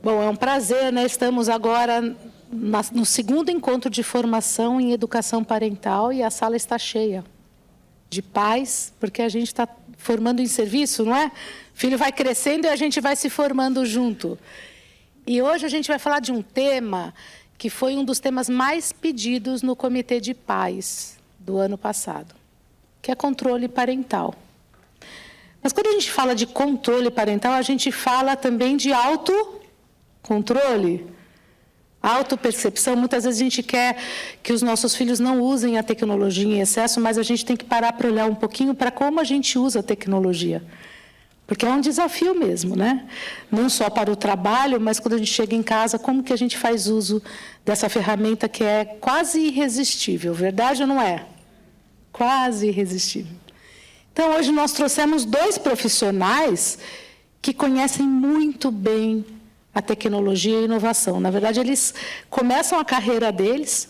Bom, é um prazer, né? Estamos agora no segundo encontro de formação em educação parental e a sala está cheia de pais, porque a gente está formando em serviço, não é? O filho vai crescendo e a gente vai se formando junto. E hoje a gente vai falar de um tema que foi um dos temas mais pedidos no Comitê de Pais do ano passado, que é controle parental. Mas quando a gente fala de controle parental, a gente fala também de autocontrole, autopercepção. Muitas vezes a gente quer que os nossos filhos não usem a tecnologia em excesso, mas a gente tem que parar para olhar um pouquinho para como a gente usa a tecnologia. Porque é um desafio mesmo, né? Não só para o trabalho, mas quando a gente chega em casa, como que a gente faz uso dessa ferramenta que é quase irresistível, verdade ou não é? Quase irresistível. Então, hoje nós trouxemos 2 profissionais que conhecem muito bem a tecnologia e a inovação. Na verdade, eles começam a carreira deles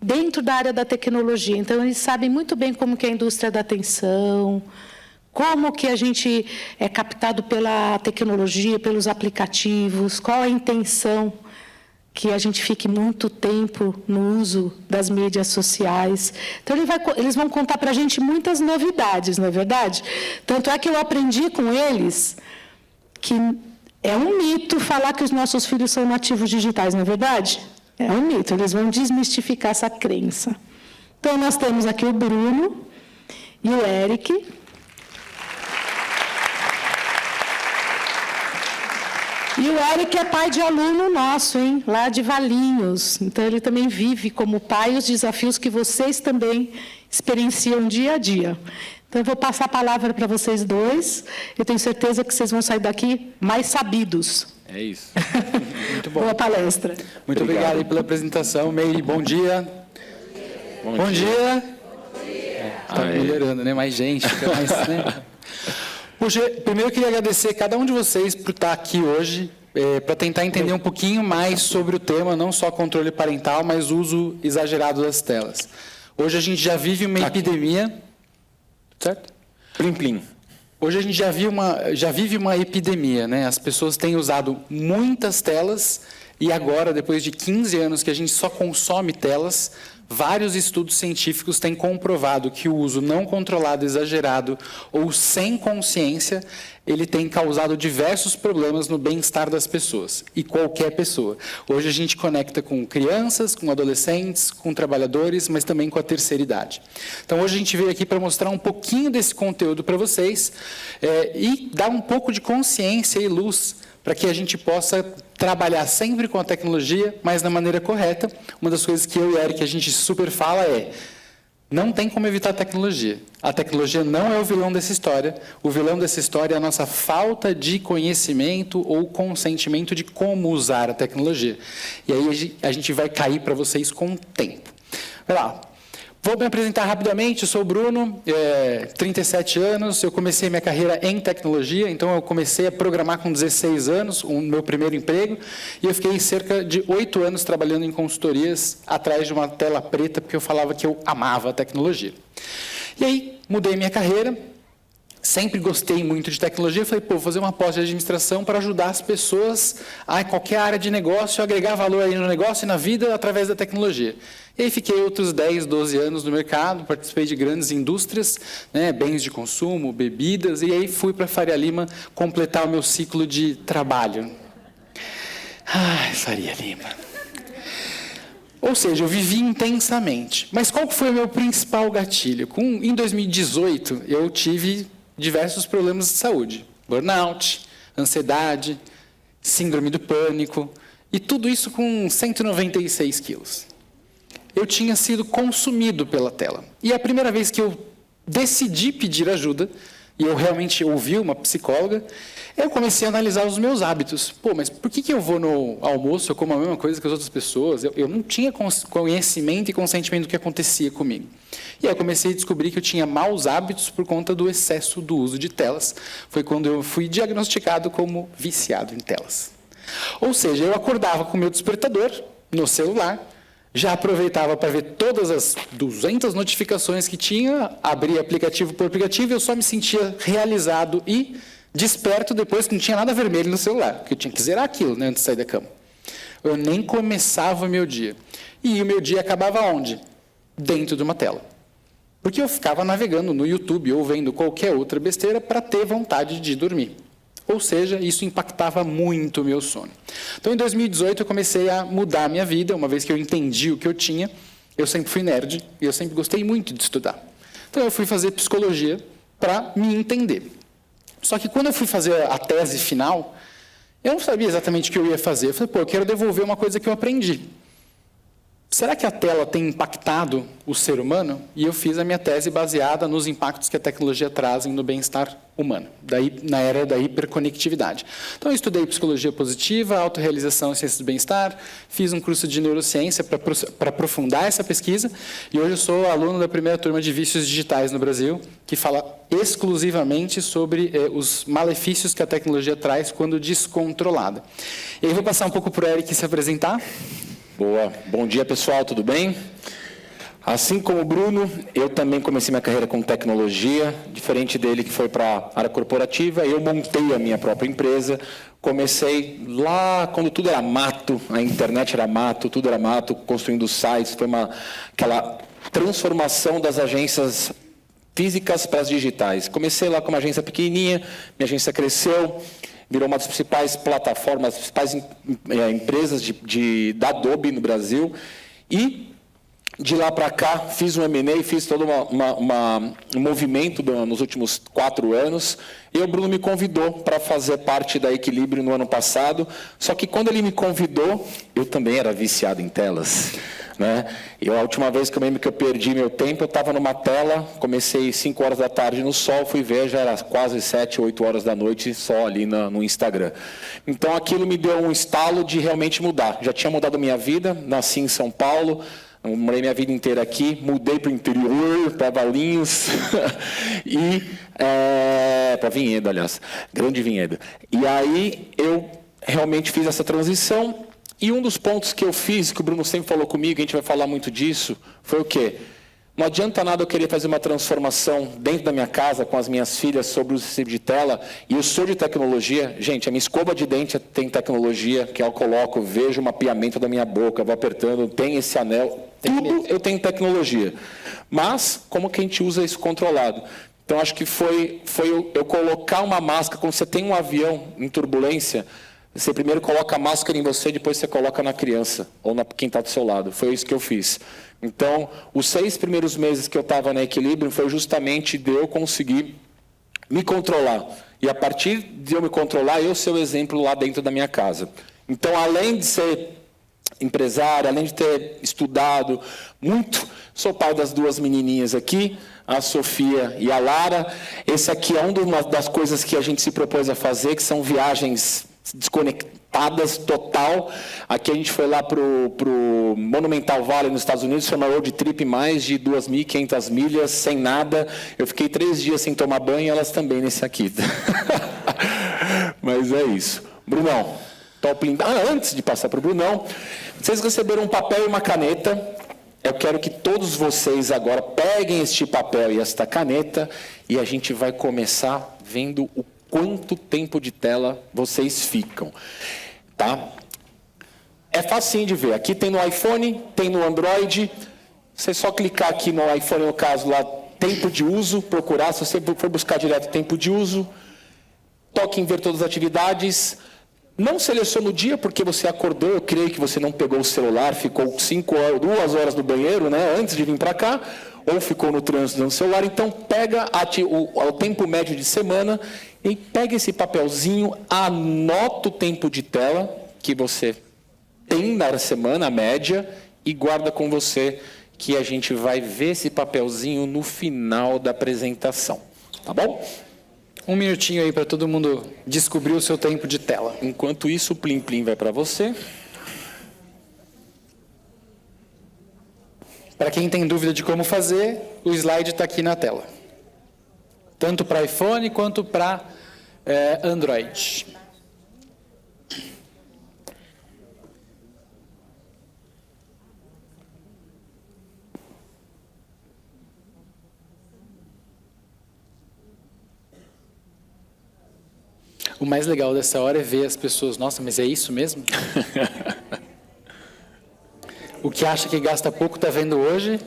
dentro da área da tecnologia. Então, eles sabem muito bem como que é a indústria da atenção, como que a gente é captado pela tecnologia, pelos aplicativos, qual a intenção que a gente fique muito tempo no uso das mídias sociais. Então, eles vão contar para a gente muitas novidades, não é verdade? Tanto é que eu aprendi com eles que é um mito falar que os nossos filhos são nativos digitais, não é verdade? É um mito, eles vão desmistificar essa crença. Então, nós temos aqui o Bruno e o Eric. E o Eric é pai de aluno nosso, hein? Lá de Valinhos. Então, ele também vive como pai os desafios que vocês também experienciam dia a dia. Então, eu vou passar a palavra para vocês 2. Eu tenho certeza que vocês vão sair daqui mais sabidos. É isso. Muito bom. Boa palestra. Muito obrigado aí pela apresentação, Meire. Bom dia. Bom dia. Está melhorando, né? Mais gente, fica mais... Né? Puxa, primeiro eu queria agradecer a cada um de vocês por estar aqui hoje, para tentar entender um pouquinho mais sobre o tema, não só controle parental, mas uso exagerado das telas. Hoje a gente já vive uma epidemia, certo? Plim, plim. Hoje a gente já vive uma epidemia, né? As pessoas têm usado muitas telas e agora, depois de 15 anos que a gente só consome telas, vários estudos científicos têm comprovado que o uso não controlado, exagerado ou sem consciência, ele tem causado diversos problemas no bem-estar das pessoas, e qualquer pessoa. Hoje a gente conecta com crianças, com adolescentes, com trabalhadores, mas também com a terceira idade. Então hoje a gente veio aqui para mostrar um pouquinho desse conteúdo para vocês e dar um pouco de consciência e luz para que a gente possa trabalhar sempre com a tecnologia, mas da maneira correta. Uma das coisas que eu e Eric a gente super fala é: não tem como evitar a tecnologia. A tecnologia não é o vilão dessa história. O vilão dessa história é a nossa falta de conhecimento ou consentimento de como usar a tecnologia. E aí a gente vai cair para vocês com o tempo. Vai lá. Vou me apresentar rapidamente, eu sou o Bruno, 37 anos, eu comecei minha carreira em tecnologia, então eu comecei a programar com 16 anos, o meu primeiro emprego, e eu fiquei cerca de 8 anos trabalhando em consultorias atrás de uma tela preta, porque eu falava que eu amava a tecnologia. E aí, mudei minha carreira, sempre gostei muito de tecnologia, falei, vou fazer uma pós de administração para ajudar as pessoas a qualquer área de negócio, agregar valor aí no negócio e na vida através da tecnologia. E aí fiquei outros 10, 12 anos no mercado, participei de grandes indústrias, né, bens de consumo, bebidas, e aí fui para a Faria Lima completar o meu ciclo de trabalho. Ai, Faria Lima. Ou seja, eu vivi intensamente. Mas qual foi o meu principal gatilho? Em 2018, eu tive diversos problemas de saúde. Burnout, ansiedade, síndrome do pânico, e tudo isso com 196 quilos. Eu tinha sido consumido pela tela. E a primeira vez que eu decidi pedir ajuda, e eu realmente ouvi uma psicóloga, eu comecei a analisar os meus hábitos. Mas por que eu vou no almoço, eu como a mesma coisa que as outras pessoas? Eu não tinha conhecimento e consentimento do que acontecia comigo. E aí eu comecei a descobrir que eu tinha maus hábitos por conta do excesso do uso de telas. Foi quando eu fui diagnosticado como viciado em telas. Ou seja, eu acordava com o meu despertador no celular, já aproveitava para ver todas as 200 notificações que tinha, abria aplicativo por aplicativo, e eu só me sentia realizado e Desperto depois que não tinha nada vermelho no celular, porque eu tinha que zerar aquilo, né, antes de sair da cama. Eu nem começava o meu dia. E o meu dia acabava onde? Dentro de uma tela. Porque eu ficava navegando no YouTube ou vendo qualquer outra besteira para ter vontade de dormir. Ou seja, isso impactava muito o meu sono. Então, em 2018, eu comecei a mudar a minha vida, uma vez que eu entendi o que eu tinha. Eu sempre fui nerd e eu sempre gostei muito de estudar. Então, eu fui fazer psicologia para me entender. Só que quando eu fui fazer a tese final, eu não sabia exatamente o que eu ia fazer. Eu falei, eu quero devolver uma coisa que eu aprendi. Será que a tela tem impactado o ser humano? E eu fiz a minha tese baseada nos impactos que a tecnologia traz no bem-estar humano, na era da hiperconectividade. Então, eu estudei psicologia positiva, autorrealização e ciências do bem-estar, fiz um curso de neurociência para aprofundar essa pesquisa, e hoje eu sou aluno da primeira turma de vícios digitais no Brasil, que fala exclusivamente sobre os malefícios que a tecnologia traz quando descontrolada. E aí vou passar um pouco para o Eric se apresentar. Boa. Bom dia, pessoal, tudo bem? Assim como o Bruno, eu também comecei minha carreira com tecnologia, diferente dele que foi para a área corporativa, eu montei a minha própria empresa, comecei lá quando tudo era mato, a internet era mato, tudo era mato, construindo sites, foi aquela transformação das agências físicas para as digitais. Comecei lá com uma agência pequenininha, minha agência cresceu, virou uma das principais plataformas, das principais empresas da Adobe no Brasil. E, de lá para cá, fiz um M&A, fiz todo um movimento nos últimos 4 anos. E o Bruno me convidou para fazer parte da Equilíbrio no ano passado. Só que, quando ele me convidou, eu também era viciado em telas. Né? E a última vez que eu lembro que eu perdi meu tempo, eu estava numa tela, comecei 5 horas da tarde no sol, fui ver, já era quase 7, 8 horas da noite, só ali no Instagram. Então, aquilo me deu um estalo de realmente mudar. Já tinha mudado minha vida, nasci em São Paulo, morei minha vida inteira aqui, mudei para o interior, para Valinhos, e para Vinhedo, aliás, Grande Vinhedo. E aí, eu realmente fiz essa transição. E um dos pontos que eu fiz, que o Bruno sempre falou comigo, a gente vai falar muito disso, foi o quê? Não adianta nada eu querer fazer uma transformação dentro da minha casa, com as minhas filhas, sobre o sistema de tela, e eu sou de tecnologia. Gente, a minha escova de dente tem tecnologia, que eu coloco, vejo o mapeamento da minha boca, vou apertando, tem esse anel, tudo eu tenho tecnologia. Mas, como que a gente usa isso controlado? Então, acho que foi eu colocar uma máscara, quando você tem um avião em turbulência, você primeiro coloca a máscara em você, depois você coloca na criança, ou na quem está do seu lado. Foi isso que eu fiz. Então, os 6 primeiros meses que eu estava na Equilíbrio, foi justamente de eu conseguir me controlar. E a partir de eu me controlar, eu ser o exemplo lá dentro da minha casa. Então, além de ser empresário, além de ter estudado muito, sou pai das 2 menininhas aqui, a Sofia e a Lara. Esse aqui é uma das coisas que a gente se propôs a fazer, que são viagens desconectadas total. Aqui a gente foi lá para o Monumental Valley nos Estados Unidos, foi uma road trip mais de 2.500 milhas, sem nada. Eu fiquei 3 dias sem tomar banho, elas também nesse aqui. Mas é isso. Brunão, top lindo. Antes de passar para o Brunão, vocês receberam um papel e uma caneta. Eu quero que todos vocês agora peguem este papel e esta caneta e a gente vai começar vendo o quanto tempo de tela vocês ficam, tá? É facinho de ver. Aqui tem no iPhone, tem no Android. Você só clicar aqui no iPhone, no caso lá, tempo de uso, procurar. Se você for buscar direto tempo de uso, toque em ver todas as atividades. Não selecione o dia porque você acordou, eu creio que você não pegou o celular, ficou 2 horas no banheiro, né, antes de vir para cá, ou ficou no trânsito no celular. Então, pega o tempo médio de semana e pega esse papelzinho, anota o tempo de tela que você tem na semana, a média, e guarda com você, que a gente vai ver esse papelzinho no final da apresentação. Tá bom? 1 minutinho aí para todo mundo descobrir o seu tempo de tela. Enquanto isso, o Plim Plim vai para você. Para quem tem dúvida de como fazer, o slide está aqui na tela. Tanto para iPhone quanto para Android. O mais legal dessa hora é ver as pessoas, nossa, mas é isso mesmo? O que acha que gasta pouco está vendo hoje,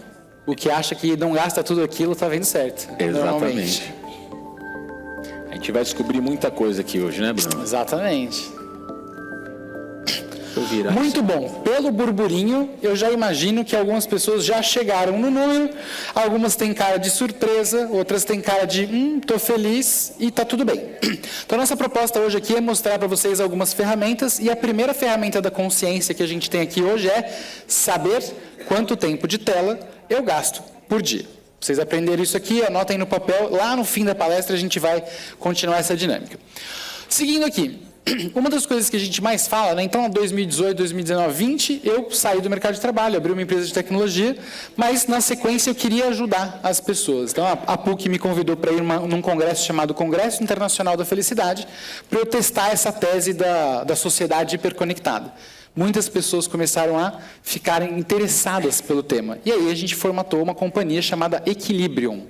o que acha que não gasta tudo aquilo está vendo certo. Exatamente. A gente vai descobrir muita coisa aqui hoje, né, Bruno? Exatamente. Eu virar Muito bom. Pelo burburinho, eu já imagino que algumas pessoas já chegaram no número. Algumas têm cara de surpresa, outras têm cara de tô feliz e tá tudo bem. Então, nossa proposta hoje aqui é mostrar para vocês algumas ferramentas. E a primeira ferramenta da consciência que a gente tem aqui hoje é saber quanto tempo de tela eu gasto por dia. Vocês aprenderam isso aqui, anotem no papel. Lá no fim da palestra a gente vai continuar essa dinâmica. Seguindo aqui. Uma das coisas que a gente mais fala, né? Então, 2018, 2019, 2020, eu saí do mercado de trabalho, abri uma empresa de tecnologia, mas na sequência eu queria ajudar as pessoas. Então, a PUC me convidou para ir num congresso chamado Congresso Internacional da Felicidade, para eu testar essa tese da sociedade hiperconectada. Muitas pessoas começaram a ficarem interessadas pelo tema. E aí a gente formatou uma companhia chamada Equilibrium.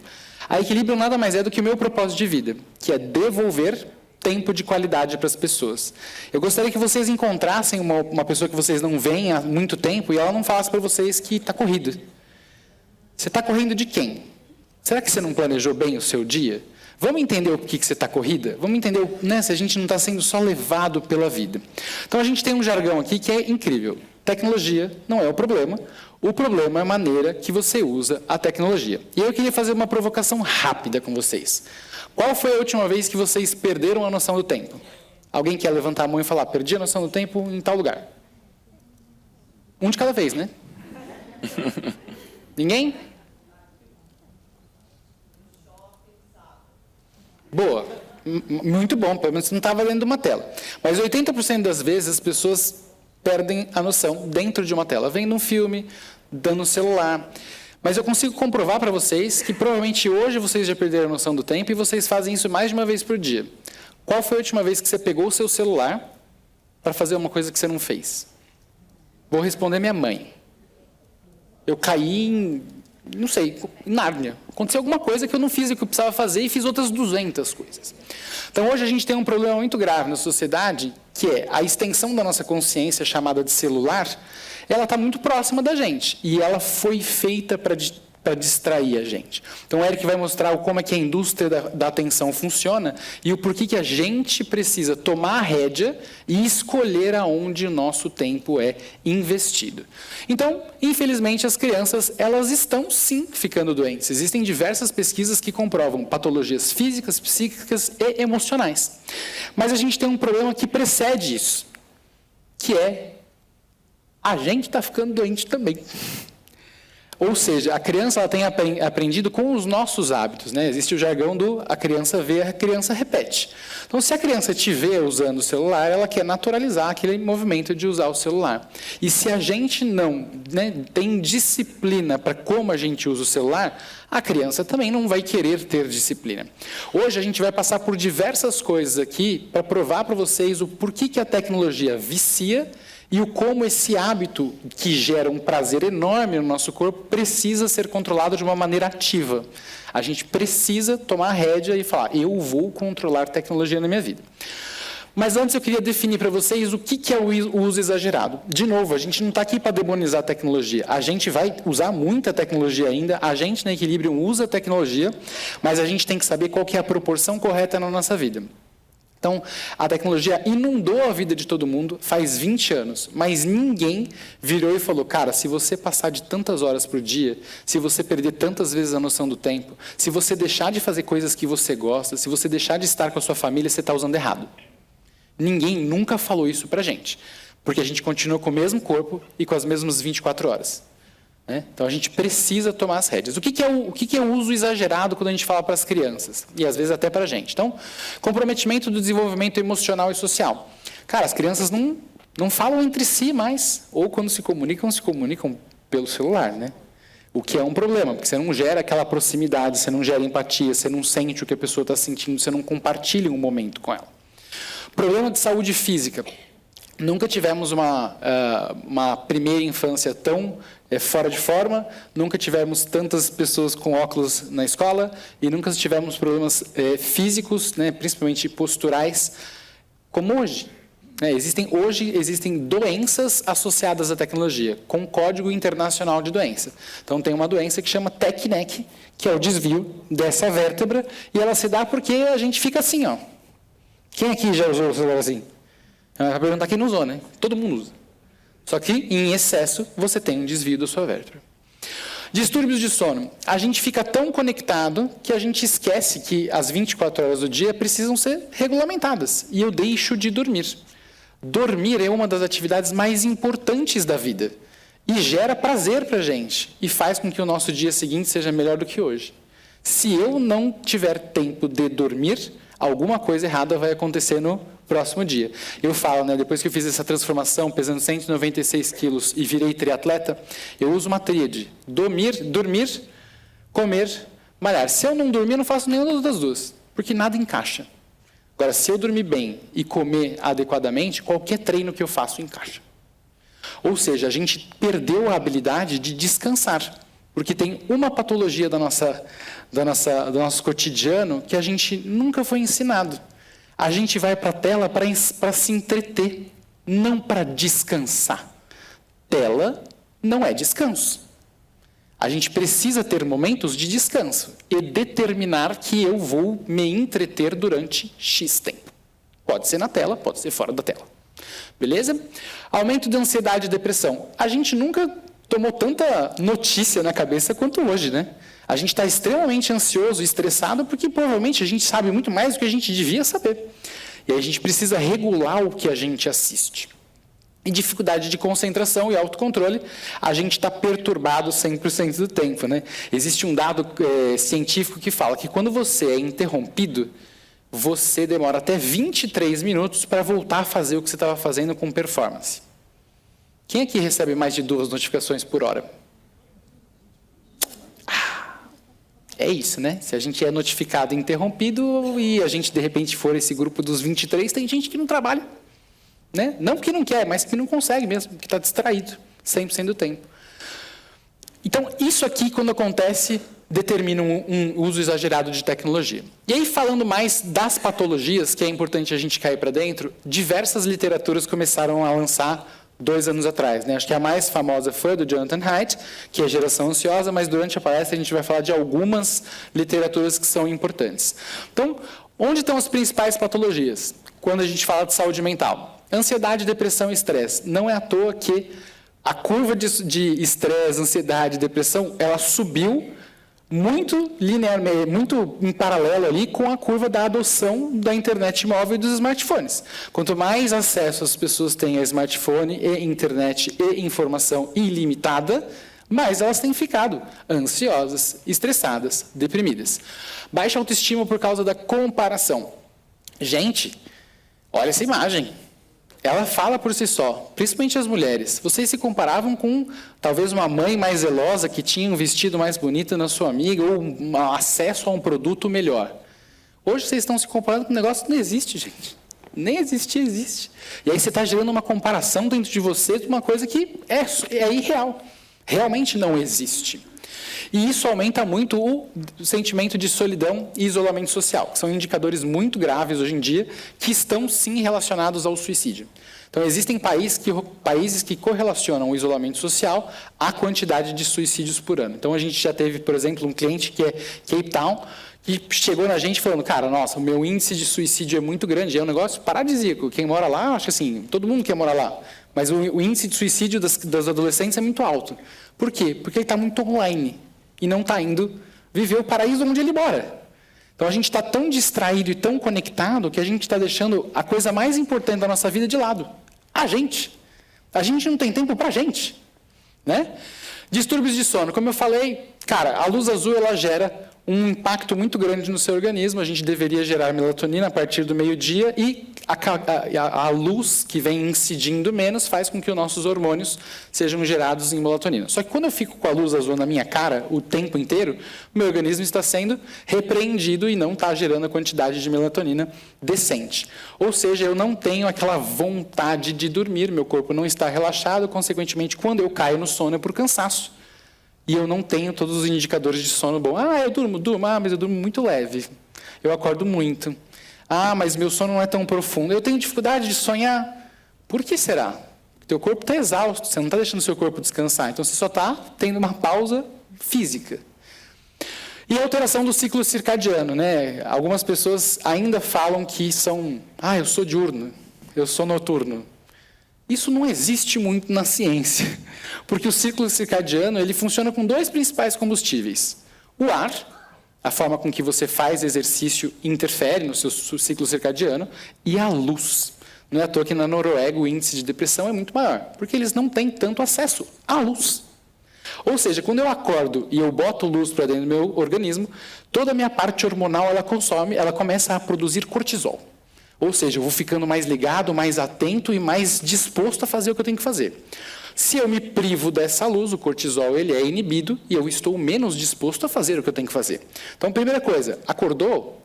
A Equilibrium nada mais é do que o meu propósito de vida, que é devolver tempo de qualidade para as pessoas. Eu gostaria que vocês encontrassem uma pessoa que vocês não veem há muito tempo e ela não falasse para vocês que está corrida. Você está correndo de quem? Será que você não planejou bem o seu dia? Vamos entender o que você está corrida? Vamos entender, né, se a gente não está sendo só levado pela vida. Então, a gente tem um jargão aqui que é incrível. Tecnologia não é o problema é a maneira que você usa a tecnologia. E eu queria fazer uma provocação rápida com vocês. Qual foi a última vez que vocês perderam a noção do tempo? Alguém quer levantar a mão e falar, perdi a noção do tempo em tal lugar? Um de cada vez, né? Ninguém? Boa. Muito bom, pelo menos você não estava lendo uma tela. Mas 80% das vezes as pessoas perdem a noção dentro de uma tela. Vendo um filme, dando um celular. Mas eu consigo comprovar para vocês que provavelmente hoje vocês já perderam a noção do tempo e vocês fazem isso mais de uma vez por dia. Qual foi a última vez que você pegou o seu celular para fazer uma coisa que você não fez? Vou responder minha mãe. Eu caí em, não sei, em Nárnia. Aconteceu alguma coisa que eu não fiz o que eu precisava fazer e fiz outras 200 coisas. Então hoje a gente tem um problema muito grave na sociedade, que é a extensão da nossa consciência, chamada de celular, ela está muito próxima da gente. E ela foi feita para distrair a gente. Então, o Eric vai mostrar como é que a indústria da atenção funciona e o porquê que a gente precisa tomar a rédea e escolher aonde o nosso tempo é investido. Então, infelizmente, as crianças, elas estão sim ficando doentes. Existem diversas pesquisas que comprovam patologias físicas, psíquicas e emocionais. Mas a gente tem um problema que precede isso, que é a gente está ficando doente também. Ou seja, a criança ela tem aprendido com os nossos hábitos, né? Existe o jargão do a criança vê, a criança repete. Então, se a criança te vê usando o celular, ela quer naturalizar aquele movimento de usar o celular. E se a gente não, né, tem disciplina para como a gente usa o celular, a criança também não vai querer ter disciplina. Hoje a gente vai passar por diversas coisas aqui para provar para vocês o porquê que a tecnologia vicia e o como esse hábito, que gera um prazer enorme no nosso corpo, precisa ser controlado de uma maneira ativa. A gente precisa tomar a rédea e falar, eu vou controlar a tecnologia na minha vida. Mas antes eu queria definir para vocês o que é o uso exagerado. De novo, a gente não está aqui para demonizar a tecnologia. A gente vai usar muita tecnologia ainda, a gente na Equilibrium usa a tecnologia, mas a gente tem que saber qual que é a proporção correta na nossa vida. Então, a tecnologia inundou a vida de todo mundo faz 20 anos, mas ninguém virou e falou, cara, se você passar de tantas horas por dia, se você perder tantas vezes a noção do tempo, se você deixar de fazer coisas que você gosta, se você deixar de estar com a sua família, você está usando errado. Ninguém nunca falou isso pra gente, porque a gente continua com o mesmo corpo e com as mesmas 24 horas. Então, a gente precisa tomar as rédeas. O que é o uso exagerado quando a gente fala para as crianças? E, às vezes, até para a gente. Então, comprometimento do desenvolvimento emocional e social. Cara, as crianças não falam entre si mais. Ou, quando se comunicam pelo celular, né? O que é um problema, porque você não gera aquela proximidade, você não gera empatia, você não sente o que a pessoa está sentindo, você não compartilha um momento com ela. Problema de saúde física. Nunca tivemos uma primeira infância tão fora de forma, nunca tivemos tantas pessoas com óculos na escola e nunca tivemos problemas físicos, né, principalmente posturais, como hoje. Existem doenças associadas à tecnologia, com código internacional de doença. Então, tem uma doença que chama TEC-NEC, que é o desvio dessa vértebra, e ela se dá porque a gente fica assim, ó. Quem aqui já usou o celular assim? A pergunta aqui não usou, né? Todo mundo usa. Só que, em excesso, você tem um desvio da sua vértebra. Distúrbios de sono. A gente fica tão conectado que a gente esquece que as 24 horas do dia precisam ser regulamentadas. E eu deixo de dormir. Dormir é uma das atividades mais importantes da vida. E gera prazer para a gente. E faz com que o nosso dia seguinte seja melhor do que hoje. Se eu não tiver tempo de dormir, alguma coisa errada vai acontecer no próximo dia. Eu falo, né, depois que eu fiz essa transformação, pesando 196 quilos e virei triatleta, eu uso uma tríade. Dormir, comer, malhar. Se eu não dormir, eu não faço nenhuma das duas, porque nada encaixa. Agora, se eu dormir bem e comer adequadamente, qualquer treino que eu faço encaixa. Ou seja, a gente perdeu a habilidade de descansar, porque tem uma patologia do nosso cotidiano que a gente nunca foi ensinado. A gente vai para a tela para se entreter, não para descansar. Tela não é descanso. A gente precisa ter momentos de descanso e determinar que eu vou me entreter durante X tempo. Pode ser na tela, pode ser fora da tela. Beleza? Aumento de ansiedade e depressão. A gente nunca tomou tanta notícia na cabeça quanto hoje, né? A gente está extremamente ansioso e estressado porque provavelmente a gente sabe muito mais do que a gente devia saber. E aí a gente precisa regular o que a gente assiste. E dificuldade de concentração e autocontrole, a gente está perturbado 100% do tempo, né? Existe um dado científico que fala que quando você é interrompido, você demora até 23 minutos para voltar a fazer o que você estava fazendo com performance. Quem aqui recebe mais de 2 notificações por hora? É isso, né? Se a gente é notificado e interrompido e a gente, de repente, for esse grupo dos 23, tem gente que não trabalha. Né? Não que não quer, mas que não consegue mesmo, que está distraído 100% do tempo. Então, isso aqui, quando acontece, determina um uso exagerado de tecnologia. E aí, falando mais das patologias, que é importante a gente cair para dentro, diversas literaturas começaram a lançar 2 anos atrás. Né? Acho que a mais famosa foi a do Jonathan Haidt, que é Geração Ansiosa, mas durante a palestra a gente vai falar de algumas literaturas que são importantes. Então, onde estão as principais patologias? Quando a gente fala de saúde mental. Ansiedade, depressão e estresse. Não é à toa que a curva de estresse, ansiedade e depressão, ela subiu muito linearmente, muito em paralelo ali com a curva da adoção da internet móvel e dos smartphones. Quanto mais acesso as pessoas têm a smartphone e internet e informação ilimitada, mais elas têm ficado ansiosas, estressadas, deprimidas. Baixa autoestima por causa da comparação. Gente, olha essa imagem. Ela fala por si só, principalmente as mulheres. Vocês se comparavam com, talvez, uma mãe mais zelosa que tinha um vestido mais bonito na sua amiga ou um acesso a um produto melhor. Hoje vocês estão se comparando com um negócio que não existe, gente. Nem existir, existe. E aí você está gerando uma comparação dentro de você de uma coisa que é irreal. Realmente não existe. E isso aumenta muito o sentimento de solidão e isolamento social, que são indicadores muito graves hoje em dia, que estão sim relacionados ao suicídio. Então, existem países que correlacionam o isolamento social à quantidade de suicídios por ano. Então, a gente já teve, por exemplo, um cliente que é Cape Town, que chegou na gente falando, cara, nossa, o meu índice de suicídio é muito grande, é um negócio paradisíaco. Quem mora lá, acho que assim, todo mundo quer morar lá. Mas o índice de suicídio das adolescentes é muito alto. Por quê? Porque ele está muito online e não está indo viver o paraíso onde ele mora. Então, a gente está tão distraído e tão conectado que a gente está deixando a coisa mais importante da nossa vida de lado. A gente. A gente não tem tempo para a gente. Né? Distúrbios de sono. Como eu falei, cara, a luz azul ela gera um impacto muito grande no seu organismo. A gente deveria gerar melatonina a partir do meio-dia e a luz que vem incidindo menos faz com que os nossos hormônios sejam gerados em melatonina. Só que quando eu fico com a luz azul na minha cara o tempo inteiro, o meu organismo está sendo repreendido e não está gerando a quantidade de melatonina decente. Ou seja, eu não tenho aquela vontade de dormir, meu corpo não está relaxado, consequentemente, quando eu caio no sono é por cansaço. E eu não tenho todos os indicadores de sono bom. Eu durmo, mas eu durmo muito leve. Eu acordo muito. Ah, mas meu sono não é tão profundo. Eu tenho dificuldade de sonhar. Por que será? Teu corpo está exausto, você não está deixando o seu corpo descansar. Então, você só está tendo uma pausa física. E a alteração do ciclo circadiano, né? Algumas pessoas ainda falam que são... eu sou diurno, eu sou noturno. Isso não existe muito na ciência, porque o ciclo circadiano ele funciona com 2 principais combustíveis. O ar, a forma com que você faz exercício interfere no seu ciclo circadiano, e a luz. Não é à toa que na Noruega o índice de depressão é muito maior, porque eles não têm tanto acesso à luz. Ou seja, quando eu acordo e eu boto luz para dentro do meu organismo, toda a minha parte hormonal ela começa a produzir cortisol. Ou seja, eu vou ficando mais ligado, mais atento e mais disposto a fazer o que eu tenho que fazer. Se eu me privo dessa luz, o cortisol ele é inibido e eu estou menos disposto a fazer o que eu tenho que fazer. Então, primeira coisa, acordou,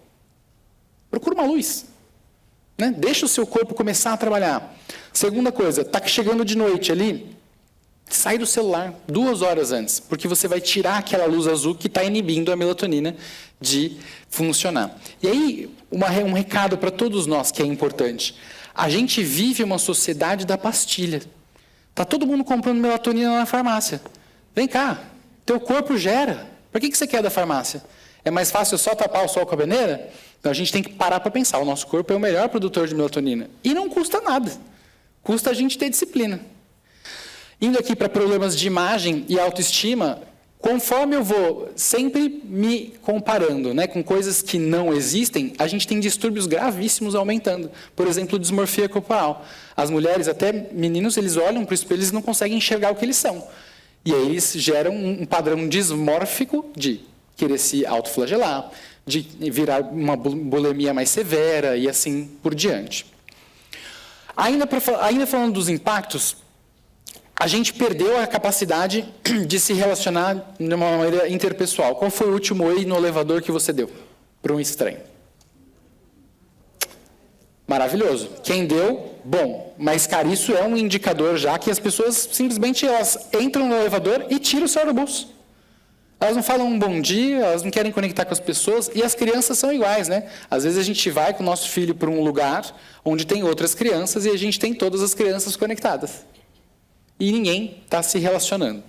procura uma luz. Né? Deixa o seu corpo começar a trabalhar. Segunda coisa, está chegando de noite ali, sai do celular 2 horas antes, porque você vai tirar aquela luz azul que está inibindo a melatonina de funcionar. E aí, um recado para todos nós que é importante. A gente vive uma sociedade da pastilha. Está todo mundo comprando melatonina na farmácia. Vem cá, teu corpo gera. Para que você quer da farmácia? É mais fácil só tapar o sol com a peneira? Então, a gente tem que parar para pensar. O nosso corpo é o melhor produtor de melatonina. E não custa nada. Custa a gente ter disciplina. Indo aqui para problemas de imagem e autoestima, conforme eu vou sempre me comparando, né, com coisas que não existem, a gente tem distúrbios gravíssimos aumentando. Por exemplo, dismorfia corporal. As mulheres, até meninos, eles olham para o espelho e eles não conseguem enxergar o que eles são. E aí eles geram um padrão dismórfico de querer se autoflagelar, de virar uma bulimia mais severa e assim por diante. Ainda falando dos impactos, a gente perdeu a capacidade de se relacionar de uma maneira interpessoal. Qual foi o último oi no elevador que você deu para um estranho? Maravilhoso. Quem deu, bom. Mas, cara, isso é um indicador já que as pessoas simplesmente elas entram no elevador e tiram o celular do bolso. Elas não falam um bom dia, elas não querem conectar com as pessoas, e as crianças são iguais, né? Às vezes a gente vai com o nosso filho para um lugar onde tem outras crianças e a gente tem todas as crianças conectadas. E ninguém está se relacionando.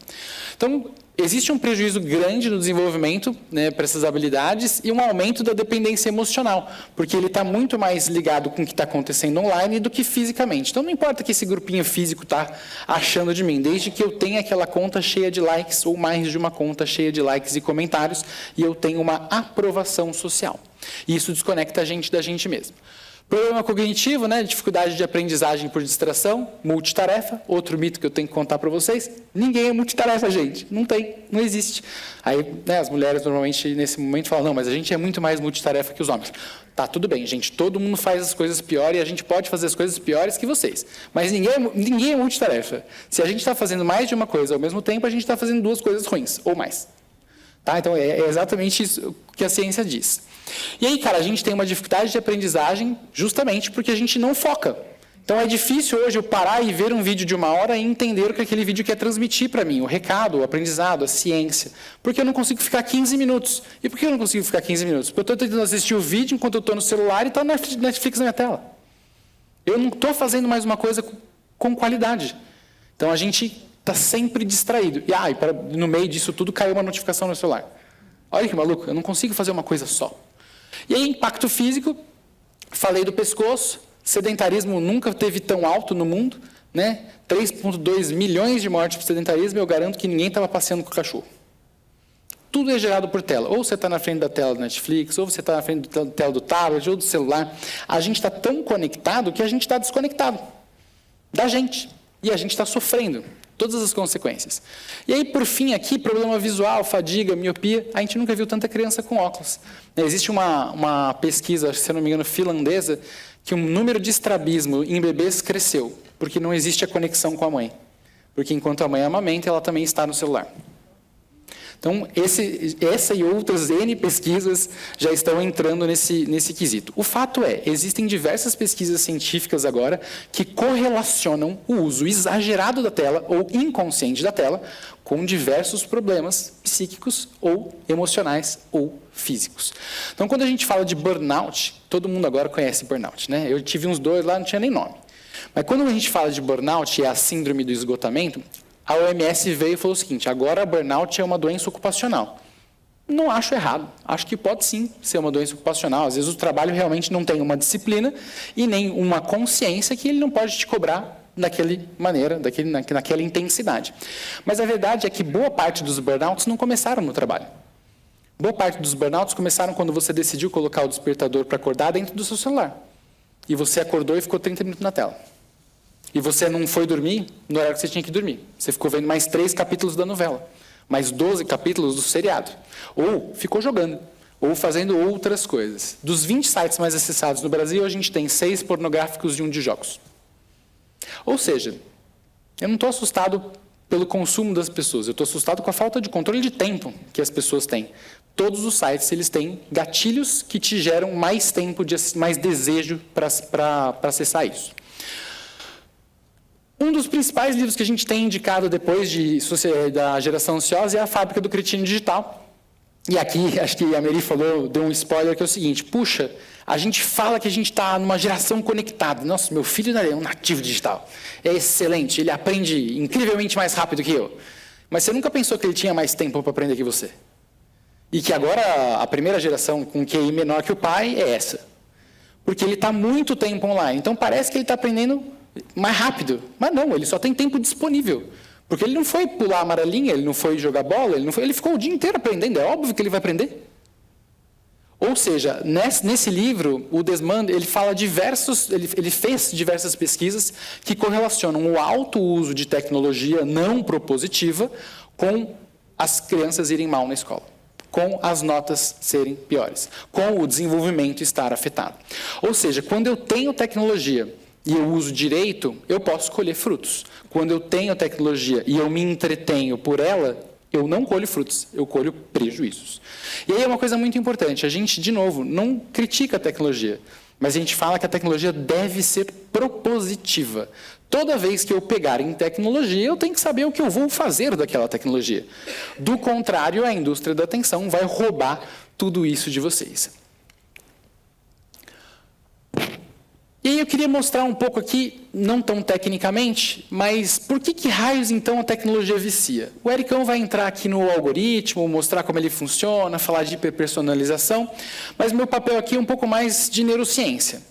Então, existe um prejuízo grande no desenvolvimento, né, para essas habilidades e um aumento da dependência emocional, porque ele está muito mais ligado com o que está acontecendo online do que fisicamente. Então, não importa que esse grupinho físico está achando de mim, desde que eu tenha aquela conta cheia de likes ou mais de uma conta cheia de likes e comentários e eu tenho uma aprovação social. E isso desconecta a gente da gente mesmo. Problema cognitivo, né? Dificuldade de aprendizagem por distração, multitarefa. Outro mito que eu tenho que contar para vocês: ninguém é multitarefa, gente. Não tem, não existe. Aí, né, as mulheres normalmente nesse momento falam: não, mas a gente é muito mais multitarefa que os homens. Tá, tudo bem, gente. Todo mundo faz as coisas piores e a gente pode fazer as coisas piores que vocês. Mas ninguém é multitarefa. Se a gente está fazendo mais de uma coisa ao mesmo tempo, a gente está fazendo 2 coisas ruins ou mais. Tá? Então, é exatamente isso que a ciência diz. E aí, cara, a gente tem uma dificuldade de aprendizagem justamente porque a gente não foca. Então, é difícil hoje eu parar e ver um vídeo de 1 hora e entender o que aquele vídeo quer transmitir para mim, o recado, o aprendizado, a ciência. Porque eu não consigo ficar 15 minutos. E por que eu não consigo ficar 15 minutos? Porque eu estou tentando assistir o vídeo enquanto eu estou no celular e está na Netflix na minha tela. Eu não estou fazendo mais uma coisa com qualidade. Então, a gente está sempre distraído. E no meio disso tudo caiu uma notificação no celular. Olha que maluco, eu não consigo fazer uma coisa só. E aí, impacto físico, falei do pescoço, sedentarismo nunca teve tão alto no mundo, né? 3,2 milhões de mortes por sedentarismo, eu garanto que ninguém estava passeando com o cachorro. Tudo é gerado por tela. Ou você está na frente da tela do Netflix, ou você está na frente da tela do tablet, ou do celular. A gente está tão conectado que a gente está desconectado da gente. E a gente está sofrendo todas as consequências. E aí, por fim, aqui, problema visual, fadiga, miopia, a gente nunca viu tanta criança com óculos. Existe uma pesquisa, se eu não me engano, finlandesa, que o número de estrabismo em bebês cresceu, porque não existe a conexão com a mãe. Porque enquanto a mãe amamenta, ela também está no celular. Então, essa e outras N pesquisas já estão entrando nesse quesito. O fato é, existem diversas pesquisas científicas agora que correlacionam o uso exagerado da tela ou inconsciente da tela com diversos problemas psíquicos ou emocionais ou físicos. Então, quando a gente fala de burnout, todo mundo agora conhece burnout, né? Eu tive uns 2 lá, não tinha nem nome. Mas quando a gente fala de burnout e a síndrome do esgotamento, a OMS veio e falou o seguinte: agora burnout é uma doença ocupacional. Não acho errado. Acho que pode sim ser uma doença ocupacional. Às vezes o trabalho realmente não tem uma disciplina e nem uma consciência que ele não pode te cobrar daquela maneira, naquela intensidade. Mas a verdade é que boa parte dos burnouts não começaram no trabalho. Boa parte dos burnouts começaram quando você decidiu colocar o despertador para acordar dentro do seu celular. E você acordou e ficou 30 minutos na tela. E você não foi dormir no horário que você tinha que dormir. Você ficou vendo mais 3 capítulos da novela, mais 12 capítulos do seriado. Ou ficou jogando, ou fazendo outras coisas. Dos 20 sites mais acessados no Brasil, a gente tem 6 pornográficos e 1 de jogos. Ou seja, eu não estou assustado pelo consumo das pessoas, eu estou assustado com a falta de controle de tempo que as pessoas têm. Todos os sites, eles têm gatilhos que te geram mais tempo, mais desejo para acessar isso. Um dos principais livros que a gente tem indicado depois da geração ansiosa é A Fábrica do Cretino Digital. E aqui, acho que a Mary falou, deu um spoiler, que é o seguinte: puxa, a gente fala que a gente está numa geração conectada. Nossa, meu filho é um nativo digital. É excelente, ele aprende incrivelmente mais rápido que eu. Mas você nunca pensou que ele tinha mais tempo para aprender que você? E que agora a primeira geração com QI menor que o pai é essa. Porque ele está muito tempo online. Então parece que ele está aprendendo mais rápido. Mas não, ele só tem tempo disponível. Porque ele não foi pular amarelinha, ele não foi jogar bola, ele ficou o dia inteiro aprendendo. É óbvio que ele vai aprender. Ou seja, nesse livro, o Desmond, ele fez diversas pesquisas que correlacionam o alto uso de tecnologia não propositiva com as crianças irem mal na escola, com as notas serem piores, com o desenvolvimento estar afetado. Ou seja, quando eu tenho tecnologia e eu uso direito, eu posso colher frutos. Quando eu tenho tecnologia e eu me entretenho por ela, eu não colho frutos, eu colho prejuízos. E aí é uma coisa muito importante, a gente, de novo, não critica a tecnologia, mas a gente fala que a tecnologia deve ser propositiva. Toda vez que eu pegar em tecnologia, eu tenho que saber o que eu vou fazer daquela tecnologia. Do contrário, a indústria da atenção vai roubar tudo isso de vocês. E aí eu queria mostrar um pouco aqui, não tão tecnicamente, mas por que raios então a tecnologia vicia? O Ericão vai entrar aqui no algoritmo, mostrar como ele funciona, falar de hiperpersonalização, mas meu papel aqui é um pouco mais de neurociência.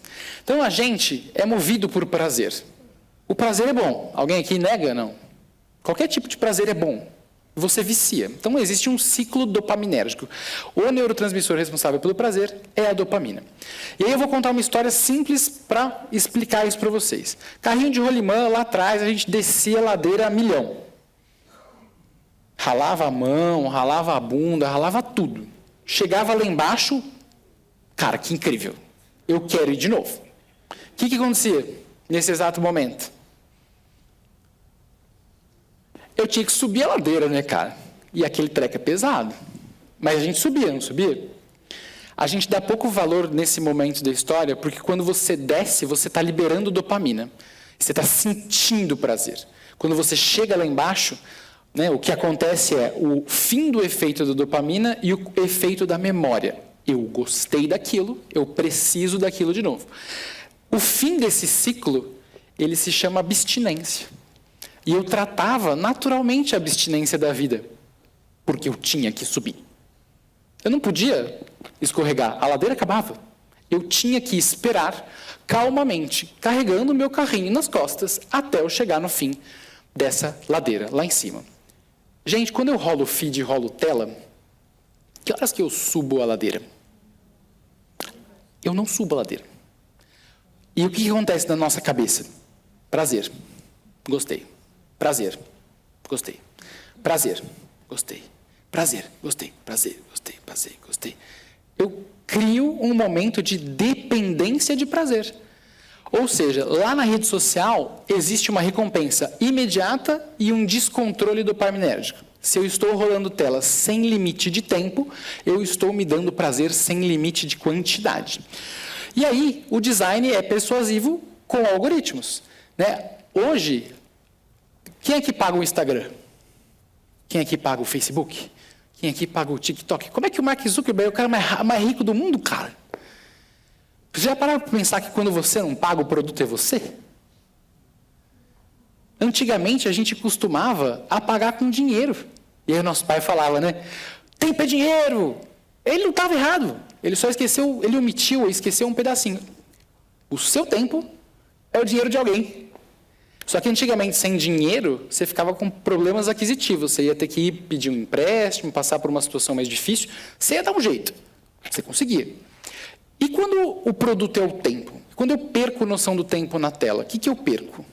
Então a gente é movido por prazer. O prazer é bom. Alguém aqui nega? Não. Qualquer tipo de prazer é bom. Você vicia. Então, existe um ciclo dopaminérgico. O neurotransmissor responsável pelo prazer é a dopamina. E aí eu vou contar uma história simples para explicar isso para vocês. Carrinho de rolimã, lá atrás, a gente descia a ladeira a milhão. Ralava a mão, ralava a bunda, ralava tudo. Chegava lá embaixo, cara, que incrível. Eu quero ir de novo. O que acontecia nesse exato momento? Eu tinha que subir a ladeira, né, cara? E aquele treco é pesado. Mas a gente subia, não subia? A gente dá pouco valor nesse momento da história, porque quando você desce, você está liberando dopamina. Você está sentindo prazer. Quando você chega lá embaixo, né, o que acontece é o fim do efeito da dopamina e o efeito da memória. Eu gostei daquilo, eu preciso daquilo de novo. O fim desse ciclo, ele se chama abstinência. E eu tratava naturalmente a abstinência da vida, porque eu tinha que subir. Eu não podia escorregar, a ladeira acabava. Eu tinha que esperar calmamente, carregando o meu carrinho nas costas, até eu chegar no fim dessa ladeira, lá em cima. Gente, quando eu rolo feed e rolo tela, que horas que eu subo a ladeira? Eu não subo a ladeira. E o que acontece na nossa cabeça? Prazer. Gostei. Prazer, gostei. Prazer, gostei. Prazer, gostei. Prazer, gostei. Prazer, gostei. Eu crio um momento de dependência de prazer. Ou seja, lá na rede social existe uma recompensa imediata e um descontrole dopaminérgico. Se eu estou rolando tela sem limite de tempo, eu estou me dando prazer sem limite de quantidade. E aí, o design é persuasivo com algoritmos, né? Hoje, quem é que paga o Instagram? Quem é que paga o Facebook? Quem é que paga o TikTok? Como é que o Mark Zuckerberg é o cara mais rico do mundo, cara? Você já parou para pensar que quando você não paga, o produto é você? Antigamente, a gente costumava pagar com dinheiro. E aí o nosso pai falava, né? Tempo é dinheiro! Ele não estava errado. Ele só esqueceu, ele omitiu ou esqueceu um pedacinho. O seu tempo é o dinheiro de alguém. Só que antigamente, sem dinheiro, você ficava com problemas aquisitivos. Você ia ter que ir pedir um empréstimo, passar por uma situação mais difícil. Você ia dar um jeito. Você conseguia. E quando o produto é o tempo? Quando eu perco noção do tempo na tela, o que eu perco?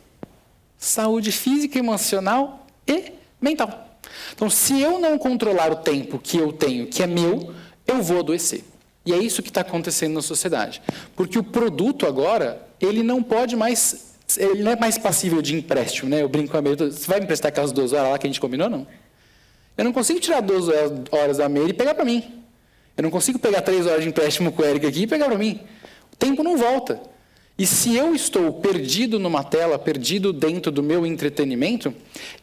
Saúde física, emocional e mental. Então, se eu não controlar o tempo que eu tenho, que é meu, eu vou adoecer. E é isso que está acontecendo na sociedade. Porque o produto agora, ele não pode mais, ele não é mais passível de empréstimo, né? Eu brinco com a Meire, você vai me emprestar aquelas 2 horas lá que a gente combinou, não? Eu não consigo tirar 2 horas da Meire e pegar para mim. Eu não consigo pegar 3 horas de empréstimo com o Eric aqui e pegar para mim. O tempo não volta. E se eu estou perdido numa tela, perdido dentro do meu entretenimento,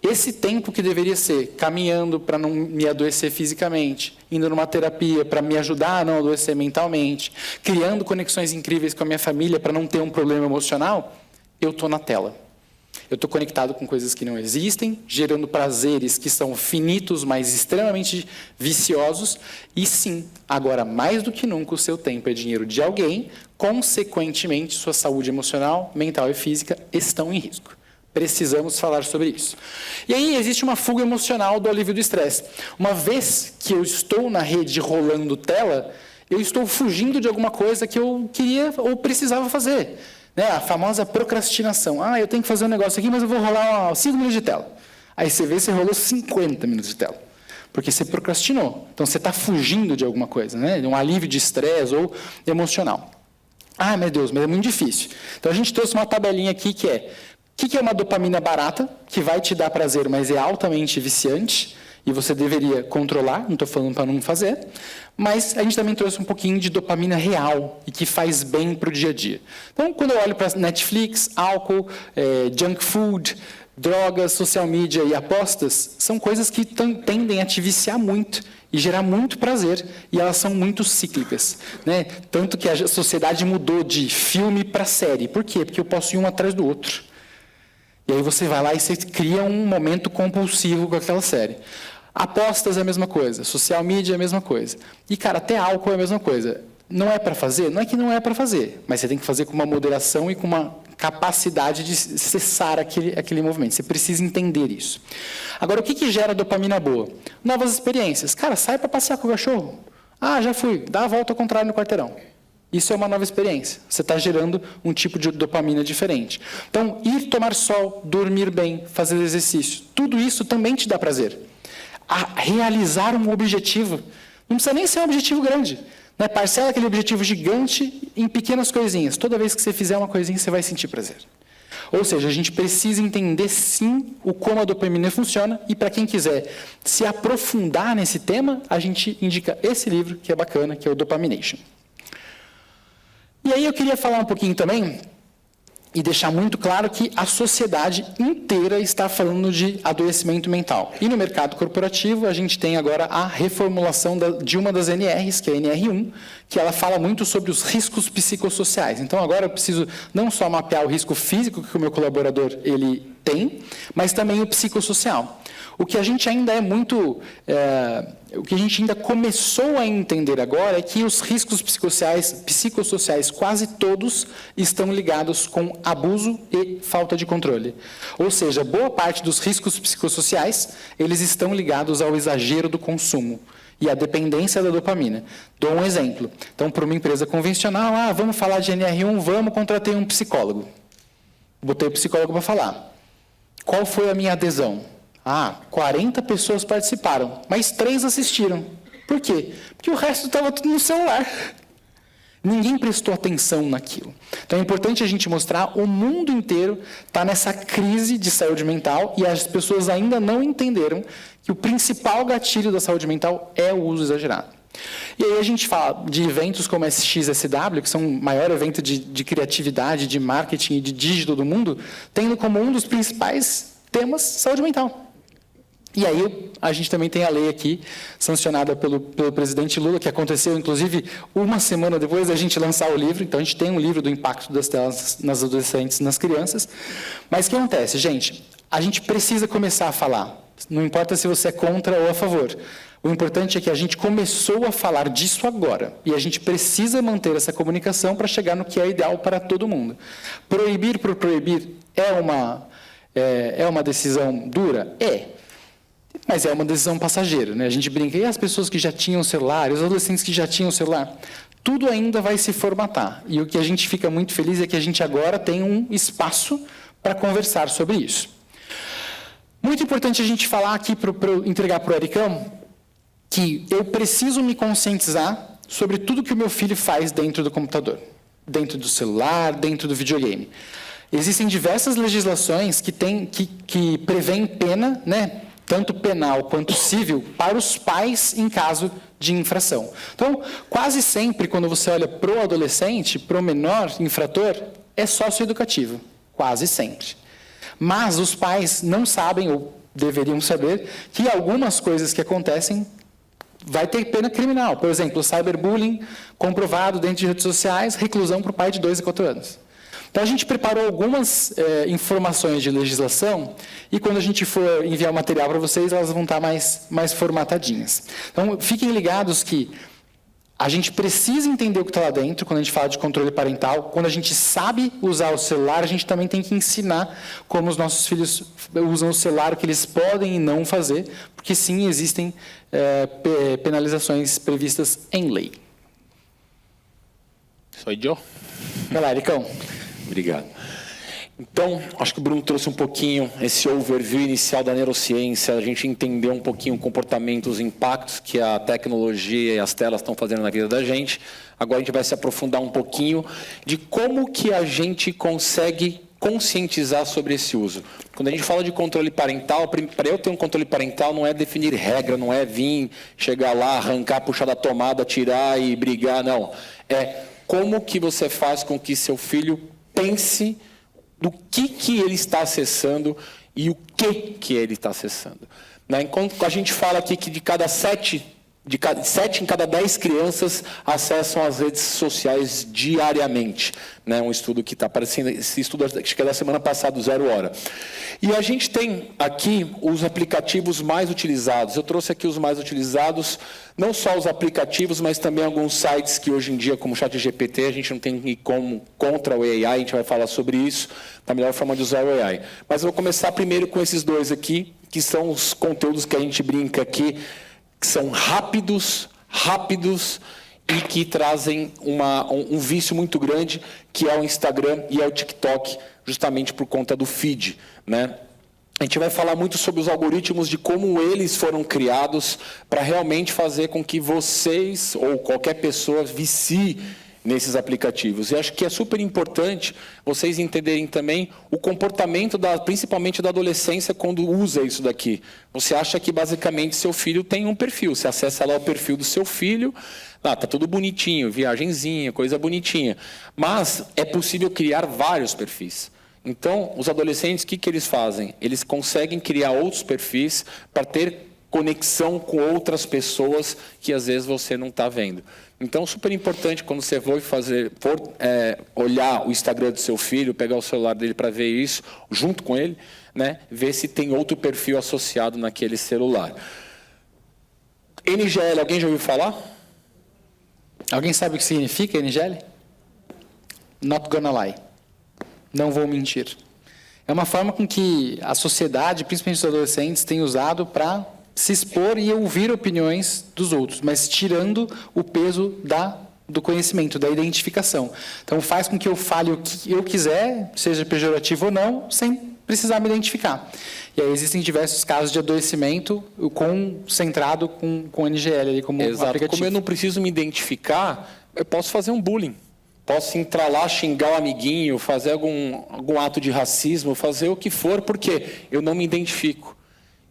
esse tempo que deveria ser caminhando para não me adoecer fisicamente, indo numa terapia para me ajudar a não adoecer mentalmente, criando conexões incríveis com a minha família para não ter um problema emocional, eu estou na tela. Eu estou conectado com coisas que não existem, gerando prazeres que são finitos, mas extremamente viciosos. E sim, agora mais do que nunca, o seu tempo é dinheiro de alguém, consequentemente, sua saúde emocional, mental e física estão em risco. Precisamos falar sobre isso. E aí existe uma fuga emocional do alívio do estresse. Uma vez que eu estou na rede rolando tela, eu estou fugindo de alguma coisa que eu queria ou precisava fazer. Né, a famosa procrastinação. Eu tenho que fazer um negócio aqui, mas eu vou rolar 5 minutos de tela. Aí você vê, você rolou 50 minutos de tela. Porque você procrastinou. Então, você está fugindo de alguma coisa, né? De um alívio de estresse ou emocional. Meu Deus, mas é muito difícil. Então, a gente trouxe uma tabelinha aqui que é... O que é uma dopamina barata, que vai te dar prazer, mas é altamente viciante, e você deveria controlar, não estou falando para não fazer, mas a gente também trouxe um pouquinho de dopamina real e que faz bem para o dia a dia. Então, quando eu olho para Netflix, álcool, junk food, drogas, social media e apostas, são coisas que tendem a te viciar muito e gerar muito prazer, e elas são muito cíclicas. Né? Tanto que a sociedade mudou de filme para série. Por quê? Porque eu posso ir um atrás do outro. E aí você vai lá e você cria um momento compulsivo com aquela série. Apostas é a mesma coisa, social media é a mesma coisa. E, cara, até álcool é a mesma coisa. Não é para fazer? Não é que não é para fazer, mas você tem que fazer com uma moderação e com uma capacidade de cessar aquele movimento. Você precisa entender isso. Agora, o que gera dopamina boa? Novas experiências. Cara, sai para passear com o cachorro. Já fui, dá a volta ao contrário no quarteirão. Isso é uma nova experiência. Você está gerando um tipo de dopamina diferente. Então, ir tomar sol, dormir bem, fazer exercício, tudo isso também te dá prazer. Realizar um objetivo. Não precisa nem ser um objetivo grande. Né? Parcela aquele objetivo gigante em pequenas coisinhas. Toda vez que você fizer uma coisinha, você vai sentir prazer. Ou seja, a gente precisa entender, sim, como a dopamina funciona. E para quem quiser se aprofundar nesse tema, a gente indica esse livro, que é bacana, que é o Dopamination. E aí eu queria falar um pouquinho também e deixar muito claro que a sociedade inteira está falando de adoecimento mental. E no mercado corporativo, a gente tem agora a reformulação de uma das NRs, que é a NR1, que ela fala muito sobre os riscos psicossociais. Então, agora eu preciso não só mapear o risco físico que o meu colaborador ele tem, mas também o psicossocial. O que a gente ainda o que a gente ainda começou a entender agora é que os riscos psicossociais quase todos estão ligados com abuso e falta de controle. Ou seja, boa parte dos riscos psicossociais, eles estão ligados ao exagero do consumo e à dependência da dopamina. Dou um exemplo. Então, para uma empresa convencional, vamos falar de NR1, vamos contratar um psicólogo. Botei o psicólogo para falar. Qual foi a minha adesão? 40 pessoas participaram, mas 3 assistiram. Por quê? Porque o resto estava tudo no celular. ninguém prestou atenção naquilo. Então é importante a gente mostrar, o mundo inteiro está nessa crise de saúde mental e as pessoas ainda não entenderam que o principal gatilho da saúde mental é o uso exagerado. E aí a gente fala de eventos como SXSW, que são o maior evento de criatividade, de marketing e de digital do mundo, tendo como um dos principais temas saúde mental. E aí a gente também tem a lei aqui, sancionada pelo presidente Lula, que aconteceu, inclusive, uma semana depois da gente lançar o livro. Então, a gente tem um livro do impacto das telas nas adolescentes e nas crianças. Mas o que acontece, gente? A gente precisa começar a falar. Não importa se você é contra ou a favor. O importante é que a gente começou a falar disso agora. E a gente precisa manter essa comunicação para chegar no que é ideal para todo mundo. Proibir por proibir é uma decisão dura? É. Mas é uma decisão passageira, né? A gente brinca, e as pessoas que já tinham celular, os adolescentes que já tinham celular, tudo ainda vai se formatar. E o que a gente fica muito feliz é que a gente agora tem um espaço para conversar sobre isso. Muito importante a gente falar aqui, entregar para o Ericão, que eu preciso me conscientizar sobre tudo que o meu filho faz dentro do computador, dentro do celular, dentro do videogame. Existem diversas legislações que prevêem pena, né? Tanto penal quanto civil, para os pais em caso de infração. Então, quase sempre, quando você olha para o adolescente, para o menor infrator, é socioeducativo. Quase sempre. Mas os pais não sabem, ou deveriam saber, que algumas coisas que acontecem vai ter pena criminal. Por exemplo, cyberbullying comprovado dentro de redes sociais, reclusão para o pai de 2 a 4 anos. Então, a gente preparou algumas informações de legislação e, quando a gente for enviar o material para vocês, elas vão estar mais formatadinhas. Então, fiquem ligados que a gente precisa entender o que está lá dentro, quando a gente fala de controle parental. Quando a gente sabe usar o celular, a gente também tem que ensinar como os nossos filhos usam o celular, o que eles podem e não fazer, porque, sim, existem penalizações previstas em lei. Sou eu? Vai lá, Ericão. Obrigado. Então, acho que o Bruno trouxe um pouquinho esse overview inicial da neurociência, a gente entendeu um pouquinho o comportamento, os impactos que a tecnologia e as telas estão fazendo na vida da gente. Agora a gente vai se aprofundar um pouquinho de como que a gente consegue conscientizar sobre esse uso. Quando a gente fala de controle parental, para eu ter um controle parental não é definir regra, não é vir, chegar lá, arrancar, puxar da tomada, tirar e brigar, não. É como que você faz com que seu filho pense do que ele está acessando e o que ele está acessando. Enquanto a gente fala aqui que de cada 7 em cada 10 crianças acessam as redes sociais diariamente. Um estudo que está aparecendo, esse estudo acho que é da semana passada, 0 hora. E a gente tem aqui os aplicativos mais utilizados. Eu trouxe aqui os mais utilizados, não só os aplicativos, mas também alguns sites que hoje em dia, como o ChatGPT, a gente não tem como contra o AI, a gente vai falar sobre isso, da melhor forma de usar o AI. Mas eu vou começar primeiro com esses dois aqui, que são os conteúdos que a gente brinca aqui, que são rápidos e que trazem um vício muito grande, que é o Instagram e é o TikTok, justamente por conta do feed, A gente vai falar muito sobre os algoritmos, de como eles foram criados para realmente fazer com que vocês ou qualquer pessoa vicie nesses aplicativos. E acho que é super importante vocês entenderem também o comportamento, principalmente da adolescência, quando usa isso daqui. Você acha que, basicamente, seu filho tem um perfil. Você acessa lá o perfil do seu filho, está tudo bonitinho, viagenzinha, coisa bonitinha. Mas é possível criar vários perfis. Então, os adolescentes, o que eles fazem? Eles conseguem criar outros perfis para ter conexão com outras pessoas que, às vezes, você não está vendo. Então, super importante, quando você for olhar o Instagram do seu filho, pegar o celular dele para ver isso, junto com ele, ver se tem outro perfil associado naquele celular. NGL, alguém já ouviu falar? Alguém sabe o que significa NGL? Not gonna lie. Não vou mentir. É uma forma com que a sociedade, principalmente os adolescentes, tem usado para se expor e ouvir opiniões dos outros, mas tirando o peso do conhecimento, da identificação. Então, faz com que eu fale o que eu quiser, seja pejorativo ou não, sem precisar me identificar. E aí existem diversos casos de adoecimento centrado com o NGL ali como Exato. aplicativo. Como eu não preciso me identificar, eu posso fazer um bullying. Posso entrar lá, xingar o amiguinho, fazer algum ato de racismo, fazer o que for, porque eu não me identifico.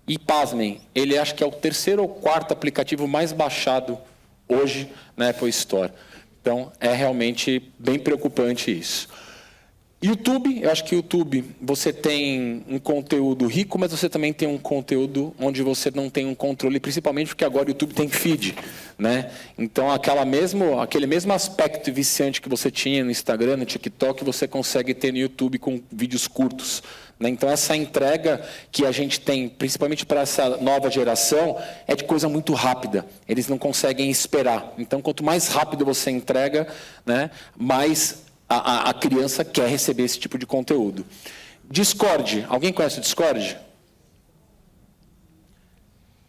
E, pasmem, ele acho que é o 3º ou 4º aplicativo mais baixado hoje na Apple Store. Então, é realmente bem preocupante isso. YouTube, eu acho que YouTube, você tem um conteúdo rico, mas você também tem um conteúdo onde você não tem um controle, principalmente porque agora o YouTube tem feed, né? Então, aquele mesmo aspecto viciante que você tinha no Instagram, no TikTok, você consegue ter no YouTube com vídeos curtos, né? Então, essa entrega que a gente tem, principalmente para essa nova geração, é de coisa muito rápida. Eles não conseguem esperar. Então, quanto mais rápido você entrega, né, mais a criança quer receber esse tipo de conteúdo. Discord. Alguém conhece o Discord?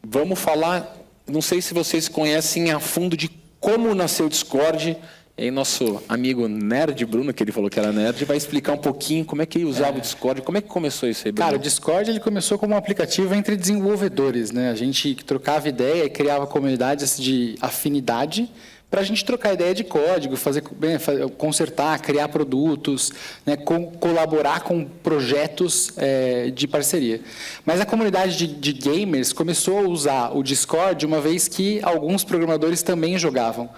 Vamos falar, não sei se vocês conhecem a fundo de como nasceu o Discord. E aí nosso amigo nerd, Bruno, que ele falou que era nerd, vai explicar um pouquinho como é que ele usava o Discord. Como é que começou isso aí, Bruno? Cara, o Discord ele começou como um aplicativo entre desenvolvedores, né? A gente trocava ideia e criava comunidades de afinidade para a gente trocar ideia de código, consertar, criar produtos, né, colaborar com projetos de parceria. Mas a comunidade de gamers começou a usar o Discord uma vez que alguns programadores também jogavam.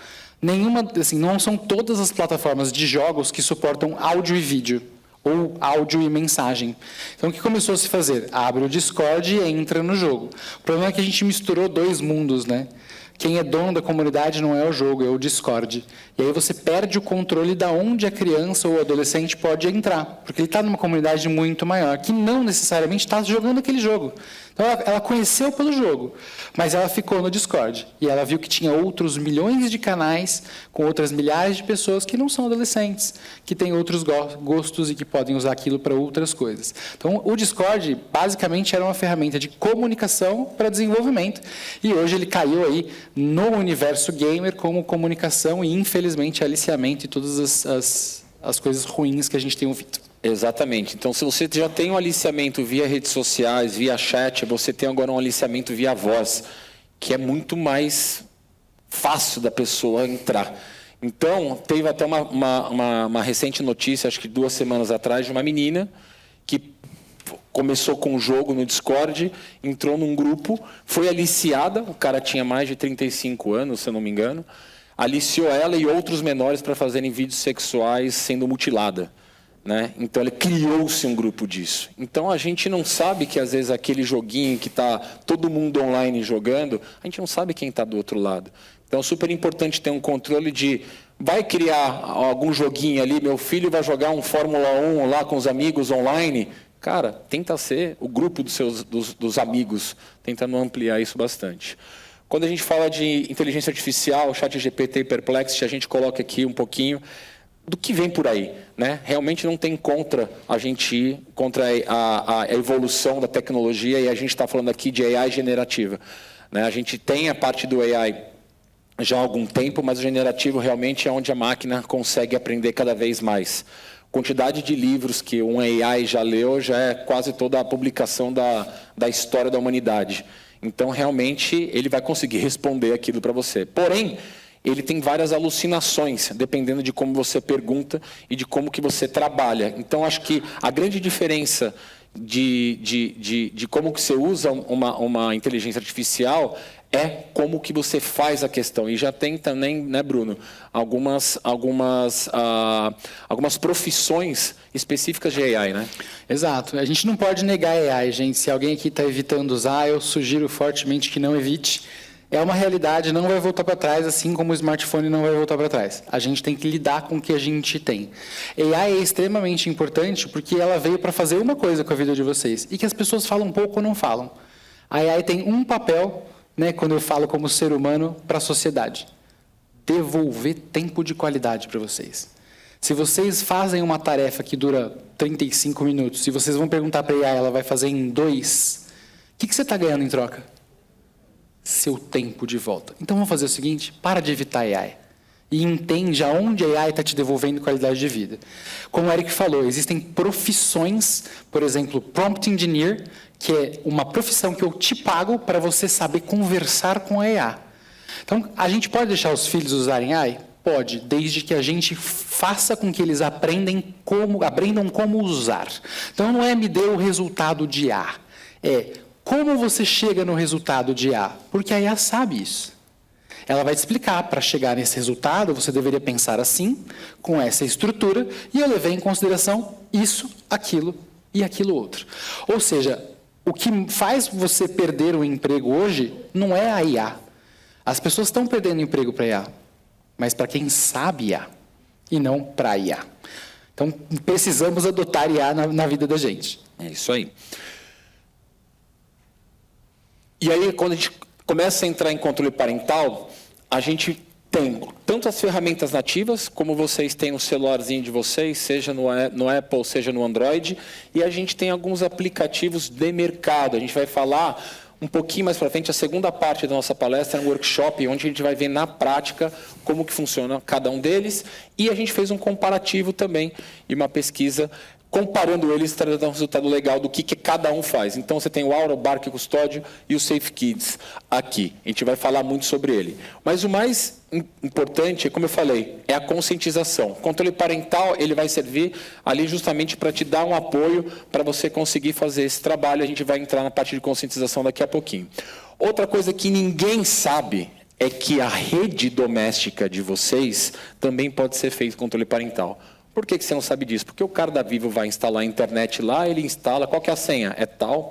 Não são todas as plataformas de jogos que suportam áudio e vídeo, ou áudio e mensagem. Então, o que começou a se fazer? Abre o Discord e entra no jogo. O problema é que a gente misturou 2 mundos, né? Quem é dono da comunidade não é o jogo, é o Discord. E aí você perde o controle de onde a criança ou o adolescente pode entrar, porque ele está numa comunidade muito maior, que não necessariamente está jogando aquele jogo. Então, ela conheceu pelo jogo, mas ela ficou no Discord. E ela viu que tinha outros milhões de canais, com outras milhares de pessoas que não são adolescentes, que têm outros gostos e que podem usar aquilo para outras coisas. Então, o Discord, basicamente, era uma ferramenta de comunicação para desenvolvimento. E hoje ele caiu aí no universo gamer como comunicação e, infelizmente, aliciamento e todas as coisas ruins que a gente tem ouvido. Exatamente. Então, se você já tem um aliciamento via redes sociais, via chat, você tem agora um aliciamento via voz, que é muito mais fácil da pessoa entrar. Então, teve até uma recente notícia, acho que 2 semanas atrás, de uma menina que começou com um jogo no Discord, entrou num grupo, foi aliciada, o cara tinha mais de 35 anos, se eu não me engano, aliciou ela e outros menores para fazerem vídeos sexuais sendo mutilada. Né? Então, criou-se um grupo disso. Então, a gente não sabe que, às vezes, aquele joguinho que está todo mundo online jogando, a gente não sabe quem está do outro lado. Então, é super importante ter um controle de... Vai criar algum joguinho ali, meu filho vai jogar um Fórmula 1 lá com os amigos online. Cara, tenta ser o grupo dos amigos, tentando ampliar isso bastante. Quando a gente fala de inteligência artificial, ChatGPT e Perplexity, a gente coloca aqui um pouquinho do que vem por aí, né? Realmente não tem contra a gente ir contra a evolução da tecnologia, e a gente está falando aqui de AI generativa, né? A gente tem a parte do AI já há algum tempo, mas o generativo realmente é onde a máquina consegue aprender cada vez mais. A quantidade de livros que um AI já leu já é quase toda a publicação da história da humanidade. Então, realmente, ele vai conseguir responder aquilo para você. Porém, ele tem várias alucinações, dependendo de como você pergunta e de como que você trabalha. Então, acho que a grande diferença de como que você usa uma inteligência artificial é como que você faz a questão. E já tem também, né, Bruno, algumas profissões específicas de AI, né? Exato. A gente não pode negar AI, gente. Se alguém aqui está evitando usar, eu sugiro fortemente que não evite. É uma realidade, não vai voltar para trás, assim como o smartphone não vai voltar para trás. A gente tem que lidar com o que a gente tem. AI é extremamente importante porque ela veio para fazer uma coisa com a vida de vocês, e que as pessoas falam pouco ou não falam. A AI tem um papel, né, quando eu falo como ser humano, para a sociedade. Devolver tempo de qualidade para vocês. Se vocês fazem uma tarefa que dura 35 minutos, e vocês vão perguntar para a AI, ela vai fazer em 2, o que você está ganhando em troca? Seu tempo de volta. Então, vamos fazer o seguinte, para de evitar AI. E entende aonde a AI está te devolvendo qualidade de vida. Como o Eric falou, existem profissões, por exemplo, Prompt Engineer, que é uma profissão que eu te pago para você saber conversar com a AI. Então, a gente pode deixar os filhos usarem AI? Pode, desde que a gente faça com que eles aprendam como usar. Então, não é me dê o resultado de A, é como você chega no resultado de A, porque a IA sabe isso. Ela vai te explicar, para chegar nesse resultado, você deveria pensar assim, com essa estrutura, e eu levei em consideração isso, aquilo e aquilo outro. Ou seja, o que faz você perder o emprego hoje não é a IA. As pessoas estão perdendo emprego para a IA, mas para quem sabe IA, e não para a IA. Então, precisamos adotar IA na vida da gente. É isso aí. E aí, quando a gente começa a entrar em controle parental, a gente tem tanto as ferramentas nativas, como vocês têm no celularzinho de vocês, seja no Apple, seja no Android, e a gente tem alguns aplicativos de mercado. A gente vai falar um pouquinho mais para frente, a segunda parte da nossa palestra é um workshop, onde a gente vai ver na prática como que funciona cada um deles, e a gente fez um comparativo também, e uma pesquisa comparando eles, trazendo um resultado legal do que cada um faz. Então, você tem o Aura, o Bark Custódio e o Safe Kids aqui. A gente vai falar muito sobre ele. Mas o mais importante, como eu falei, é a conscientização. O controle parental, ele vai servir ali justamente para te dar um apoio para você conseguir fazer esse trabalho. A gente vai entrar na parte de conscientização daqui a pouquinho. Outra coisa que ninguém sabe é que a rede doméstica de vocês também pode ser feito controle parental. Por que você não sabe disso? Porque o cara da Vivo vai instalar a internet lá, ele instala, qual que é a senha? É tal,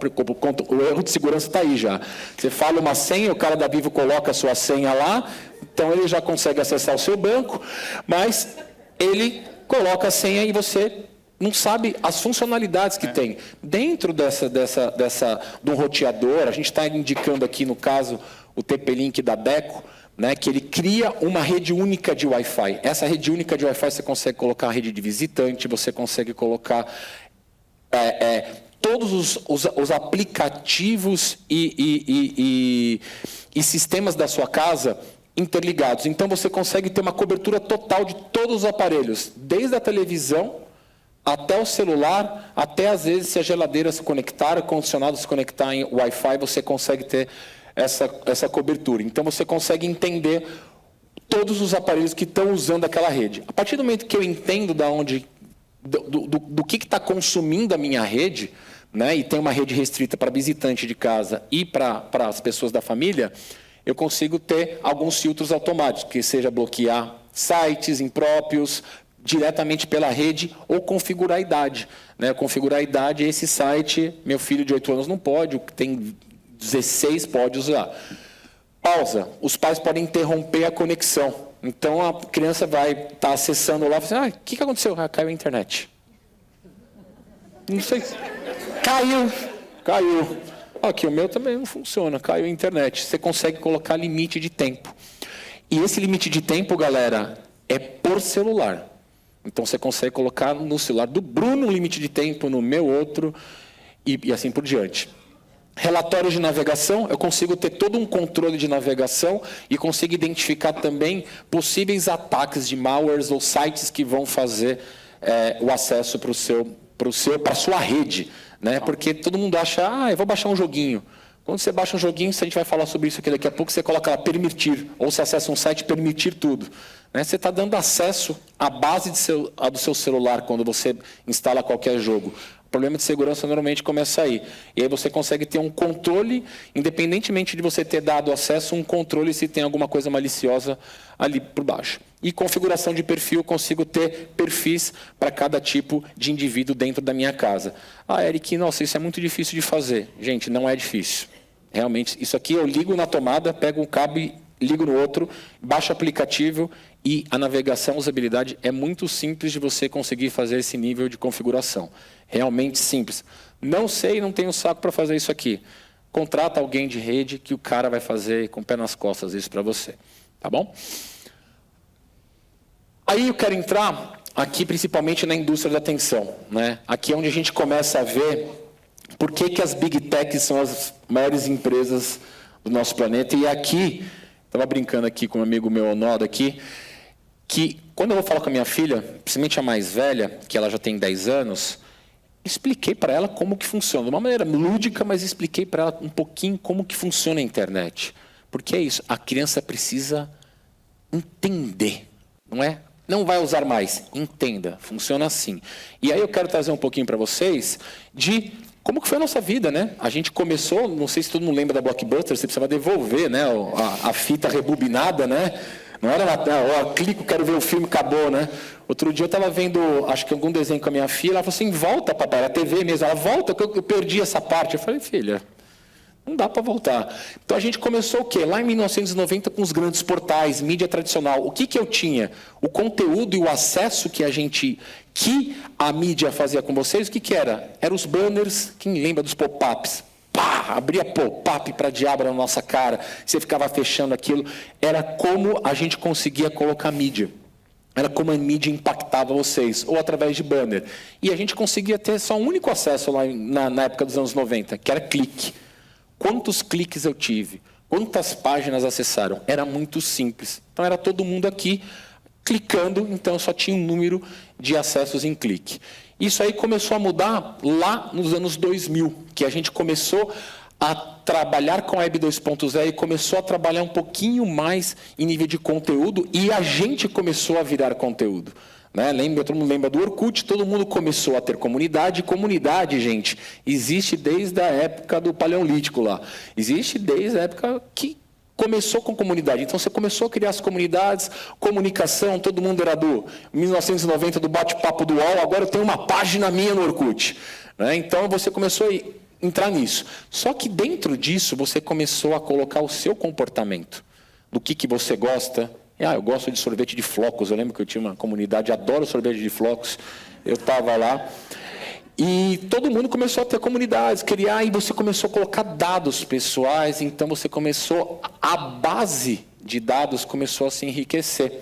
o erro de segurança está aí já. Você fala uma senha, o cara da Vivo coloca a sua senha lá, então ele já consegue acessar o seu banco, mas ele coloca a senha e você não sabe as funcionalidades que tem. Dentro de um roteador, a gente está indicando aqui, no caso, o TP-Link da Deco, né, que ele cria uma rede única de Wi-Fi. Essa rede única de Wi-Fi você consegue colocar a rede de visitante, você consegue colocar todos os aplicativos e sistemas da sua casa interligados. Então, você consegue ter uma cobertura total de todos os aparelhos, desde a televisão até o celular, até às vezes se a geladeira se conectar, o condicionado se conectar em Wi-Fi, você consegue ter essa cobertura. Então, você consegue entender todos os aparelhos que estão usando aquela rede. A partir do momento que eu entendo do que está consumindo a minha rede, né, e tem uma rede restrita para visitante de casa e para as pessoas da família, eu consigo ter alguns filtros automáticos, que seja bloquear sites impróprios diretamente pela rede ou configurar a idade. Né? Configurar a idade, esse site, meu filho de 8 anos não pode, o que tem 16 pode usar. Pausa. Os pais podem interromper a conexão. Então, a criança vai estar acessando lá e fala assim, o que aconteceu? Caiu a internet. Não sei. Caiu. Aqui, o meu também não funciona. Caiu a internet. Você consegue colocar limite de tempo. E esse limite de tempo, galera, é por celular. Então, você consegue colocar no celular do Bruno um limite de tempo, no meu outro, e assim por diante. Relatórios de navegação, eu consigo ter todo um controle de navegação e consigo identificar também possíveis ataques de malwares ou sites que vão fazer o acesso para a sua rede. Né? Porque todo mundo acha, eu vou baixar um joguinho. Quando você baixa um joguinho, a gente vai falar sobre isso aqui daqui a pouco, você coloca lá permitir, ou você acessa um site permitir tudo. Né? Você está dando acesso à base do seu celular quando você instala qualquer jogo. O problema de segurança normalmente começa aí. E aí você consegue ter um controle, independentemente de você ter dado acesso, um controle se tem alguma coisa maliciosa ali por baixo. E configuração de perfil, consigo ter perfis para cada tipo de indivíduo dentro da minha casa. Eric, nossa, isso é muito difícil de fazer. Gente, não é difícil. Realmente, isso aqui eu ligo na tomada, pego um cabo, ligo no outro, baixo o aplicativo e a navegação, a usabilidade é muito simples de você conseguir fazer esse nível de configuração. Realmente simples. Não sei, não tenho saco para fazer isso aqui. Contrata alguém de rede que o cara vai fazer com o pé nas costas isso para você. Tá bom? Aí eu quero entrar aqui principalmente na indústria da atenção. Né? Aqui é onde a gente começa a ver por que as Big Techs são as maiores empresas do nosso planeta. E aqui, estava brincando aqui com um amigo meu, Onoda, aqui, que quando eu vou falar com a minha filha, principalmente a mais velha, que ela já tem 10 anos, expliquei para ela como que funciona. De uma maneira lúdica, mas expliquei para ela um pouquinho como que funciona a internet. Porque é isso, a criança precisa entender não é? Não vai usar mais. Entenda, funciona assim. E aí eu quero trazer um pouquinho para vocês de como que foi a nossa vida, né? A gente começou, não sei se todo mundo lembra da Blockbuster, você precisava devolver, né? A fita rebobinada, né? Não era lá, clico, quero ver o filme, acabou, né? Outro dia eu estava vendo, acho que algum desenho com a minha filha, ela falou assim, volta, papai, a TV mesmo. Ela, volta, que eu perdi essa parte. Eu falei, filha, não dá para voltar. Então a gente começou o quê? Lá em 1990 com os grandes portais, mídia tradicional. O que eu tinha? O conteúdo e o acesso que a mídia fazia com vocês, o que era? Eram os banners, quem lembra dos pop-ups? Pá, abria pop-up para diabo na nossa cara, você ficava fechando aquilo. Era como a gente conseguia colocar mídia. Era como a mídia impactava vocês, ou através de banner. E a gente conseguia ter só um único acesso lá na época dos anos 90, que era clique. Quantos cliques eu tive? Quantas páginas acessaram? Era muito simples. Então, era todo mundo aqui clicando, então só tinha um número de acessos em clique. Isso aí começou a mudar lá nos anos 2000, que a gente começou a trabalhar com a Web 2.0 e começou a trabalhar um pouquinho mais em nível de conteúdo e a gente começou a virar conteúdo. Né? Todo mundo lembra do Orkut, todo mundo começou a ter comunidade. Comunidade, gente, existe desde a época do Paleolítico lá. Existe desde a época que começou com comunidade. Então, você começou a criar as comunidades, comunicação, todo mundo era do 1990, do bate-papo do UOL, agora eu tenho uma página minha no Orkut. Né? Então, você começou a entrar nisso. Só que dentro disso, você começou a colocar o seu comportamento. Do que você gosta. Eu gosto de sorvete de flocos. Eu lembro que eu tinha uma comunidade, adoro sorvete de flocos. Eu estava lá. E todo mundo começou a ter comunidades, criar, e você começou a colocar dados pessoais. Então, você começou, a base de dados começou a se enriquecer.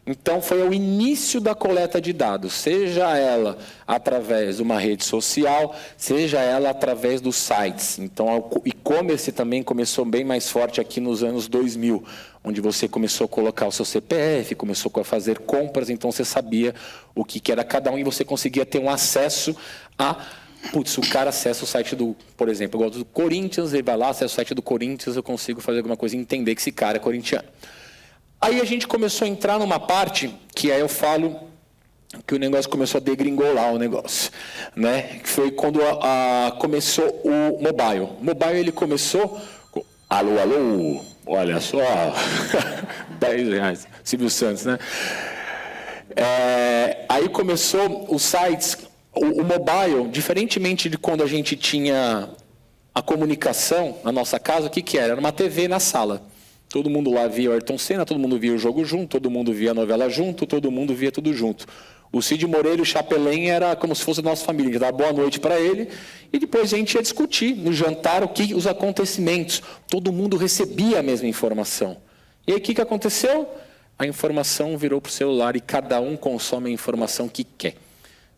Então, foi o início da coleta de dados, seja ela através de uma rede social, seja ela através dos sites. Então, o e-commerce também começou bem mais forte aqui nos anos 2000, onde você começou a colocar o seu CPF, começou a fazer compras, então você sabia o que era cada um e você conseguia ter um acesso a... Putz, o cara acessa o site do, por exemplo, eu gosto do Corinthians, ele vai lá, acessa o site do Corinthians, eu consigo fazer alguma coisa e entender que esse cara é corintiano. Aí a gente começou a entrar numa parte que aí eu falo que o negócio começou a degringolar o negócio, né? Que foi quando começou o mobile. O mobile ele começou com, alô, olha só, R$10, Silvio Santos, né? Aí começou os sites, o mobile, diferentemente de quando a gente tinha a comunicação na nossa casa, o que era? Era uma TV na sala. Todo mundo lá via o Ayrton Senna, todo mundo via o jogo junto, todo mundo via a novela junto, todo mundo via tudo junto. O Cid Moreira e o Chapelin era como se fosse a nossa família. A gente dava boa noite para ele e depois a gente ia discutir no jantar os acontecimentos. Todo mundo recebia a mesma informação. E aí o que aconteceu? A informação virou para o celular e cada um consome a informação que quer.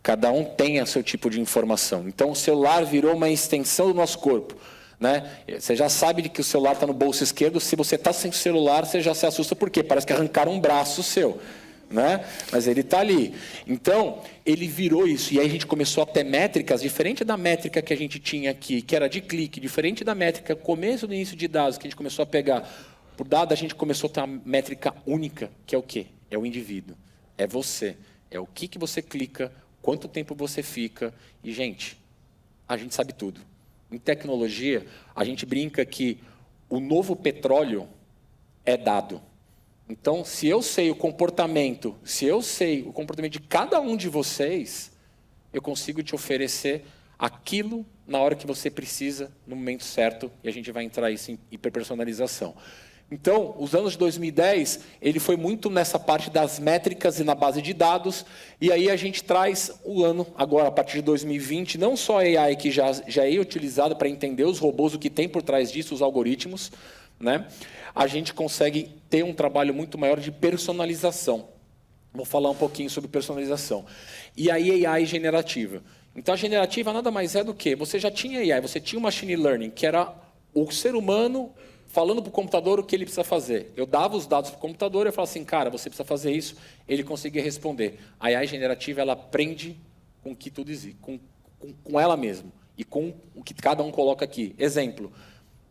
Cada um tem o seu tipo de informação. Então o celular virou uma extensão do nosso corpo. Né? Você já sabe que o celular está no bolso esquerdo, se você está sem o celular, você já se assusta, por quê? Parece que arrancaram um braço seu, né? Mas ele está ali. Então, ele virou isso, e aí a gente começou a ter métricas, diferente da métrica que a gente tinha aqui, que era de clique, diferente da métrica, começo do início de dados, que a gente começou a pegar por dado, a gente começou a ter uma métrica única, que é o quê? É o indivíduo, é você, é o que você clica, quanto tempo você fica, e, gente, a gente sabe tudo. Em tecnologia, a gente brinca que o novo petróleo é dado. Então, se eu sei o comportamento, de cada um de vocês, eu consigo te oferecer aquilo na hora que você precisa, no momento certo, e a gente vai entrar isso em hiperpersonalização. Então, os anos de 2010, ele foi muito nessa parte das métricas e na base de dados, e aí a gente traz o ano, agora, a partir de 2020, não só a AI que já é utilizada para entender os robôs, o que tem por trás disso, os algoritmos, né? A gente consegue ter um trabalho muito maior de personalização. Vou falar um pouquinho sobre personalização. E aí, AI generativa. Então, a generativa nada mais é do que, você já tinha AI, você tinha o machine learning, que era o ser humano falando para o computador o que ele precisa fazer. Eu dava os dados para o computador e eu falava assim, cara, você precisa fazer isso. Ele conseguia responder. A AI generativa, ela aprende com o que tudo existe, com ela mesma e com o que cada um coloca aqui. Exemplo,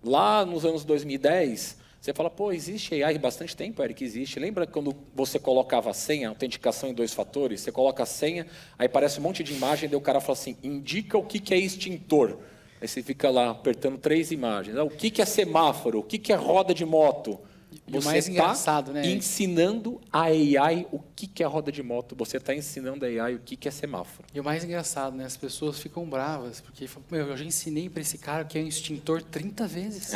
lá nos anos 2010, Você fala, pô, existe AI há bastante tempo, Eric? Existe. Lembra quando você colocava a senha, autenticação em 2 fatores? Você coloca a senha, aí aparece um monte de imagem, daí o cara fala assim, indica o que é extintor. Aí você fica lá apertando 3 imagens. O que é semáforo? O que é roda de moto? E o mais engraçado, né? Ensinando a AI o que é roda de moto. Você está ensinando a AI o que é semáforo. E o mais engraçado, né? As pessoas ficam bravas, porque eu já ensinei para esse cara que é um extintor 30 vezes.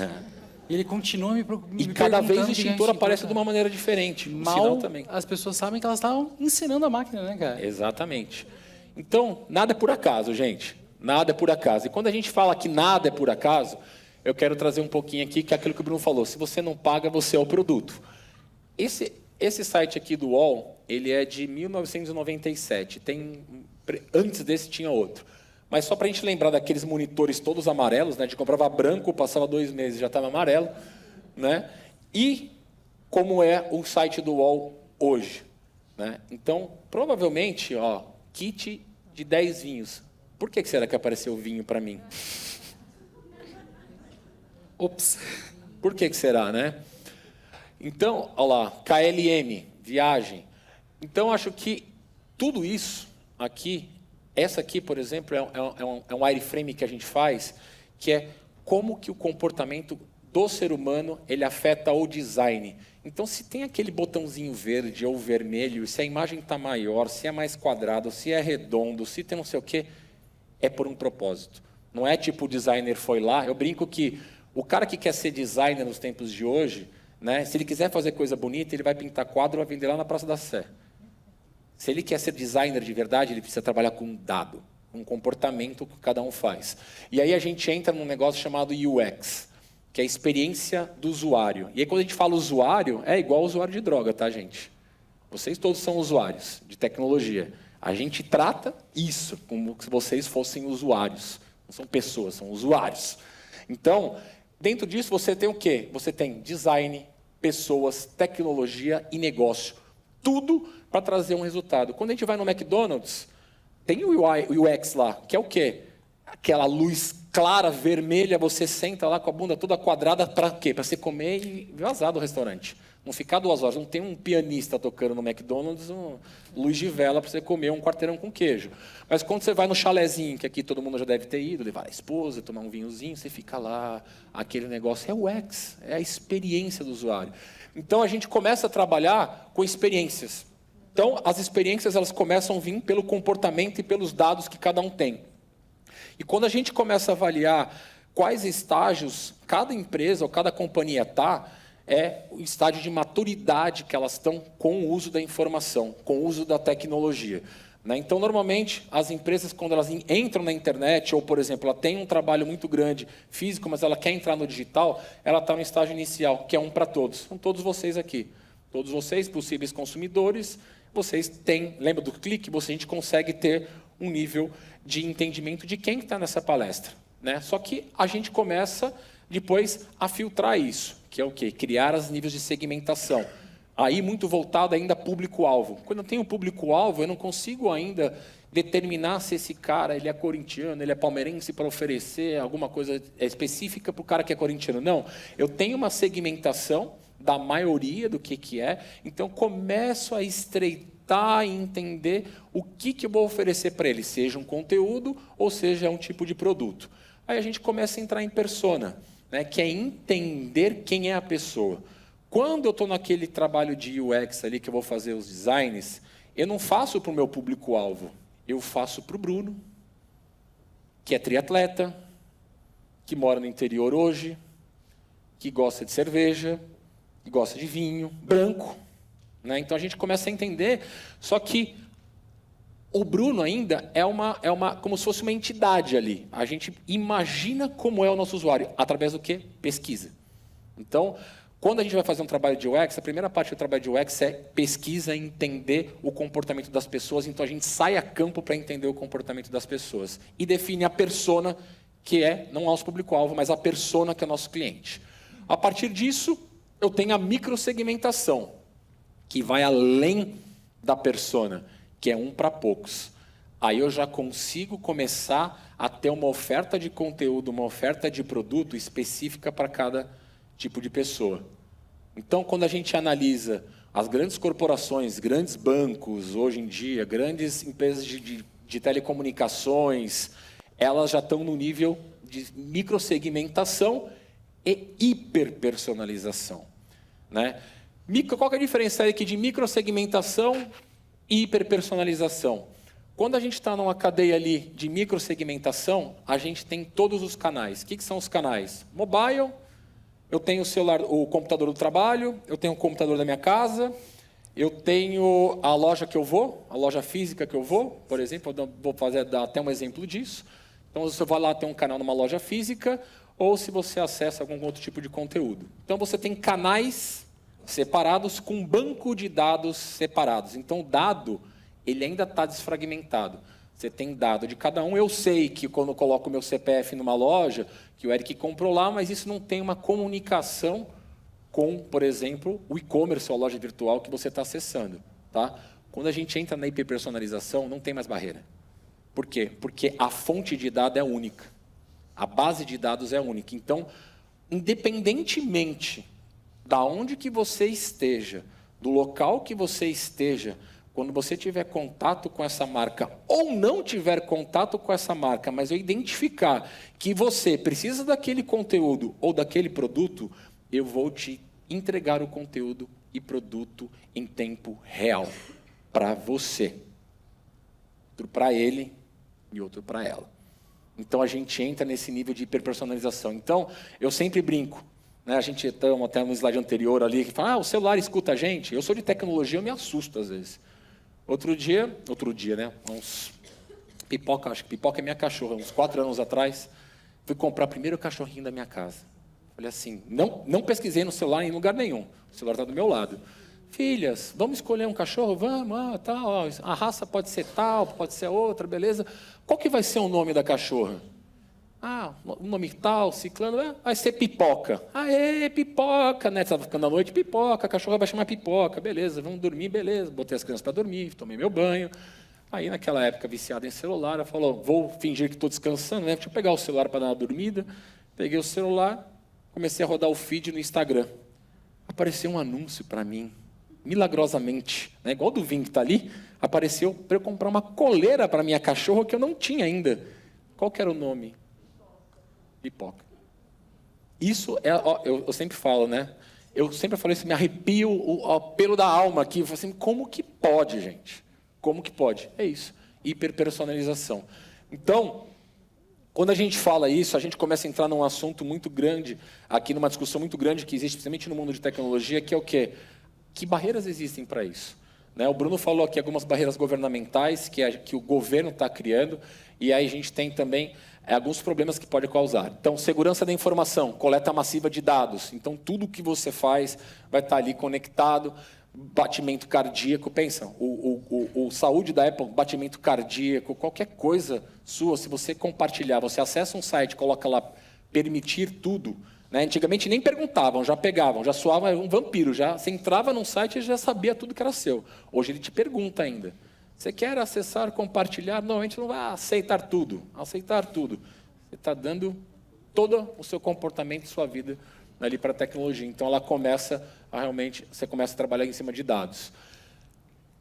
E ele continua me E cada vez o extintor aparece de uma maneira diferente. Mal, também. as pessoas sabem que elas estavam ensinando a máquina, né, cara? Exatamente. Então, nada é por acaso, gente. Nada é por acaso. E quando a gente fala que nada é por acaso, eu quero trazer um pouquinho aqui, que é aquilo que o Bruno falou. Se você não paga, você é o produto. Esse site aqui do UOL, ele é de 1997. Antes desse tinha outro. Mas só para a gente lembrar daqueles monitores todos amarelos, né? A gente comprava branco, passava 2 meses, já estava amarelo. Né? E como é o site do UOL hoje. Né? Então, provavelmente, kit de 10 vinhos. Por que será que apareceu vinho para mim? Ops. Por que será, né? Então, olha lá, KLM, viagem. Então, acho que tudo isso aqui, essa aqui, por exemplo, é um wireframe que a gente faz, que é como que o comportamento do ser humano ele afeta o design. Então, se tem aquele botãozinho verde ou vermelho, se a imagem está maior, se é mais quadrado, se é redondo, se tem não sei o quê, é por um propósito. Não é tipo o designer foi lá. Eu brinco que o cara que quer ser designer nos tempos de hoje, né, se ele quiser fazer coisa bonita, ele vai pintar quadro e vai vender lá na Praça da Sé. Se ele quer ser designer de verdade, ele precisa trabalhar com um dado, um comportamento que cada um faz. E aí a gente entra num negócio chamado UX, que é a experiência do usuário. E aí quando a gente fala usuário, é igual usuário de droga, tá, gente? Vocês todos são usuários de tecnologia. A gente trata isso como se vocês fossem usuários. Não são pessoas, são usuários. Então, dentro disso você tem o quê? Você tem design, pessoas, tecnologia e negócio. Tudo para trazer um resultado. Quando a gente vai no McDonald's, tem o UX lá, que é o quê? Aquela luz clara, vermelha, você senta lá com a bunda toda quadrada, para quê? Para você comer e vazar do restaurante. Não ficar 2 horas. Não tem um pianista tocando no McDonald's, luz de vela para você comer um quarteirão com queijo. Mas quando você vai no chalezinho, que aqui todo mundo já deve ter ido, levar a esposa, tomar um vinhozinho, você fica lá, aquele negócio. É o UX, é a experiência do usuário. Então, a gente começa a trabalhar com experiências. Então, as experiências elas começam a vir pelo comportamento e pelos dados que cada um tem. E quando a gente começa a avaliar quais estágios cada empresa ou cada companhia está, é o estágio de maturidade que elas estão com o uso da informação, com o uso da tecnologia. Então, normalmente, as empresas, quando elas entram na internet, ou, por exemplo, ela tem um trabalho muito grande físico, mas ela quer entrar no digital, ela está no estágio inicial, que é um para todos. São todos vocês aqui. Todos vocês, possíveis consumidores, vocês têm, lembra do clique? A gente consegue ter um nível de entendimento de quem está nessa palestra. Né? Só que a gente começa, depois, a filtrar isso, que é o quê? Criar os níveis de segmentação. Aí, muito voltado ainda a público-alvo. Quando eu tenho um público-alvo, eu não consigo ainda determinar se esse cara ele é corintiano, ele é palmeirense para oferecer alguma coisa específica para o cara que é corintiano. Não, eu tenho uma segmentação da maioria do que é, então começo a estreitar e entender o que eu vou oferecer para ele, seja um conteúdo ou seja um tipo de produto. Aí a gente começa a entrar em persona, né, que é entender quem é a pessoa. Quando eu estou naquele trabalho de UX ali, que eu vou fazer os designs, eu não faço para o meu público-alvo, eu faço para o Bruno, que é triatleta, que mora no interior hoje, que gosta de cerveja, que gosta de vinho, branco. Né? Então, a gente começa a entender, só que o Bruno ainda é como se fosse uma entidade ali. A gente imagina como é o nosso usuário, através do quê? Pesquisa. Então, quando a gente vai fazer um trabalho de UX, a primeira parte do trabalho de UX é pesquisa e entender o comportamento das pessoas. Então, a gente sai a campo para entender o comportamento das pessoas. E define a persona, que é, não nosso público-alvo, mas a persona que é nosso cliente. A partir disso, eu tenho a microsegmentação, que vai além da persona, que é um para poucos. Aí eu já consigo começar a ter uma oferta de conteúdo, uma oferta de produto específica para cada tipo de pessoa. Então, quando a gente analisa as grandes corporações, grandes bancos, hoje em dia, grandes empresas de telecomunicações, elas já estão no nível de microsegmentação e hiperpersonalização, né? Qual que é a diferença aqui de microsegmentação e hiperpersonalização? Quando a gente está numa cadeia ali de microsegmentação, a gente tem todos os canais. O que são os canais? Mobile, eu tenho o celular, o computador do trabalho, eu tenho o computador da minha casa, eu tenho a loja que eu vou, a loja física que eu vou, por exemplo, eu vou dar até um exemplo disso. Então, você vai lá ter um canal numa loja física, ou se você acessa algum outro tipo de conteúdo. Então, você tem canais separados com banco de dados separados. Então, o dado, ele ainda está desfragmentado. Você tem dado de cada um. Eu sei que quando eu coloco o meu CPF numa loja, que o Eric comprou lá, mas isso não tem uma comunicação com, por exemplo, o e-commerce ou a loja virtual que você está acessando. Tá? Quando a gente entra na hiperpersonalização, não tem mais barreira. Por quê? Porque a fonte de dados é única. A base de dados é única. Então, independentemente da onde que você esteja, do local que você esteja, quando você tiver contato com essa marca ou não tiver contato com essa marca, mas eu identificar que você precisa daquele conteúdo ou daquele produto, eu vou te entregar o conteúdo e produto em tempo real para você. Outro para ele e outro para ela. Então, a gente entra nesse nível de hiperpersonalização. Então, eu sempre brinco. Né? A gente está até no slide anterior ali, que fala, o celular escuta a gente. Eu sou de tecnologia, eu me assusto às vezes. Outro dia, né? Pipoca, acho que Pipoca é minha cachorra, uns 4 anos atrás, fui comprar o primeiro cachorrinho da minha casa. Falei assim, não pesquisei no celular em lugar nenhum. O celular está do meu lado. Filhas, vamos escolher um cachorro? Vamos, tá, ó, a raça pode ser tal, pode ser outra, beleza. Qual que vai ser o nome da cachorra? O nome tal, ciclano, vai ser Pipoca. Aê, Pipoca, né? Estava ficando à noite, Pipoca, a cachorra vai chamar Pipoca, beleza, vamos dormir, beleza. Botei as crianças para dormir, tomei meu banho. Aí, naquela época, viciada em celular, ela falou, vou fingir que estou descansando, né? Deixa eu pegar o celular para dar uma dormida. Peguei o celular, comecei a rodar o feed no Instagram. Apareceu um anúncio para mim, milagrosamente, né? Igual do Vim que está ali, apareceu para eu comprar uma coleira para minha cachorra que eu não tinha ainda. Qual que era o nome? Pipoca. Isso é, eu sempre falo, né? Eu sempre falo isso, me arrepio o pelo da alma aqui. Eu falo assim, como que pode, gente? Como que pode? É isso, hiperpersonalização. Então, quando a gente fala isso, a gente começa a entrar num assunto muito grande, aqui numa discussão muito grande que existe, principalmente no mundo de tecnologia, que é o quê? Que barreiras existem para isso? Né? O Bruno falou aqui algumas barreiras governamentais que o governo está criando, e aí a gente tem também alguns problemas que pode causar. Então, segurança da informação, coleta massiva de dados. Então, tudo que você faz vai estar ali conectado, batimento cardíaco. Pensa, o saúde da Apple, batimento cardíaco, qualquer coisa sua, se você compartilhar, você acessa um site, coloca lá, permitir tudo. Né? Antigamente nem perguntavam, já pegavam, já soava um vampiro. Você entrava num site e já sabia tudo que era seu. Hoje ele te pergunta ainda. Você quer acessar, compartilhar? Não, a gente não vai aceitar tudo. Aceitar tudo. Você está dando todo o seu comportamento, sua vida ali para a tecnologia. Então, ela começa a realmente, você começa a trabalhar em cima de dados.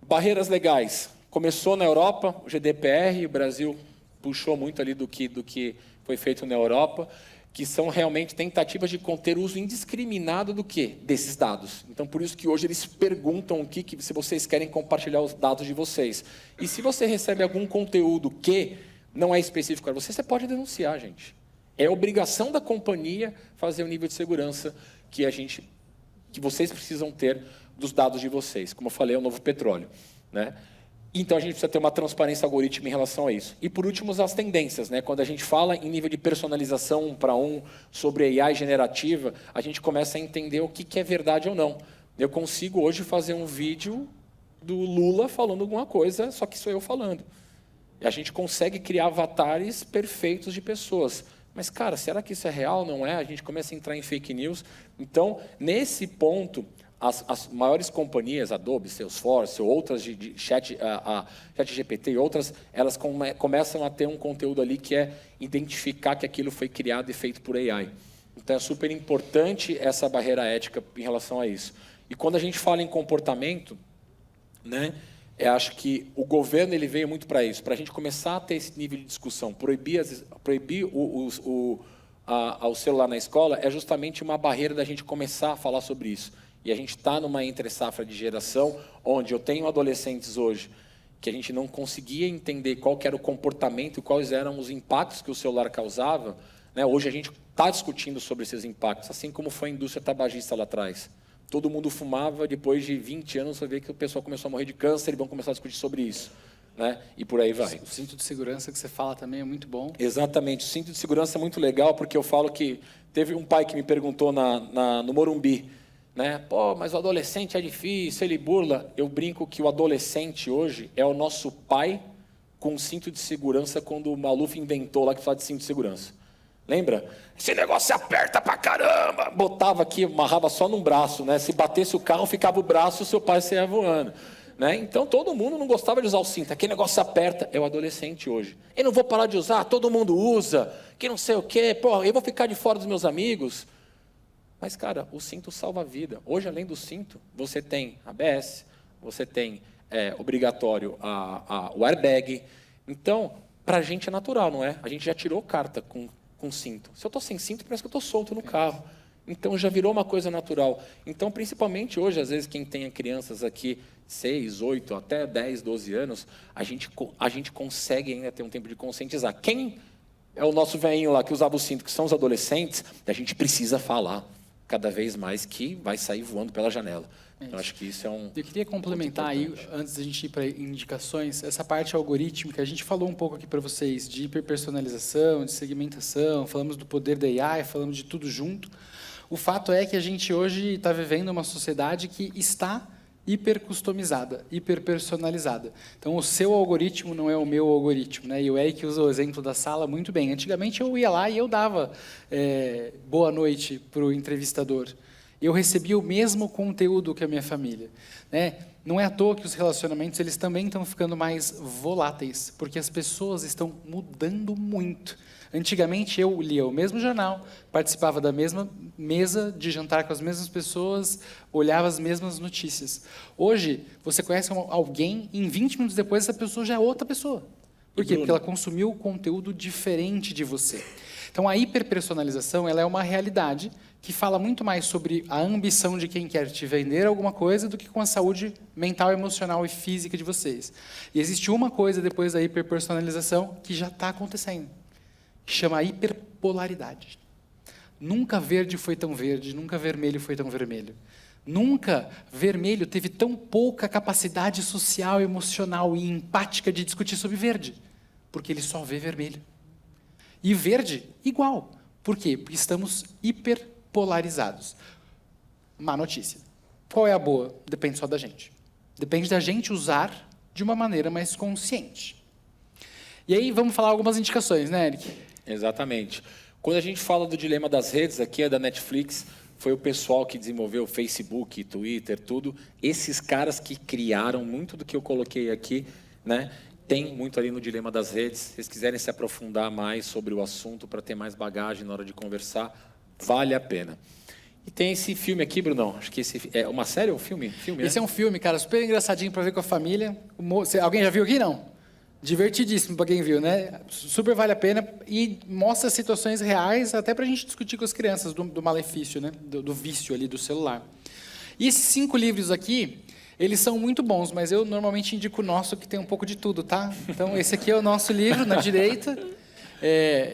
Barreiras legais. Começou na Europa, o GDPR, o Brasil puxou muito ali do que foi feito na Europa, que são realmente tentativas de conter uso indiscriminado do quê? Desses dados. Então, por isso que hoje eles perguntam se vocês querem compartilhar os dados de vocês. E se você recebe algum conteúdo que não é específico para você, você pode denunciar, gente. É obrigação da companhia fazer o nível de segurança que vocês precisam ter dos dados de vocês. Como eu falei, é o novo petróleo, né? Então, a gente precisa ter uma transparência algorítmica em relação a isso. E, por último, as tendências. Né? Quando a gente fala em nível de personalização 1 para 1, sobre AI generativa, a gente começa a entender o que é verdade ou não. Eu consigo hoje fazer um vídeo do Lula falando alguma coisa, só que sou eu falando. E a gente consegue criar avatares perfeitos de pessoas. Mas, cara, será que isso é real? Não é? A gente começa a entrar em fake news. Então, nesse ponto, as maiores companhias, Adobe, Salesforce, ou outras de ChatGPT e outras, elas começam a ter um conteúdo ali que é identificar que aquilo foi criado e feito por AI. Então, é super importante essa barreira ética em relação a isso. E quando a gente fala em comportamento, né, eu acho que o governo ele veio muito para isso, para a gente começar a ter esse nível de discussão. Proibir o celular na escola é justamente uma barreira da gente começar a falar sobre isso. E a gente está numa entre-safra de geração, onde eu tenho adolescentes hoje que a gente não conseguia entender qual que era o comportamento e quais eram os impactos que o celular causava. Né? Hoje a gente está discutindo sobre esses impactos, assim como foi a indústria tabagista lá atrás. Todo mundo fumava, depois de 20 anos, você vê que o pessoal começou a morrer de câncer e vão começar a discutir sobre isso. Né? E por aí vai. O cinto de segurança que você fala também é muito bom. Exatamente. O cinto de segurança é muito legal, porque eu falo que teve um pai que me perguntou no Morumbi, né? Pô, mas o adolescente é difícil, ele burla. Eu brinco que o adolescente hoje é o nosso pai com cinto de segurança quando o Maluf inventou lá que precisava de cinto de segurança. Lembra? Esse negócio aperta pra caramba. Botava aqui, amarrava só num braço, né? Se batesse o carro, ficava o braço, o seu pai saia voando. Né? Então, todo mundo não gostava de usar o cinto. Aquele negócio aperta. É o adolescente hoje. Eu não vou parar de usar, todo mundo usa, que não sei o quê. Pô, eu vou ficar de fora dos meus amigos. Mas, cara, o cinto salva a vida. Hoje, além do cinto, você tem ABS, você tem obrigatório o airbag. Então, para a gente é natural, não é? A gente já tirou carta com cinto. Se eu estou sem cinto, parece que eu estou solto no carro. Então, já virou uma coisa natural. Então, principalmente hoje, às vezes, quem tem crianças aqui, 6, 8, até 10, 12 anos, a gente consegue ainda ter um tempo de conscientizar. Quem é o nosso velhinho lá que usava o cinto, que são os adolescentes, a gente precisa falar cada vez mais que vai sair voando pela janela. Então, acho que isso é um... Eu queria complementar aí, antes da gente ir para indicações, essa parte algorítmica, a gente falou um pouco aqui para vocês de hiperpersonalização, de segmentação, falamos do poder da AI, falamos de tudo junto. O fato é que a gente hoje está vivendo uma sociedade que está hipercustomizada, hiperpersonalizada. Então, o seu algoritmo não é o meu algoritmo. Né? E o Eric usa o exemplo da sala muito bem. Antigamente, eu ia lá e eu dava boa noite para o entrevistador. Eu recebia o mesmo conteúdo que a minha família. Né? Não é à toa que os relacionamentos eles também estão ficando mais voláteis, porque as pessoas estão mudando muito. Antigamente, eu lia o mesmo jornal, participava da mesma mesa de jantar com as mesmas pessoas, olhava as mesmas notícias. Hoje, você conhece alguém e em 20 minutos depois, essa pessoa já é outra pessoa. Por quê? Porque ela consumiu conteúdo diferente de você. Então, a hiperpersonalização ela é uma realidade que fala muito mais sobre a ambição de quem quer te vender alguma coisa do que com a saúde mental, emocional e física de vocês. E existe uma coisa depois da hiperpersonalização que já está acontecendo, que chama hiperpolaridade. Nunca verde foi tão verde, nunca vermelho foi tão vermelho. Nunca vermelho teve tão pouca capacidade social, emocional e empática de discutir sobre verde, porque ele só vê vermelho. E verde, igual. Por quê? Porque estamos hiperpolarizados. Má notícia. Qual é a boa? Depende só da gente. Depende da gente usar de uma maneira mais consciente. E aí, vamos falar algumas indicações, né, Eric? Exatamente. Quando a gente fala do dilema das redes, aqui é da Netflix, foi o pessoal que desenvolveu o Facebook, Twitter, tudo. Esses caras que criaram muito do que eu coloquei aqui, né? Tem muito ali no dilema das redes. Se vocês quiserem se aprofundar mais sobre o assunto para ter mais bagagem na hora de conversar, vale a pena. E tem esse filme aqui, Brunão. Acho que esse é uma série ou um filme? Esse é um filme, cara, super engraçadinho para ver com a família. Alguém já viu aqui? Não? Divertidíssimo para quem viu, né? Super vale a pena e mostra situações reais até para a gente discutir com as crianças do malefício, né? Do vício ali do celular. E esses 5 livros aqui, eles são muito bons, mas eu normalmente indico o nosso que tem um pouco de tudo, tá? Então, esse aqui é o nosso livro, na direita.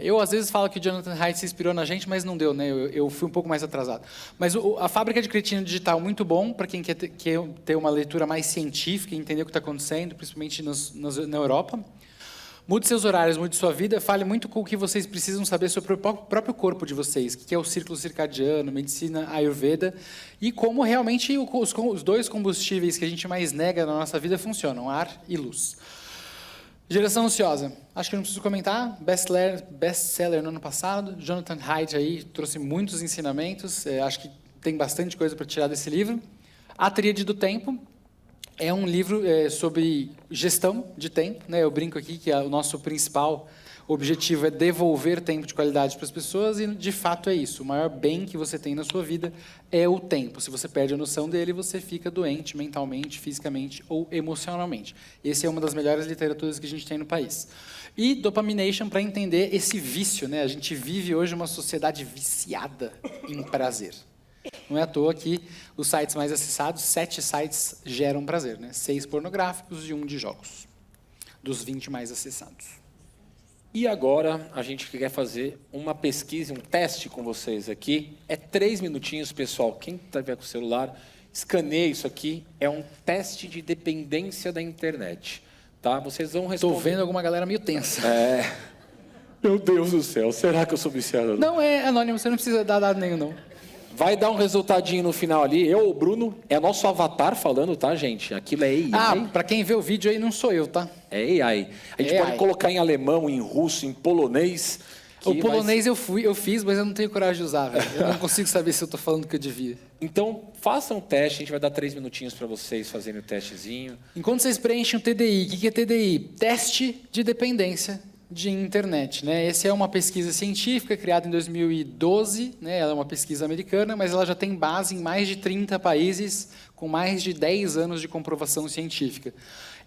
Eu, às vezes, falo que o Jonathan Haidt se inspirou na gente, mas não deu, né? Eu fui um pouco mais atrasado. Mas a Fábrica de Cretino Digital, muito bom, para quem quer ter uma leitura mais científica e entender o que está acontecendo, principalmente na Europa. Mude seus horários, mude sua vida, fale muito com o que vocês precisam saber sobre o próprio corpo de vocês, o que é o círculo circadiano, medicina Ayurveda, e como realmente os 2 combustíveis que a gente mais nega na nossa vida funcionam, ar e luz. Geração Ansiosa, acho que não preciso comentar, best-seller no ano passado, Jonathan Haidt aí trouxe muitos ensinamentos, acho que tem bastante coisa para tirar desse livro. A Tríade do Tempo, É um livro sobre gestão de tempo, né? Eu brinco aqui que o nosso principal objetivo é devolver tempo de qualidade para as pessoas e, de fato, é isso. O maior bem que você tem na sua vida é o tempo. Se você perde a noção dele, você fica doente mentalmente, fisicamente ou emocionalmente. Essa é uma das melhores literaturas que a gente tem no país. E Dopamination para entender esse vício, né? A gente vive hoje uma sociedade viciada em prazer. Não é à toa que os sites mais acessados, 7 sites geram prazer, né? 6 pornográficos e 1 de jogos, dos 20 mais acessados. E agora a gente quer fazer uma pesquisa, um teste com vocês aqui. É 3 minutinhos, pessoal. Quem estiver com o celular, escaneie isso aqui. É um teste de dependência da internet. Tá? Vocês vão responder. Estou vendo alguma galera meio tensa. Meu Deus do céu, será que eu sou viciado? Não, é anônimo, você não precisa dar dado nenhum, não. Vai dar um resultadinho no final ali. Eu, o Bruno, é nosso avatar falando, tá, gente? Aquilo é AI. Ah, para quem vê o vídeo aí, não sou eu, tá? É AI. A gente pode colocar em alemão, em russo, em polonês. O polonês eu fiz, mas eu não tenho coragem de usar, velho. Eu não consigo saber se eu estou falando o que eu devia. Então, façam um teste. A gente vai dar 3 minutinhos para vocês fazerem o testezinho. Enquanto vocês preenchem o TDI, o que é TDI? Teste de dependência de internet, né? Essa é uma pesquisa científica criada em 2012, né? Ela é uma pesquisa americana, mas ela já tem base em mais de 30 países, com mais de 10 anos de comprovação científica.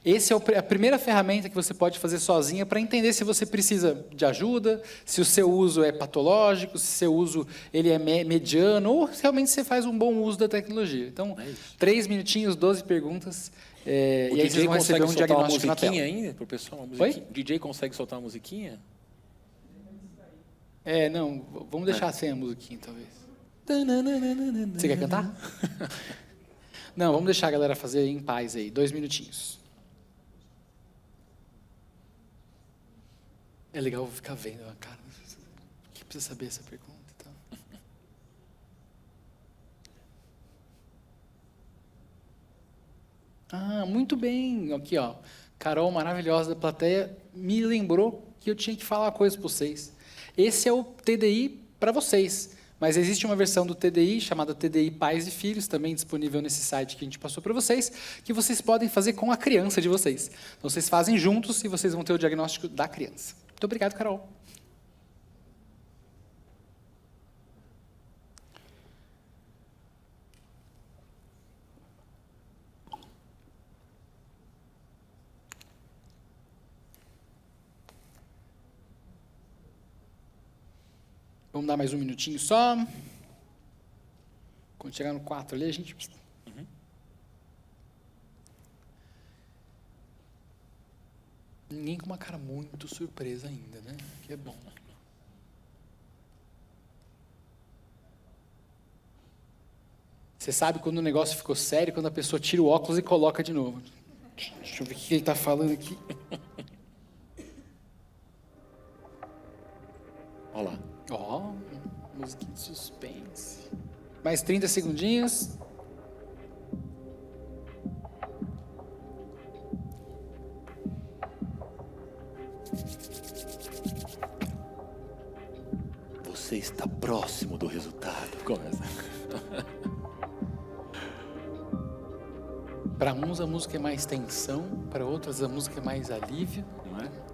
Essa é a primeira ferramenta que você pode fazer sozinha para entender se você precisa de ajuda, se o seu uso é patológico, se o seu uso ele é mediano, ou se realmente você faz um bom uso da tecnologia. Então, 3 minutinhos, 12 perguntas. E aí vocês vão receber um diagnóstico na tela. Ainda, pro pessoal, uma musiquinha? Oi? O DJ consegue soltar uma musiquinha? Não, vamos deixar sem a musiquinha, talvez. Você quer cantar? Não, vamos deixar a galera fazer em paz aí, 2 minutinhos. É legal ficar vendo a cara. Que precisa saber essa pergunta? Então. Ah, muito bem. Aqui, ó. Carol, maravilhosa da plateia, me lembrou que eu tinha que falar uma coisa para vocês. Esse é o TDI para vocês. Mas existe uma versão do TDI, chamada TDI Pais e Filhos, também disponível nesse site que a gente passou para vocês, que vocês podem fazer com a criança de vocês. Então, vocês fazem juntos e vocês vão ter o diagnóstico da criança. Muito obrigado, Carol. Vamos dar mais um minutinho só. Quando chegar no 4 ali, a gente... Ninguém com uma cara muito surpresa ainda, né? Que é bom. Você sabe quando o negócio ficou sério, quando a pessoa tira o óculos e coloca de novo. Deixa eu ver o que ele está falando aqui. Olha lá. Ó, musiquinha de suspense. Mais 30 segundinhos. Você está próximo do resultado. Começa. Para uns a música é mais tensão, para outros a música é mais alívio, não é?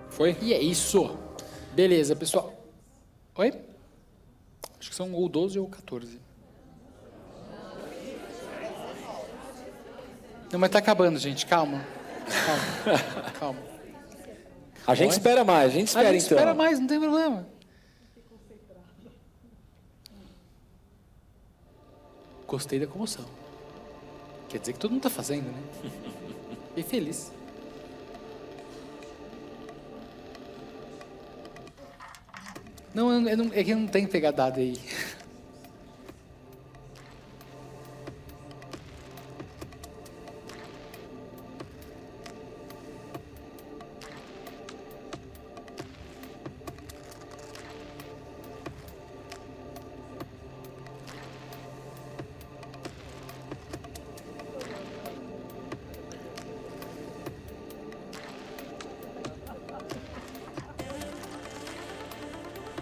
Foi? E é isso. Beleza, pessoal. Oi? Acho que são ou 12 ou 14. Não, mas tá acabando, gente. Calma. Calma. Calma. A gente espera mais, a gente espera então. A gente espera mais, não tem problema. Gostei da comoção. Quer dizer que todo mundo tá fazendo, né? Fiquei feliz. Não, é que não tem pegada aí.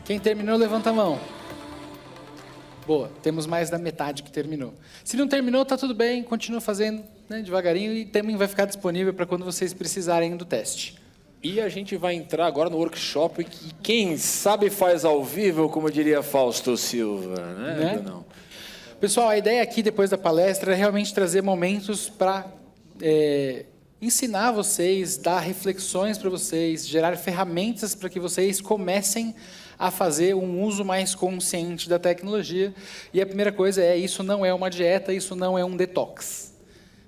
Quem terminou, levanta a mão. Boa, temos mais da metade que terminou. Se não terminou, tá tudo bem, continua fazendo, né, devagarinho, e também vai ficar disponível para quando vocês precisarem do teste. E a gente vai entrar agora no workshop que quem sabe faz ao vivo, como diria Fausto Silva, né? Não. Pessoal, a ideia aqui, depois da palestra, é realmente trazer momentos para ensinar vocês, dar reflexões para vocês, gerar ferramentas para que vocês comecem a fazer um uso mais consciente da tecnologia. E a primeira coisa é, isso não é uma dieta, isso não é um detox.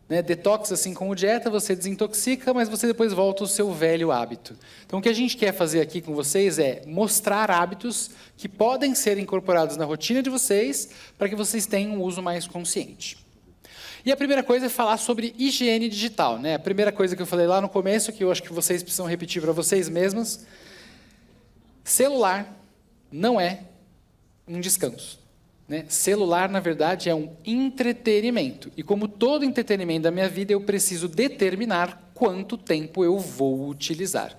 Né? Detox, assim como dieta, você desintoxica, mas você depois volta ao seu velho hábito. Então, o que a gente quer fazer aqui com vocês é mostrar hábitos que podem ser incorporados na rotina de vocês para que vocês tenham um uso mais consciente. E a primeira coisa é falar sobre higiene digital. Né? A primeira coisa que eu falei lá no começo, que eu acho que vocês precisam repetir para vocês mesmos, celular não é um descanso. Né? Celular, na verdade, é um entretenimento. E como todo entretenimento da minha vida, eu preciso determinar quanto tempo eu vou utilizar.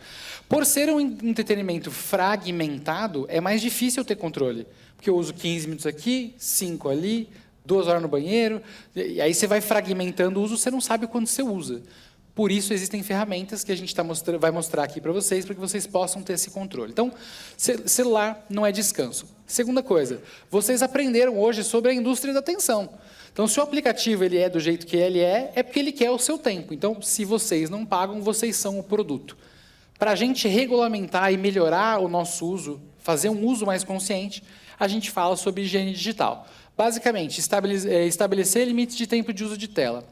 Por ser um entretenimento fragmentado, é mais difícil eu ter controle. Porque eu uso 15 minutos aqui, 5 ali, 2 horas no banheiro, e aí você vai fragmentando o uso, você não sabe quando você usa. Por isso, existem ferramentas que a gente vai mostrar aqui para vocês, para que vocês possam ter esse controle. Então, celular não é descanso. Segunda coisa, vocês aprenderam hoje sobre a indústria da atenção. Então, se o aplicativo ele é do jeito que ele é porque ele quer o seu tempo. Então, se vocês não pagam, vocês são o produto. Para a gente regulamentar e melhorar o nosso uso, fazer um uso mais consciente, a gente fala sobre higiene digital. Basicamente, estabelecer limites de tempo de uso de tela.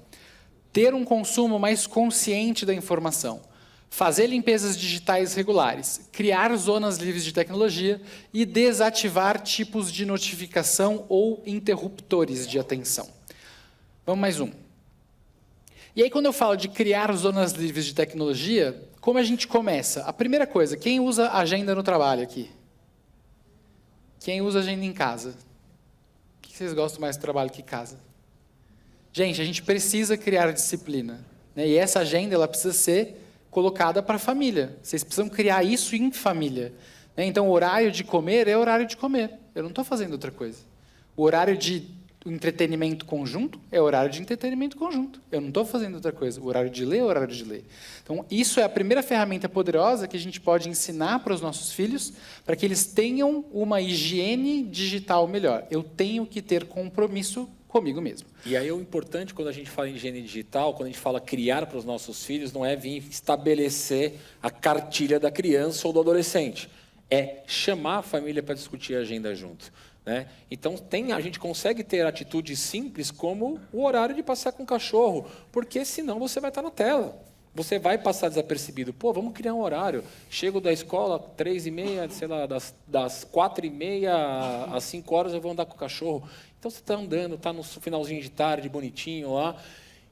Ter um consumo mais consciente da informação, fazer limpezas digitais regulares, criar zonas livres de tecnologia e desativar tipos de notificação ou interruptores de atenção. Vamos mais um. E aí, quando eu falo de criar zonas livres de tecnologia, como a gente começa? A primeira coisa, quem usa agenda no trabalho aqui? Quem usa agenda em casa? O que vocês gostam mais do trabalho que casa? Gente, a gente precisa criar disciplina. Né? E essa agenda ela precisa ser colocada para a família. Vocês precisam criar isso em família. Né? Então, o horário de comer é horário de comer. Eu não estou fazendo outra coisa. O horário de entretenimento conjunto é horário de entretenimento conjunto. Eu não estou fazendo outra coisa. O horário de ler é horário de ler. Então, isso é a primeira ferramenta poderosa que a gente pode ensinar para os nossos filhos, para que eles tenham uma higiene digital melhor. Eu tenho que ter compromisso comigo mesmo. E aí o importante quando a gente fala em higiene digital, quando a gente fala criar para os nossos filhos, não é vir estabelecer a cartilha da criança ou do adolescente. É chamar a família para discutir a agenda junto. Né? Então, a gente consegue ter atitudes simples como o horário de passear com o cachorro, porque senão você vai estar na tela. Você vai passar desapercebido. Pô, vamos criar um horário. Chego da escola, 3h30, sei lá, das 4h30 às 5 horas eu vou andar com o cachorro. Então, você está andando, está no finalzinho de tarde, bonitinho lá.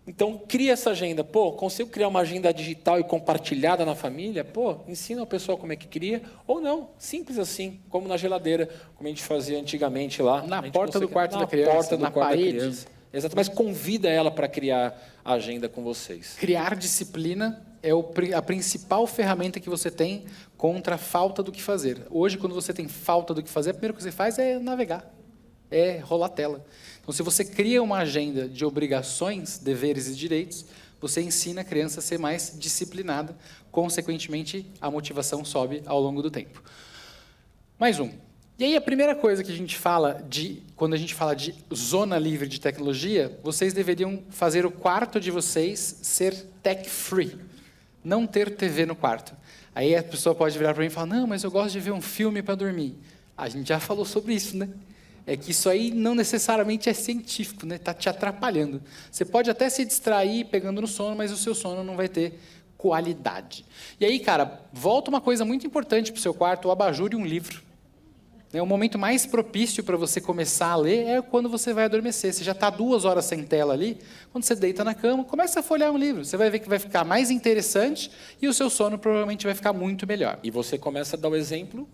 Então, cria essa agenda. Pô, consigo criar uma agenda digital e compartilhada na família? Pô, ensina o pessoal como é que cria. Ou não, simples assim, como na geladeira, como a gente fazia antigamente lá. Na porta do quarto da criança, na parede. Exato, mas convida ela para criar a agenda com vocês. Criar disciplina é a principal ferramenta que você tem contra a falta do que fazer. Hoje, quando você tem falta do que fazer, a primeira coisa que você faz é navegar, é rolar tela. Então, se você cria uma agenda de obrigações, deveres e direitos, você ensina a criança a ser mais disciplinada. Consequentemente, a motivação sobe ao longo do tempo. Mais um. E aí, a primeira coisa que a gente fala quando a gente fala de zona livre de tecnologia, vocês deveriam fazer o quarto de vocês ser tech-free. Não ter TV no quarto. Aí a pessoa pode virar para mim e falar, não, mas eu gosto de ver um filme para dormir. A gente já falou sobre isso, né? É que isso aí não necessariamente é científico, né? Está te atrapalhando. Você pode até se distrair pegando no sono, mas o seu sono não vai ter qualidade. E aí, cara, volta uma coisa muito importante para o seu quarto, o abajur e um livro. O momento mais propício para você começar a ler é quando você vai adormecer. Você já está 2 horas sem tela ali, quando você deita na cama, começa a folhear um livro. Você vai ver que vai ficar mais interessante e o seu sono provavelmente vai ficar muito melhor. E você começa a dar o exemplo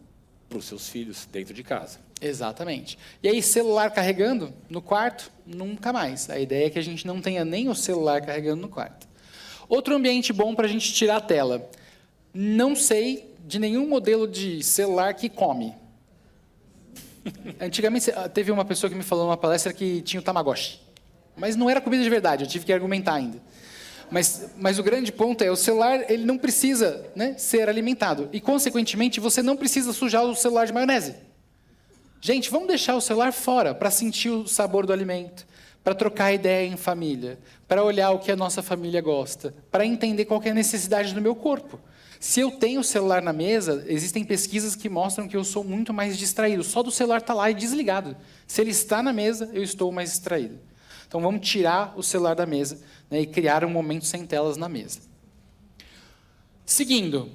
para os seus filhos dentro de casa. Exatamente. E aí, celular carregando no quarto? Nunca mais. A ideia é que a gente não tenha nem o celular carregando no quarto. Outro ambiente bom para a gente tirar a tela. Não sei de nenhum modelo de celular que come. Antigamente, teve uma pessoa que me falou numa palestra que tinha o Tamagotchi. Mas não era comida de verdade, eu tive que argumentar ainda. Mas o grande ponto é, o celular ele não precisa, né, ser alimentado. E, consequentemente, você não precisa sujar o celular de maionese. Gente, vamos deixar o celular fora para sentir o sabor do alimento, para trocar ideia em família, para olhar o que a nossa família gosta, para entender qual que é a necessidade do meu corpo. Se eu tenho o celular na mesa, existem pesquisas que mostram que eu sou muito mais distraído. Só do celular estar lá e desligado. Se ele está na mesa, eu estou mais distraído. Então, vamos tirar o celular da mesa, né, e criar um momento sem telas na mesa. Seguindo,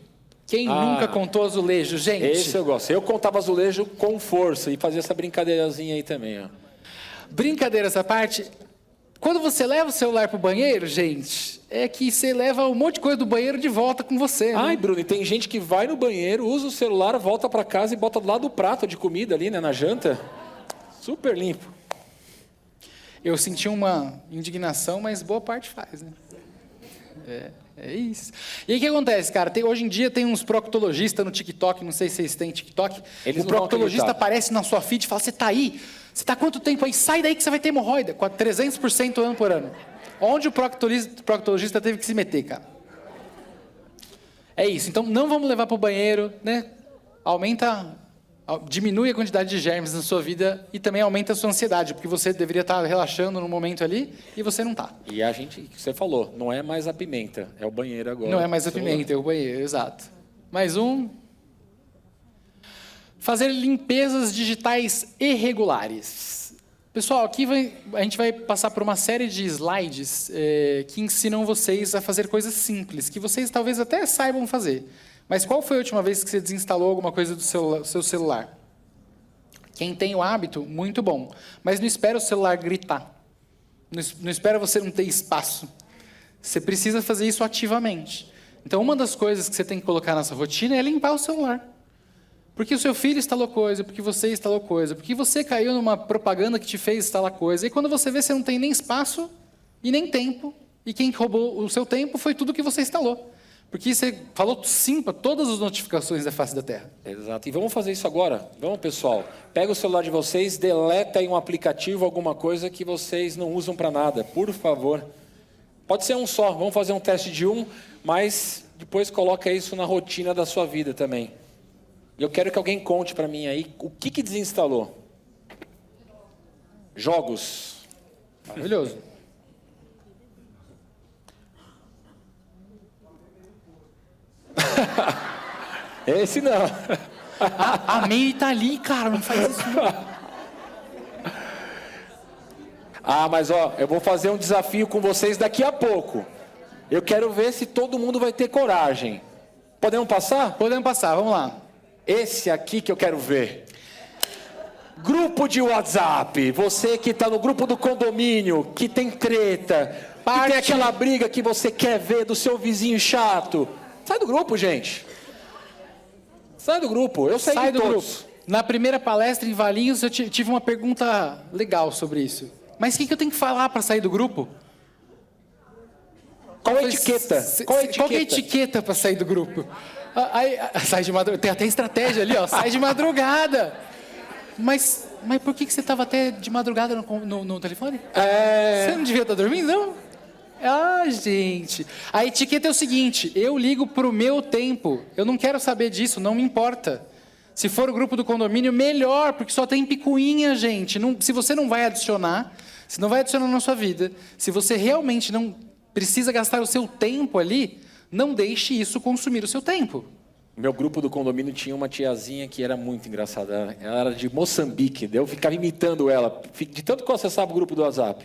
quem nunca contou azulejo, gente? Esse eu gosto. Eu contava azulejo com força e fazia essa brincadeirazinha aí também. Ó. Brincadeiras à parte, quando você leva o celular para o banheiro, gente, é que você leva um monte de coisa do banheiro de volta com você. Ai, né? Bruno, e tem gente que vai no banheiro, usa o celular, volta para casa e bota do lado do prato de comida ali, né, na janta. Super limpo. Eu senti uma indignação, mas boa parte faz, né? É isso. E aí o que acontece, cara? Hoje em dia tem uns proctologistas no TikTok, não sei se vocês têm TikTok. Eles o não vão proctologista acreditar. aparece na sua feed e fala, você tá aí? Você tá há quanto tempo aí? Sai daí que você vai ter hemorroida. 300% ano por ano. Onde o proctologista teve que se meter, cara? É isso. Então, não vamos levar para o banheiro, né? Diminui a quantidade de germes na sua vida e também aumenta a sua ansiedade, porque você deveria estar relaxando no momento ali e você não está. E a gente, você falou, não é mais a pimenta, é o banheiro agora. Não é mais a pimenta, é o banheiro, exato. Mais um. Fazer limpezas digitais irregulares. Pessoal, aqui a gente vai passar por uma série de slides que ensinam vocês a fazer coisas simples, que vocês talvez até saibam fazer. Mas qual foi a última vez que você desinstalou alguma coisa do seu celular? Quem tem o hábito, muito bom. Mas não espera o celular gritar. Não espera você não ter espaço. Você precisa fazer isso ativamente. Então, uma das coisas que você tem que colocar nessa rotina é limpar o celular. Porque o seu filho instalou coisa, porque você instalou coisa, porque você caiu numa propaganda que te fez instalar coisa. E quando você vê, você não tem nem espaço e nem tempo. E quem roubou o seu tempo foi tudo que você instalou. Porque você falou sim para todas as notificações da face da Terra. Exato. E vamos fazer isso agora? Vamos, pessoal. Pega o celular de vocês, deleta aí um aplicativo, alguma coisa que vocês não usam para nada. Por favor. Pode ser um só. Vamos fazer um teste de um, mas depois coloca isso na rotina da sua vida também. E eu quero que alguém conte para mim aí o que desinstalou. Jogos. Maravilhoso. Esse não. A May tá ali, cara, não faz isso não. Mas ó, eu vou fazer um desafio com vocês daqui a pouco. Eu quero ver se todo mundo vai ter coragem. Podemos passar? Podemos passar, vamos lá. Esse aqui que eu quero ver. Grupo de WhatsApp. Você que está no grupo do condomínio, que tem treta, que tem aquela briga que você quer ver do seu vizinho chato. Sai do grupo, gente. Sai do grupo. Eu saí de todos. Na primeira palestra em Valinhos, eu tive uma pergunta legal sobre isso. Mas o que eu tenho que falar para sair do grupo? Qual a etiqueta? Qual que é a etiqueta para sair do grupo? Sai de madrugada. Tem até estratégia ali, ó. Sai de madrugada. Mas por que você estava até de madrugada no telefone? Você não devia estar dormindo, não? Gente. A etiqueta é o seguinte: eu ligo pro meu tempo. Eu não quero saber disso, não me importa. Se for o grupo do condomínio, melhor, porque só tem picuinha, gente. Se você não vai adicionar, se não vai adicionar na sua vida, se você realmente não precisa gastar o seu tempo ali, não deixe isso consumir o seu tempo. Meu grupo do condomínio tinha uma tiazinha que era muito engraçada. Ela era de Moçambique, eu ficava imitando ela, de tanto que eu acessava o grupo do WhatsApp.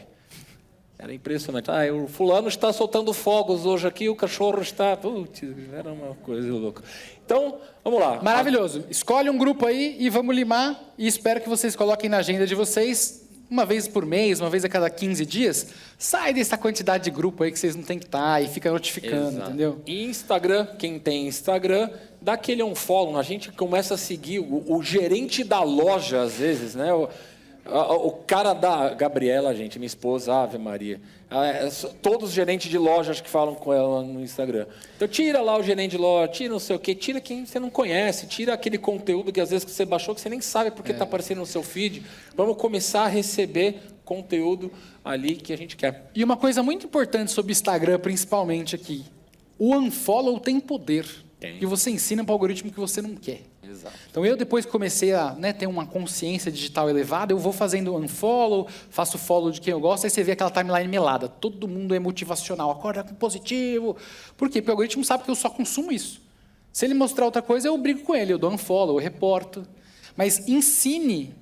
Era impressionante. O fulano está soltando fogos hoje aqui, o cachorro está... Putz, era uma coisa louca. Então, vamos lá. Maravilhoso. Escolhe um grupo aí e vamos limar. E espero que vocês coloquem na agenda de vocês, uma vez por mês, uma vez a cada 15 dias. Sai dessa quantidade de grupo aí que vocês não têm que estar e fica notificando, entendeu? E Instagram, quem tem Instagram, dá aquele unfollow. A gente começa a seguir o gerente da loja, às vezes, né? O cara da Gabriela, gente, minha esposa, Ave Maria. Todos os gerentes de loja acho que falam com ela no Instagram. Então tira lá o gerente de loja, tira não sei o quê, tira quem você não conhece, tira aquele conteúdo que às vezes que você baixou que você nem sabe porque está aparecendo no seu feed. Vamos começar a receber conteúdo ali que a gente quer. E uma coisa muito importante sobre o Instagram, principalmente aqui, o unfollow tem poder. E você ensina para o algoritmo que você não quer. Exato. Então, eu depois que comecei a ter uma consciência digital elevada, eu vou fazendo unfollow, faço follow de quem eu gosto, aí você vê aquela timeline melada. Todo mundo é motivacional, acorda com positivo. Por quê? Porque o algoritmo sabe que eu só consumo isso. Se ele mostrar outra coisa, eu brigo com ele, eu dou unfollow, eu reporto. Mas ensine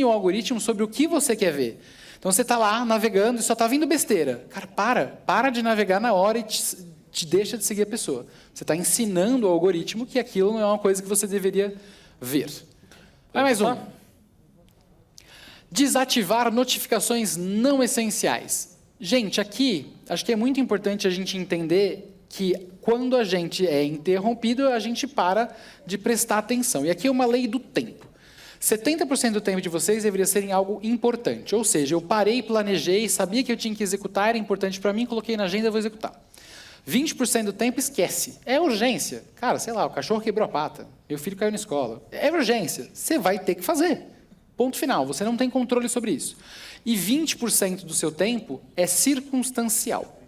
o algoritmo sobre o que você quer ver. Então, você está lá navegando e só está vindo besteira. Cara, para de navegar na hora e te deixa de seguir a pessoa. Você está ensinando ao algoritmo que aquilo não é uma coisa que você deveria ver. Vai mais um. Desativar notificações não essenciais. Gente, aqui, acho que é muito importante a gente entender que quando a gente é interrompido, a gente para de prestar atenção. E aqui é uma lei do tempo. 70% do tempo de vocês deveria ser em algo importante. Ou seja, eu parei, planejei, sabia que eu tinha que executar, era importante para mim, coloquei na agenda, vou executar. 20% do tempo esquece. É urgência. Cara, sei lá, o cachorro quebrou a pata, meu filho caiu na escola. É urgência. Você vai ter que fazer. Ponto final. Você não tem controle sobre isso. E 20% do seu tempo é circunstancial.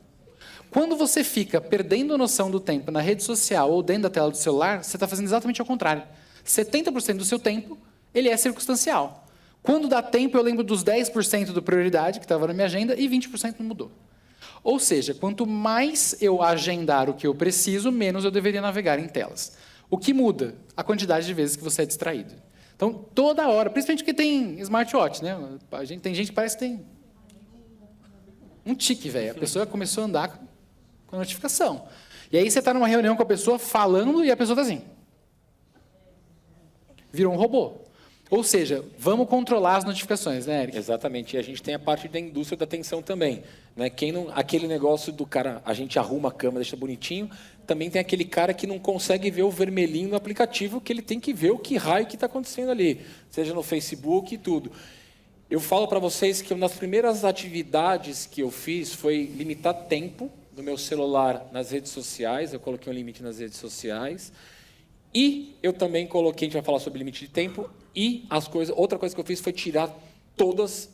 Quando você fica perdendo a noção do tempo na rede social ou dentro da tela do celular, você está fazendo exatamente ao contrário. 70% do seu tempo, ele é circunstancial. Quando dá tempo, eu lembro dos 10% do prioridade, que estava na minha agenda, e 20% não mudou. Ou seja, quanto mais eu agendar o que eu preciso, menos eu deveria navegar em telas. O que muda? A quantidade de vezes que você é distraído. Então, toda hora, principalmente porque tem smartwatch, né? Tem gente que parece que tem um tique, velho. A pessoa começou a andar com a notificação. E aí você está numa reunião com a pessoa falando e a pessoa está assim. Virou um robô. Ou seja, vamos controlar as notificações, né, Eric? Exatamente. E a gente tem a parte da indústria da atenção também. Né? Aquele negócio do cara, a gente arruma a cama, deixa bonitinho, também tem aquele cara que não consegue ver o vermelhinho no aplicativo, que ele tem que ver o que raio que está acontecendo ali, seja no Facebook e tudo. Eu falo para vocês que uma das primeiras atividades que eu fiz foi limitar tempo do meu celular nas redes sociais, eu coloquei um limite nas redes sociais, e eu também coloquei, a gente vai falar sobre limite de tempo, e outra coisa que eu fiz foi tirar todas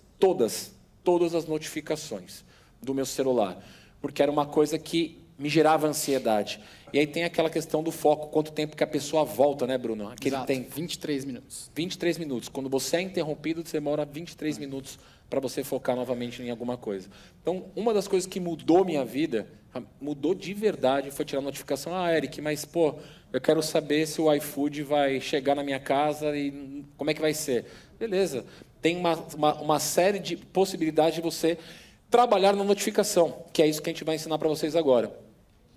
as notificações do meu celular, porque era uma coisa que me gerava ansiedade. E aí tem aquela questão do foco, quanto tempo que a pessoa volta, né, Bruno? Exato, tem 23 minutos. 23 minutos. Quando você é interrompido, você demora 23 minutos para você focar novamente em alguma coisa. Então, uma das coisas que mudou minha vida, mudou de verdade, foi tirar a notificação. Ah, Eric, mas, pô, eu quero saber se o iFood vai chegar na minha casa e como é que vai ser. Beleza. Tem uma série de possibilidades de você trabalhar na notificação, que é isso que a gente vai ensinar para vocês agora.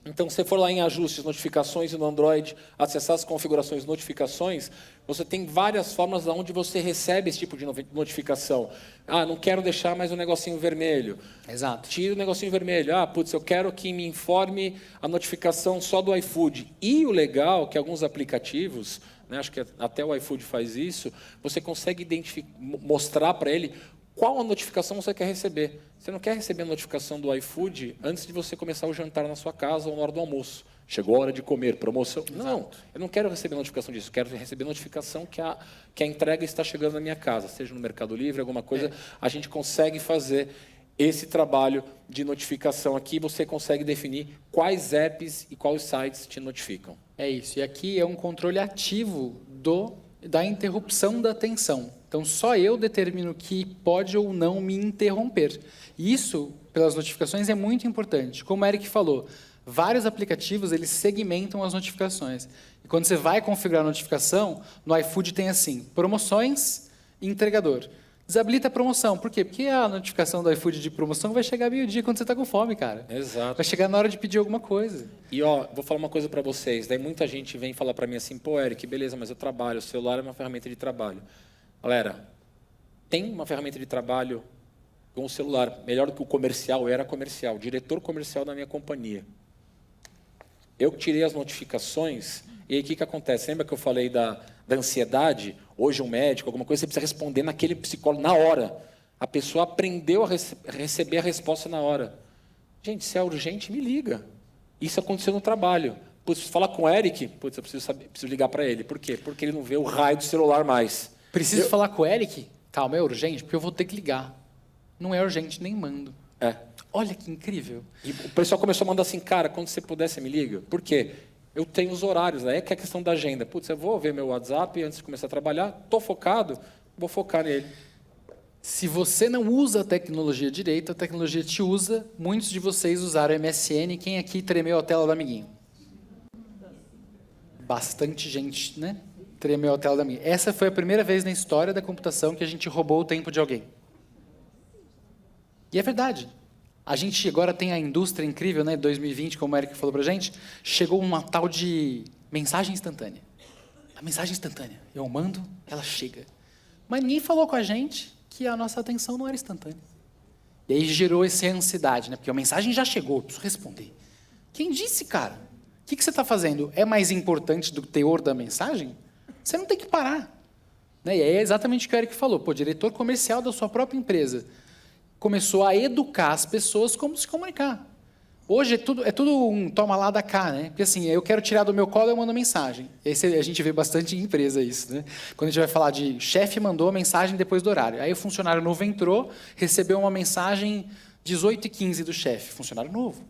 Então, se você for lá em ajustes, notificações e no Android, acessar as configurações notificações, você tem várias formas onde você recebe esse tipo de notificação. Ah, não quero deixar mais um negocinho vermelho. Exato. Tira o negocinho vermelho. Ah, putz, eu quero que me informe a notificação só do iFood. E o legal é que alguns aplicativos, né, acho que até o iFood faz isso, você consegue mostrar para ele qual a notificação você quer receber. Você não quer receber a notificação do iFood antes de você começar o jantar na sua casa ou na hora do almoço. Chegou a hora de comer, promoção. Exato. Não, eu não quero receber notificação disso. Eu quero receber notificação que a entrega está chegando na minha casa, seja no Mercado Livre, alguma coisa. A gente consegue fazer esse trabalho de notificação aqui. Você consegue definir quais apps e quais sites te notificam. É isso. E aqui é um controle ativo da interrupção da atenção. Então, só eu determino que pode ou não me interromper. Isso, pelas notificações, é muito importante. Como o Eric falou, vários aplicativos eles segmentam as notificações. E quando você vai configurar a notificação, no iFood tem assim, promoções e entregador. Desabilita a promoção. Por quê? Porque a notificação do iFood de promoção vai chegar meio-dia quando você está com fome, cara. Exato. Vai chegar na hora de pedir alguma coisa. E, ó, vou falar uma coisa para vocês. Daí muita gente vem falar para mim assim, pô, Eric, beleza, mas eu trabalho, o celular é uma ferramenta de trabalho. Galera, tem uma ferramenta de trabalho com o celular, melhor do que o comercial, eu era comercial, diretor comercial da minha companhia. Eu tirei as notificações, e aí o que acontece? Lembra que eu falei da ansiedade, hoje um médico, alguma coisa, você precisa responder naquele psicólogo na hora. A pessoa aprendeu a receber a resposta na hora. Gente, se é urgente, me liga. Isso aconteceu no trabalho. Putz, falar com o Eric, putz, eu preciso ligar para ele. Por quê? Porque ele não vê o raio do celular mais. Preciso falar com o Eric? Calma, é urgente? Porque eu vou ter que ligar. Não é urgente, nem mando. Olha que incrível. E o pessoal começou a mandar assim, cara, quando você puder, você me liga. Por quê? Eu tenho os horários, aí é que é a questão da agenda. Putz, eu vou ver meu WhatsApp antes de começar a trabalhar, estou focado, vou focar nele. Se você não usa a tecnologia direito, a tecnologia te usa. Muitos de vocês usaram MSN. Quem aqui tremeu a tela do amiguinho? Bastante gente, né? Tremeu a tela do amiguinho. Essa foi a primeira vez na história da computação que a gente roubou o tempo de alguém. E é verdade. A gente agora tem a indústria incrível, né? 2020, como o Eric falou pra gente, chegou uma tal de mensagem instantânea. A mensagem instantânea. Eu mando, ela chega. Mas ninguém falou com a gente que a nossa atenção não era instantânea. E aí gerou essa ansiedade, né? Porque a mensagem já chegou, eu preciso responder. Quem disse, cara? O que você está fazendo? É mais importante do teor da mensagem? Você não tem que parar. Né? E aí é exatamente o que o Eric falou. Pô, diretor comercial da sua própria empresa começou a educar as pessoas como se comunicar. Hoje é tudo um toma lá da cá, né? Porque assim, eu quero tirar do meu colo, eu mando mensagem. E aí a gente vê bastante em empresa isso, né? Quando a gente vai falar de chefe mandou mensagem depois do horário. Aí o funcionário novo entrou, recebeu uma mensagem 18h15 do chefe. Funcionário novo.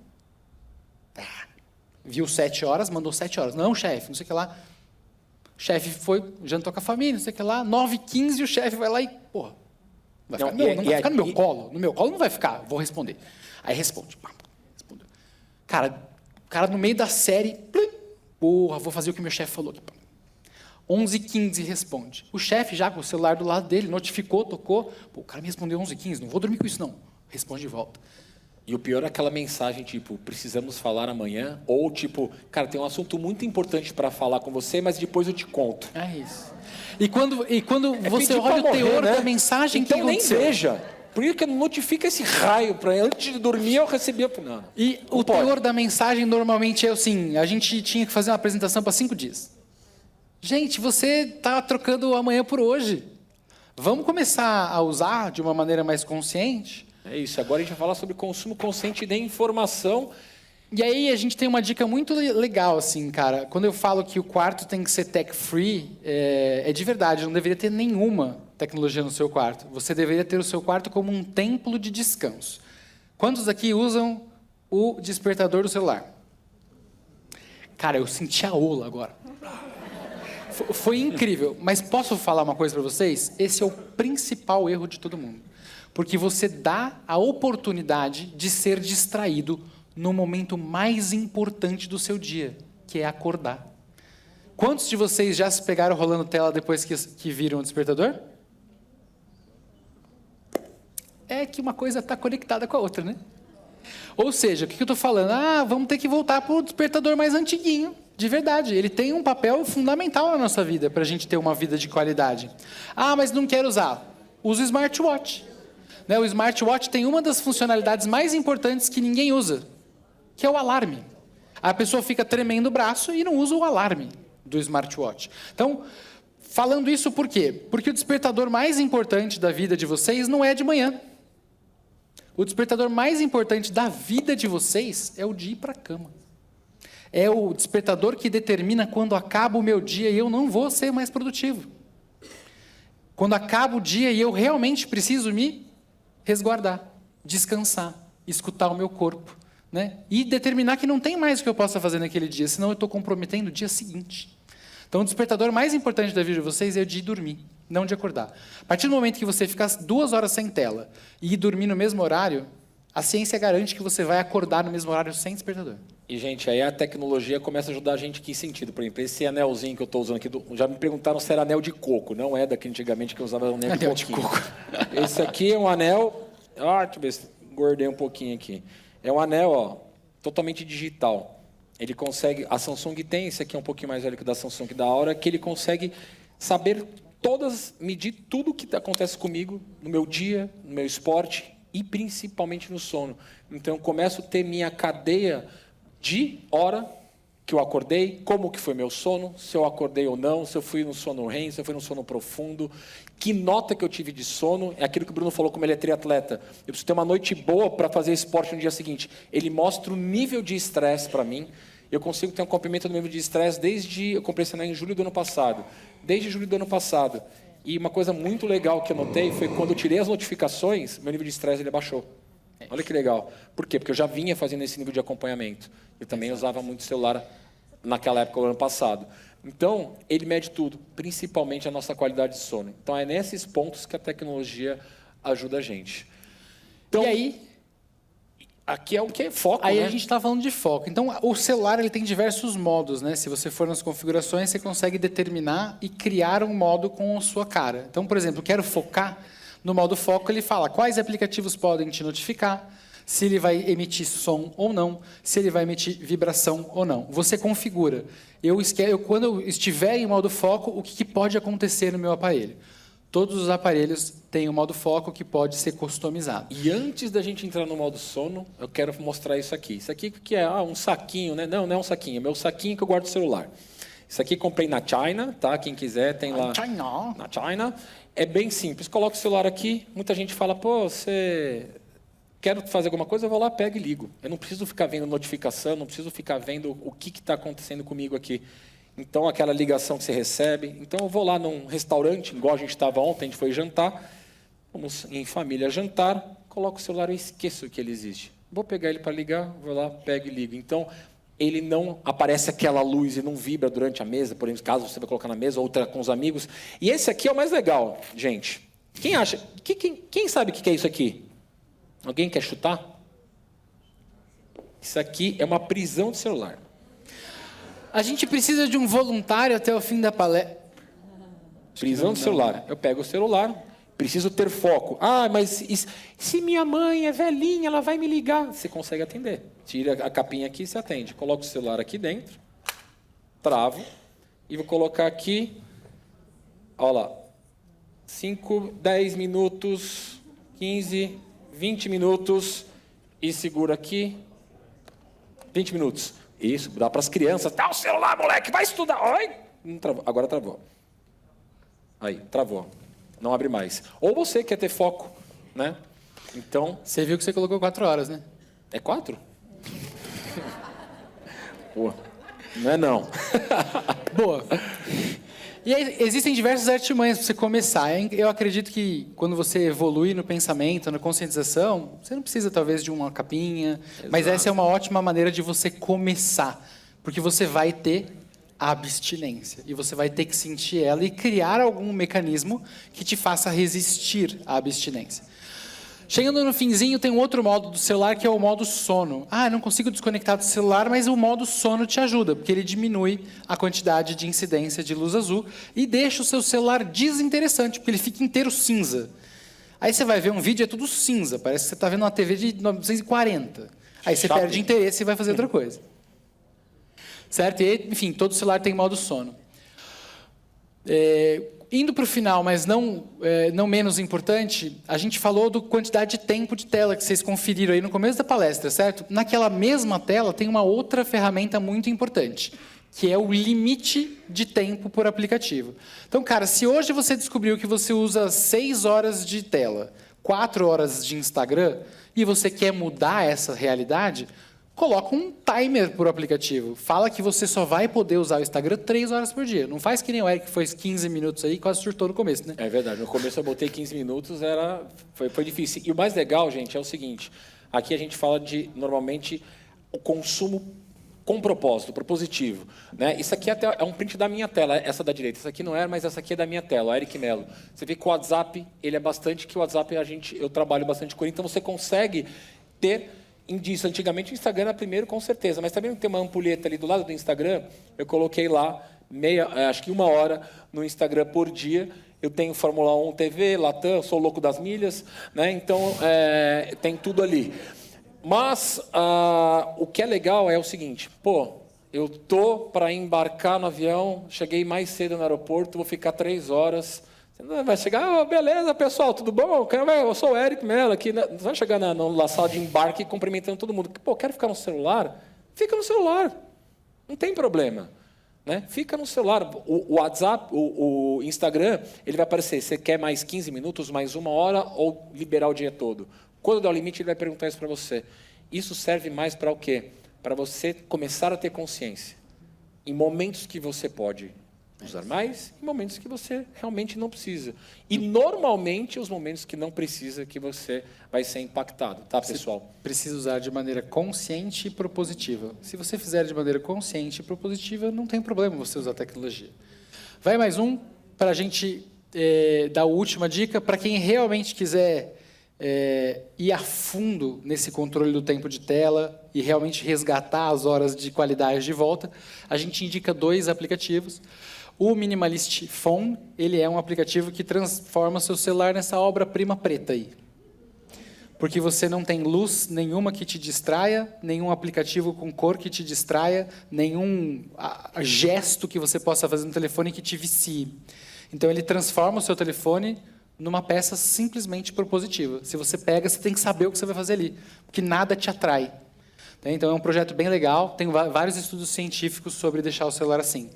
Viu 7 horas, mandou 7 horas. Não, chefe, não sei o que lá. O chefe foi, jantou com a família, não sei o que lá. 9h15 o chefe vai lá e, porra, vai ficar, não vai ficar no meu colo. No meu colo não vai ficar, vou responder. Aí responde. Respondeu. Cara, no meio da série, porra, vou fazer o que meu chefe falou aqui. 11h15 responde. O chefe já com o celular do lado dele, notificou, tocou. Pô, o cara me respondeu 11h15, não vou dormir com isso não. Responde de volta. E o pior é aquela mensagem, tipo, precisamos falar amanhã, ou tipo, cara, tem um assunto muito importante para falar com você, mas depois eu te conto. É isso. E quando você olha o morrer, teor né? da mensagem, então que nem aconteceu? veja. Por isso que notifica esse raio, para antes de dormir eu recebi... Não. E Não o pode. teor da mensagem normalmente é assim, a gente tinha que fazer uma apresentação para 5 dias. Gente, você está trocando o amanhã por hoje. Vamos começar a usar de uma maneira mais consciente? É isso, agora a gente vai falar sobre consumo consciente de informação. E aí a gente tem uma dica muito legal, assim, cara. Quando eu falo que o quarto tem que ser tech-free, é de verdade, não deveria ter nenhuma tecnologia no seu quarto. Você deveria ter o seu quarto como um templo de descanso. Quantos aqui usam o despertador do celular? Cara, eu senti a ola agora. Foi incrível. Mas posso falar uma coisa para vocês? Esse é o principal erro de todo mundo. Porque você dá a oportunidade de ser distraído no momento mais importante do seu dia, que é acordar. Quantos de vocês já se pegaram rolando tela depois que viram o despertador? É que uma coisa está conectada com a outra, né? Ou seja, o que eu estou falando? Vamos ter que voltar para o despertador mais antiguinho. De verdade, ele tem um papel fundamental na nossa vida, para a gente ter uma vida de qualidade. Mas não quero usar. Usa o smartwatch. Né? O smartwatch tem uma das funcionalidades mais importantes que ninguém usa, que é o alarme. A pessoa fica tremendo o braço e não usa o alarme do smartwatch. Então, falando isso por quê? Porque o despertador mais importante da vida de vocês não é de manhã. O despertador mais importante da vida de vocês é o de ir para a cama. É o despertador que determina quando acaba o meu dia e eu não vou ser mais produtivo. Quando acaba o dia e eu realmente preciso me resguardar, descansar, escutar o meu corpo, né? E determinar que não tem mais o que eu possa fazer naquele dia, senão eu estou comprometendo o dia seguinte. Então, o despertador mais importante da vida de vocês é o de dormir, não de acordar. A partir do momento que você ficar 2 horas sem tela e ir dormir no mesmo horário, a ciência garante que você vai acordar no mesmo horário sem despertador. E, gente, aí a tecnologia começa a ajudar a gente em que sentido? Por exemplo, esse anelzinho que eu estou usando aqui, já me perguntaram se era anel de coco. Não é daqui antigamente que eu usava anel de coco. Esse aqui é um anel... deixa eu ver se engordei um pouquinho aqui. É um anel, totalmente digital. Ele consegue... A Samsung tem, esse aqui é um pouquinho mais velho que o da Samsung da Aura, que ele consegue saber medir tudo o que acontece comigo no meu dia, no meu esporte e principalmente no sono. Então, eu começo a ter minha cadeia de hora que eu acordei, como que foi meu sono, se eu acordei ou não, se eu fui no sono REM, se eu fui no sono profundo, que nota que eu tive de sono. É aquilo que o Bruno falou, como ele é triatleta. Eu preciso ter uma noite boa para fazer esporte no dia seguinte. Ele mostra o nível de estresse para mim. Eu consigo ter um comprimento do nível de estresse desde... Eu comprei esse anel em julho do ano passado. Desde julho do ano passado. E uma coisa muito legal que eu notei foi que quando eu tirei as notificações, meu nível de estresse ele abaixou. Olha que legal. Por quê? Porque eu já vinha fazendo esse nível de acompanhamento. Eu também usava muito celular naquela época, no ano passado. Então, ele mede tudo, principalmente a nossa qualidade de sono. Então, é nesses pontos que a tecnologia ajuda a gente. Então, e aí, aqui é o que é foco, aí né? a gente está falando de foco. Então, o celular ele tem diversos modos, né? Se você for nas configurações, você consegue determinar e criar um modo com a sua cara. Então, por exemplo, quero focar. No modo foco, ele fala quais aplicativos podem te notificar, se ele vai emitir som ou não, se ele vai emitir vibração ou não. Você configura. Quando eu estiver em modo foco, o que pode acontecer no meu aparelho? Todos os aparelhos têm o modo foco que pode ser customizado. E antes da gente entrar no modo sono, eu quero mostrar isso aqui. Isso aqui que é um saquinho, né? Não, não é um saquinho, é meu saquinho que eu guardo o celular. Isso aqui comprei na China, tá? Quem quiser tem lá. Na China. É bem simples. Coloca o celular aqui. Muita gente fala, pô, você quer fazer alguma coisa, eu vou lá, pego e ligo. Eu não preciso ficar vendo notificação, não preciso ficar vendo o que está acontecendo comigo aqui. Então, aquela ligação que você recebe. Então, eu vou lá num restaurante, igual a gente estava ontem, a gente foi jantar. Vamos em família jantar, coloco o celular e esqueço que ele existe. Vou pegar ele para ligar, vou lá, pego e ligo. Então, ele não aparece aquela luz e não vibra durante a mesa, por exemplo, caso você vai colocar na mesa ou com os amigos. E esse aqui é o mais legal, gente. Quem acha? Quem sabe o que é isso aqui? Alguém quer chutar? Isso aqui é uma prisão de celular. A gente precisa de um voluntário até o fim da palestra. Prisão de celular. Eu pego o celular, preciso ter foco. Ah, mas se minha mãe é velhinha, ela vai me ligar. Você consegue atender. Tira a capinha aqui e se atende. Coloco o celular aqui dentro, travo, e vou colocar aqui, olha lá, 5, 10 minutos, 15, 20 minutos, e seguro aqui, 20 minutos. Isso, dá para as crianças. Dá o celular, moleque, vai estudar. Ai, não travou. Agora travou. Aí, travou. Não abre mais. Ou você quer ter foco, né? Então... Você viu que você colocou 4 horas, né? É 4? Pô, não é não. Boa. E aí, existem diversas artimanhas para você começar. Eu acredito que quando você evolui no pensamento, na conscientização, você não precisa, talvez, de uma capinha. Exato. Mas essa é uma ótima maneira de você começar. Porque você vai ter abstinência. E você vai ter que sentir ela e criar algum mecanismo que te faça resistir à abstinência. Chegando no finzinho, tem um outro modo do celular, que é o modo sono. Ah, eu não consigo desconectar do celular, mas o modo sono te ajuda, porque ele diminui a quantidade de incidência de luz azul e deixa o seu celular desinteressante, porque ele fica inteiro cinza. Aí você vai ver um vídeo, é tudo cinza, parece que você está vendo uma TV de 940. Aí você perde interesse e vai fazer outra coisa. Certo? E, enfim, todo celular tem modo sono. Indo para o final, mas não menos importante, a gente falou da quantidade de tempo de tela que vocês conferiram aí no começo da palestra, certo? Naquela mesma tela tem uma outra ferramenta muito importante, que é o limite de tempo por aplicativo. Então, cara, se hoje você descobriu que você usa 6 horas de tela, 4 horas de Instagram, e você quer mudar essa realidade, coloca um timer por aplicativo. Fala que você só vai poder usar o Instagram 3 horas por dia. Não faz que nem o Eric, que foi 15 minutos aí, quase surtou no começo, né? É verdade. No começo eu botei 15 minutos, foi difícil. E o mais legal, gente, é o seguinte. Aqui a gente fala de, normalmente, o consumo com propósito, propositivo. Né? Isso aqui até é um print da minha tela, essa da direita. Essa aqui não era, mas essa aqui é da minha tela, Eric Mello. Você vê que o WhatsApp, ele é bastante, que o WhatsApp eu trabalho bastante com ele, então você consegue ter indício. Antigamente o Instagram era primeiro, com certeza, mas também tem uma ampulheta ali do lado do Instagram, eu coloquei lá, acho que 1 hora no Instagram por dia. Eu tenho Fórmula 1 TV, Latam, sou louco das milhas, né? Então tem tudo ali. Mas o que é legal é o seguinte, eu tô para embarcar no avião, cheguei mais cedo no aeroporto, vou ficar 3 horas. Você vai chegar, beleza, pessoal, tudo bom? Eu sou o Eric Mello aqui. Você vai chegar na sala de embarque cumprimentando todo mundo. Quero ficar no celular? Fica no celular. Não tem problema. Né? Fica no celular. O WhatsApp, o Instagram, ele vai aparecer, você quer mais 15 minutos, mais 1 hora ou liberar o dia todo? Quando der o limite, ele vai perguntar isso para você. Isso serve mais para o quê? Para você começar a ter consciência. Em momentos que você pode usar mais, em momentos que você realmente não precisa. E, normalmente, os momentos que não precisa, que você vai ser impactado. Tá, pessoal? Você precisa usar de maneira consciente e propositiva. Se você fizer de maneira consciente e propositiva, não tem problema você usar tecnologia. Vai mais um, para a gente dar a última dica, para quem realmente quiser ir a fundo nesse controle do tempo de tela e realmente resgatar as horas de qualidade de volta, a gente indica 2 aplicativos. O Minimalist Phone, ele é um aplicativo que transforma seu celular nessa obra-prima preta aí. Porque você não tem luz nenhuma que te distraia, nenhum aplicativo com cor que te distraia, nenhum gesto que você possa fazer no telefone que te vicie. Então, ele transforma o seu telefone numa peça simplesmente propositiva. Se você pega, você tem que saber o que você vai fazer ali, porque nada te atrai. Então, é um projeto bem legal, tem vários estudos científicos sobre deixar o celular assim.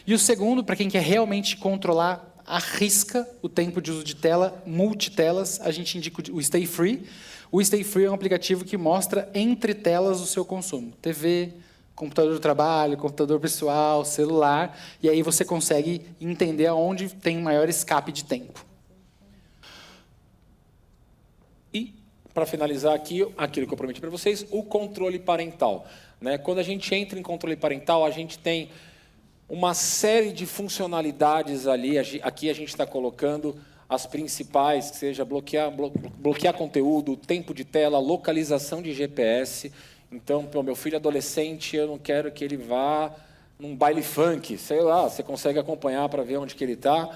E o segundo, para quem quer realmente controlar à risca o tempo de uso de tela, multitelas, a gente indica o Stay Free. O Stay Free é um aplicativo que mostra entre telas o seu consumo. TV, computador de trabalho, computador pessoal, celular, e aí você consegue entender aonde tem maior escape de tempo. E, para finalizar aqui, aquilo que eu prometi para vocês, o controle parental. Né? Quando a gente entra em controle parental, a gente tem uma série de funcionalidades ali. Aqui a gente está colocando as principais, que seja bloquear conteúdo, tempo de tela, localização de GPS. Então, para o meu filho adolescente, eu não quero que ele vá num baile funk, sei lá, você consegue acompanhar para ver onde que ele está.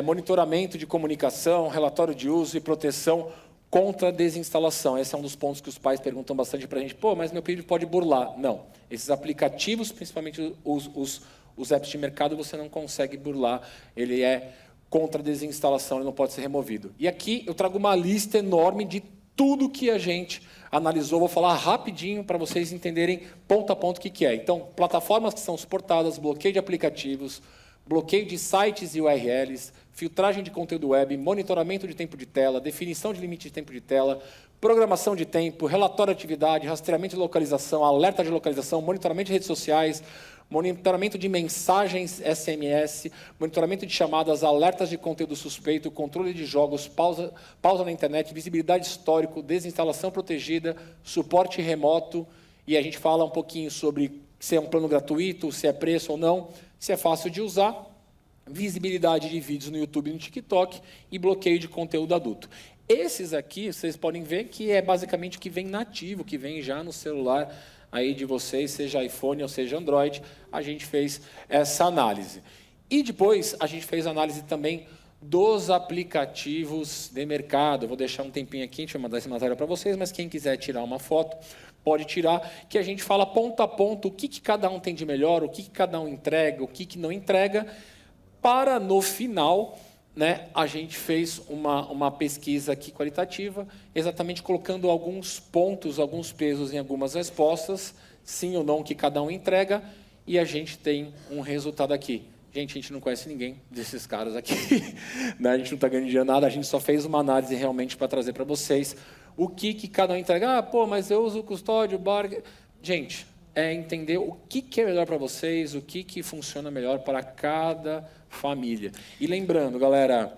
Monitoramento de comunicação, relatório de uso e proteção contra a desinstalação. Esse é um dos pontos que os pais perguntam bastante para a gente. Pô, mas meu filho pode burlar. Não. Esses aplicativos, principalmente os apps de mercado, você não consegue burlar. Ele é contra a desinstalação, ele não pode ser removido. E aqui eu trago uma lista enorme de tudo que a gente analisou. Vou falar rapidinho para vocês entenderem ponto a ponto o que é. Então, plataformas que são suportadas, bloqueio de aplicativos, bloqueio de sites e URLs, filtragem de conteúdo web, monitoramento de tempo de tela, definição de limite de tempo de tela, programação de tempo, relatório de atividade, rastreamento de localização, alerta de localização, monitoramento de redes sociais, monitoramento de mensagens SMS, monitoramento de chamadas, alertas de conteúdo suspeito, controle de jogos, pausa na internet, visibilidade histórico, desinstalação protegida, suporte remoto, e a gente fala um pouquinho sobre se é um plano gratuito, se é preço ou não, se é fácil de usar, visibilidade de vídeos no YouTube e no TikTok e bloqueio de conteúdo adulto. Esses aqui, vocês podem ver que é basicamente o que vem nativo, que vem já no celular aí de vocês, seja iPhone ou seja Android. A gente fez essa análise. E depois a gente fez análise também dos aplicativos de mercado. Eu vou deixar um tempinho aqui, a gente vai mandar essa matéria para vocês, mas quem quiser tirar uma foto, pode tirar, que a gente fala ponto a ponto o que cada um tem de melhor, o que cada um entrega, o que não entrega, para no final, né, a gente fez uma pesquisa aqui qualitativa, exatamente colocando alguns pontos, alguns pesos em algumas respostas, sim ou não, que cada um entrega, e a gente tem um resultado aqui. Gente, a gente não conhece ninguém desses caras aqui, né? A gente não está ganhando nada, a gente só fez uma análise realmente para trazer para vocês o que cada um entrega. Ah, pô, mas eu uso o custódio, bar... Gente, é entender o que é melhor para vocês, o que funciona melhor para cada família. E lembrando, galera,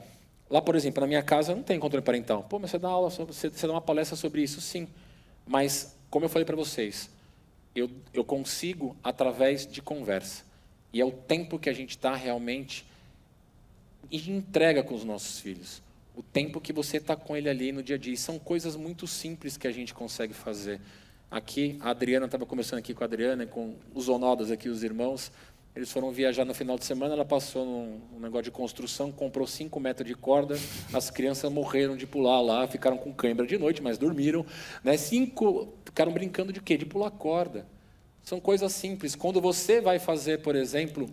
lá, por exemplo, na minha casa não tem controle parental. Pô, mas você dá aula, você dá uma palestra sobre isso? Sim. Mas, como eu falei para vocês, eu consigo através de conversa. E é o tempo que a gente está realmente e entrega com os nossos filhos. O tempo que você está com ele ali no dia a dia. E são coisas muito simples que a gente consegue fazer. Aqui, a Adriana, estava conversando aqui com a Adriana, com os Onodas aqui, os irmãos. Eles foram viajar no final de semana, ela passou num negócio de construção, comprou 5 metros de corda, as crianças morreram de pular lá, ficaram com cãibra de noite, mas dormiram. Né? Ficaram brincando de quê? De pular corda. São coisas simples. Quando você vai fazer, por exemplo,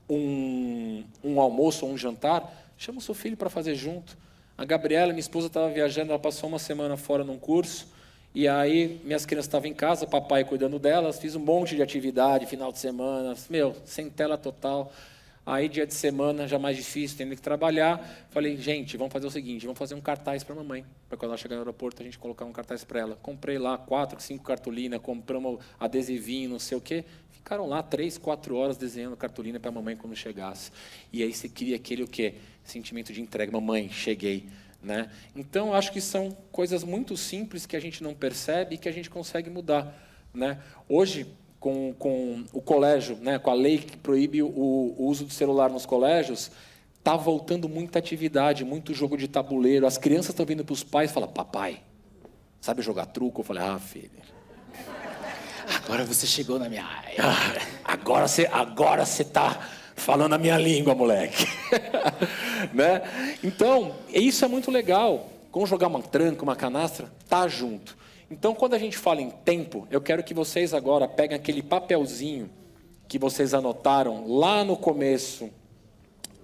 um almoço ou um jantar, chama o seu filho para fazer junto. A Gabriela, minha esposa, estava viajando, ela passou uma semana fora num curso, E aí, minhas crianças estavam em casa, papai cuidando delas, fiz um monte de atividade, final de semana, sem tela total. Aí, dia de semana, já mais difícil, tendo que trabalhar. Falei, gente, vamos fazer o seguinte, vamos fazer um cartaz para a mamãe. Para quando ela chegar no aeroporto, a gente colocar um cartaz para ela. Comprei lá 4, 5 cartolinas, compramos adesivinho, não sei o quê. Ficaram lá 3, 4 horas desenhando cartolina para a mamãe quando chegasse. E aí você cria aquele o quê? Sentimento de entrega. Mamãe, cheguei. Né? Então, acho que são coisas muito simples que a gente não percebe e que a gente consegue mudar. Né? Hoje, com o colégio, né, com a lei que proíbe o uso do celular nos colégios, está voltando muita atividade, muito jogo de tabuleiro. As crianças estão vindo para os pais e falam, papai, sabe jogar truco? Eu falei, filho, Agora você chegou na minha área. agora você está falando a minha língua, moleque. Né? Então, isso é muito legal. Como jogar uma tranca, uma canastra, tá junto. Então, quando a gente fala em tempo, eu quero que vocês agora peguem aquele papelzinho que vocês anotaram lá no começo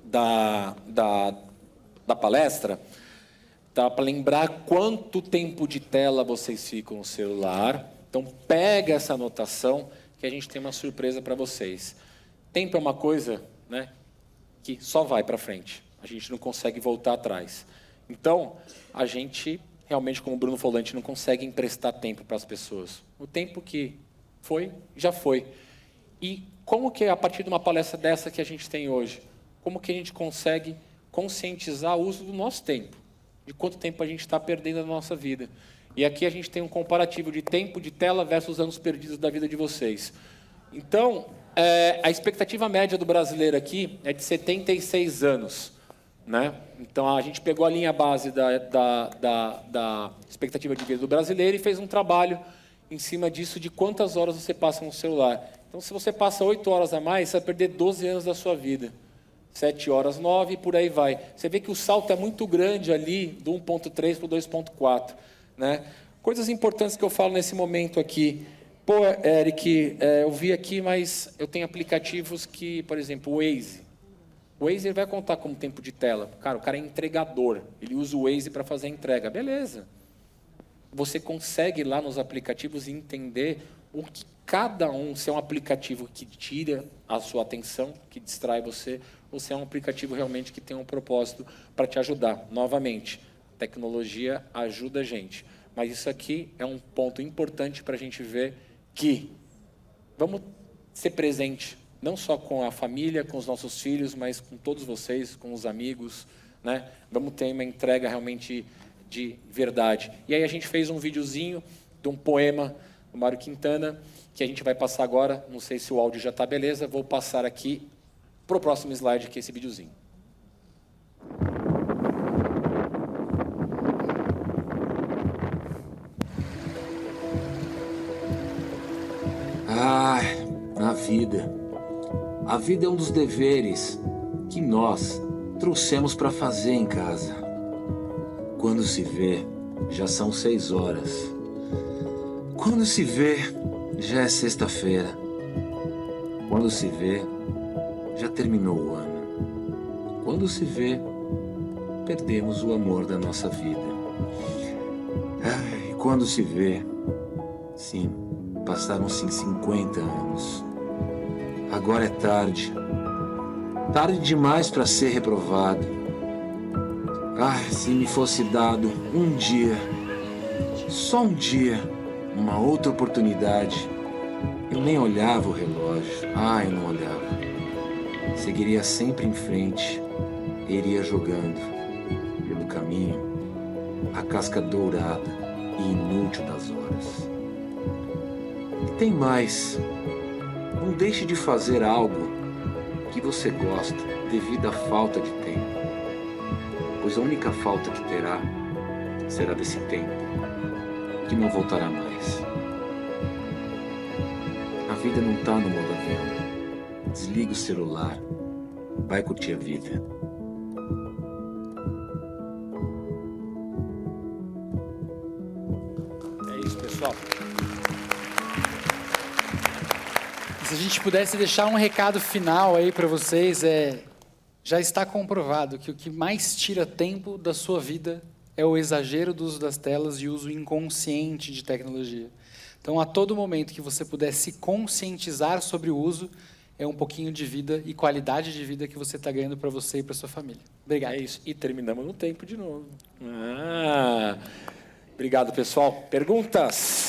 da palestra, tá? Para lembrar quanto tempo de tela vocês ficam no celular. Então, pega essa anotação que a gente tem uma surpresa para vocês. Tempo é uma coisa, né, que só vai para frente. A gente não consegue voltar atrás. Então, a gente, realmente, como o Bruno falou, a gente não consegue emprestar tempo para as pessoas. O tempo que foi, já foi. E como que, a partir de uma palestra dessa que a gente tem hoje, como que a gente consegue conscientizar o uso do nosso tempo? De quanto tempo a gente está perdendo na nossa vida? E aqui a gente tem um comparativo de tempo de tela versus anos perdidos da vida de vocês. Então, a expectativa média do brasileiro aqui é de 76 anos. Né? Então, a gente pegou a linha base da expectativa de vida do brasileiro e fez um trabalho em cima disso, de quantas horas você passa no celular. Então, se você passa 8 horas a mais, você vai perder 12 anos da sua vida. 7 horas, 9 e por aí vai. Você vê que o salto é muito grande ali, do 1.3 para o 2.4. Né? Coisas importantes que eu falo nesse momento aqui. Pô, Eric, eu vi aqui, mas eu tenho aplicativos que, por exemplo, o Waze. O Waze ele vai contar como tempo de tela. Cara, o cara é entregador. Ele usa o Waze para fazer a entrega. Beleza. Você consegue lá nos aplicativos entender o que cada um, se é um aplicativo que tira a sua atenção, que distrai você, ou se é um aplicativo realmente que tem um propósito para te ajudar. Novamente, tecnologia ajuda a gente. Mas isso aqui é um ponto importante para a gente ver que vamos ser presente, não só com a família, com os nossos filhos, mas com todos vocês, com os amigos. Né? Vamos ter uma entrega realmente de verdade. E aí a gente fez um videozinho de um poema do Mário Quintana, que a gente vai passar agora. Não sei se o áudio já está beleza, vou passar aqui para o próximo slide, que é esse videozinho. A vida. A vida é um dos deveres que nós trouxemos para fazer em casa. Quando se vê, já são 6 horas. Quando se vê, já é sexta-feira. Quando se vê, já terminou o ano. Quando se vê, perdemos o amor da nossa vida. E quando se vê, sim, passaram-se 50 anos. Agora é tarde. Tarde demais para ser reprovado. Se me fosse dado um dia, só um dia, uma outra oportunidade, eu nem olhava o relógio. Eu não olhava. Seguiria sempre em frente, iria jogando pelo caminho a casca dourada e inútil das horas. E tem mais. Não deixe de fazer algo que você gosta devido à falta de tempo. Pois a única falta que terá será desse tempo, que não voltará mais. A vida não está no modo avião. Desliga o celular. Vai curtir a vida. É isso, pessoal. Se a gente pudesse deixar um recado final aí para vocês, já está comprovado que o que mais tira tempo da sua vida é o exagero do uso das telas e o uso inconsciente de tecnologia. Então, a todo momento que você puder se conscientizar sobre o uso, é um pouquinho de vida e qualidade de vida que você está ganhando para você e para sua família. Obrigado. É isso. E terminamos no tempo de novo. Obrigado, pessoal. Perguntas?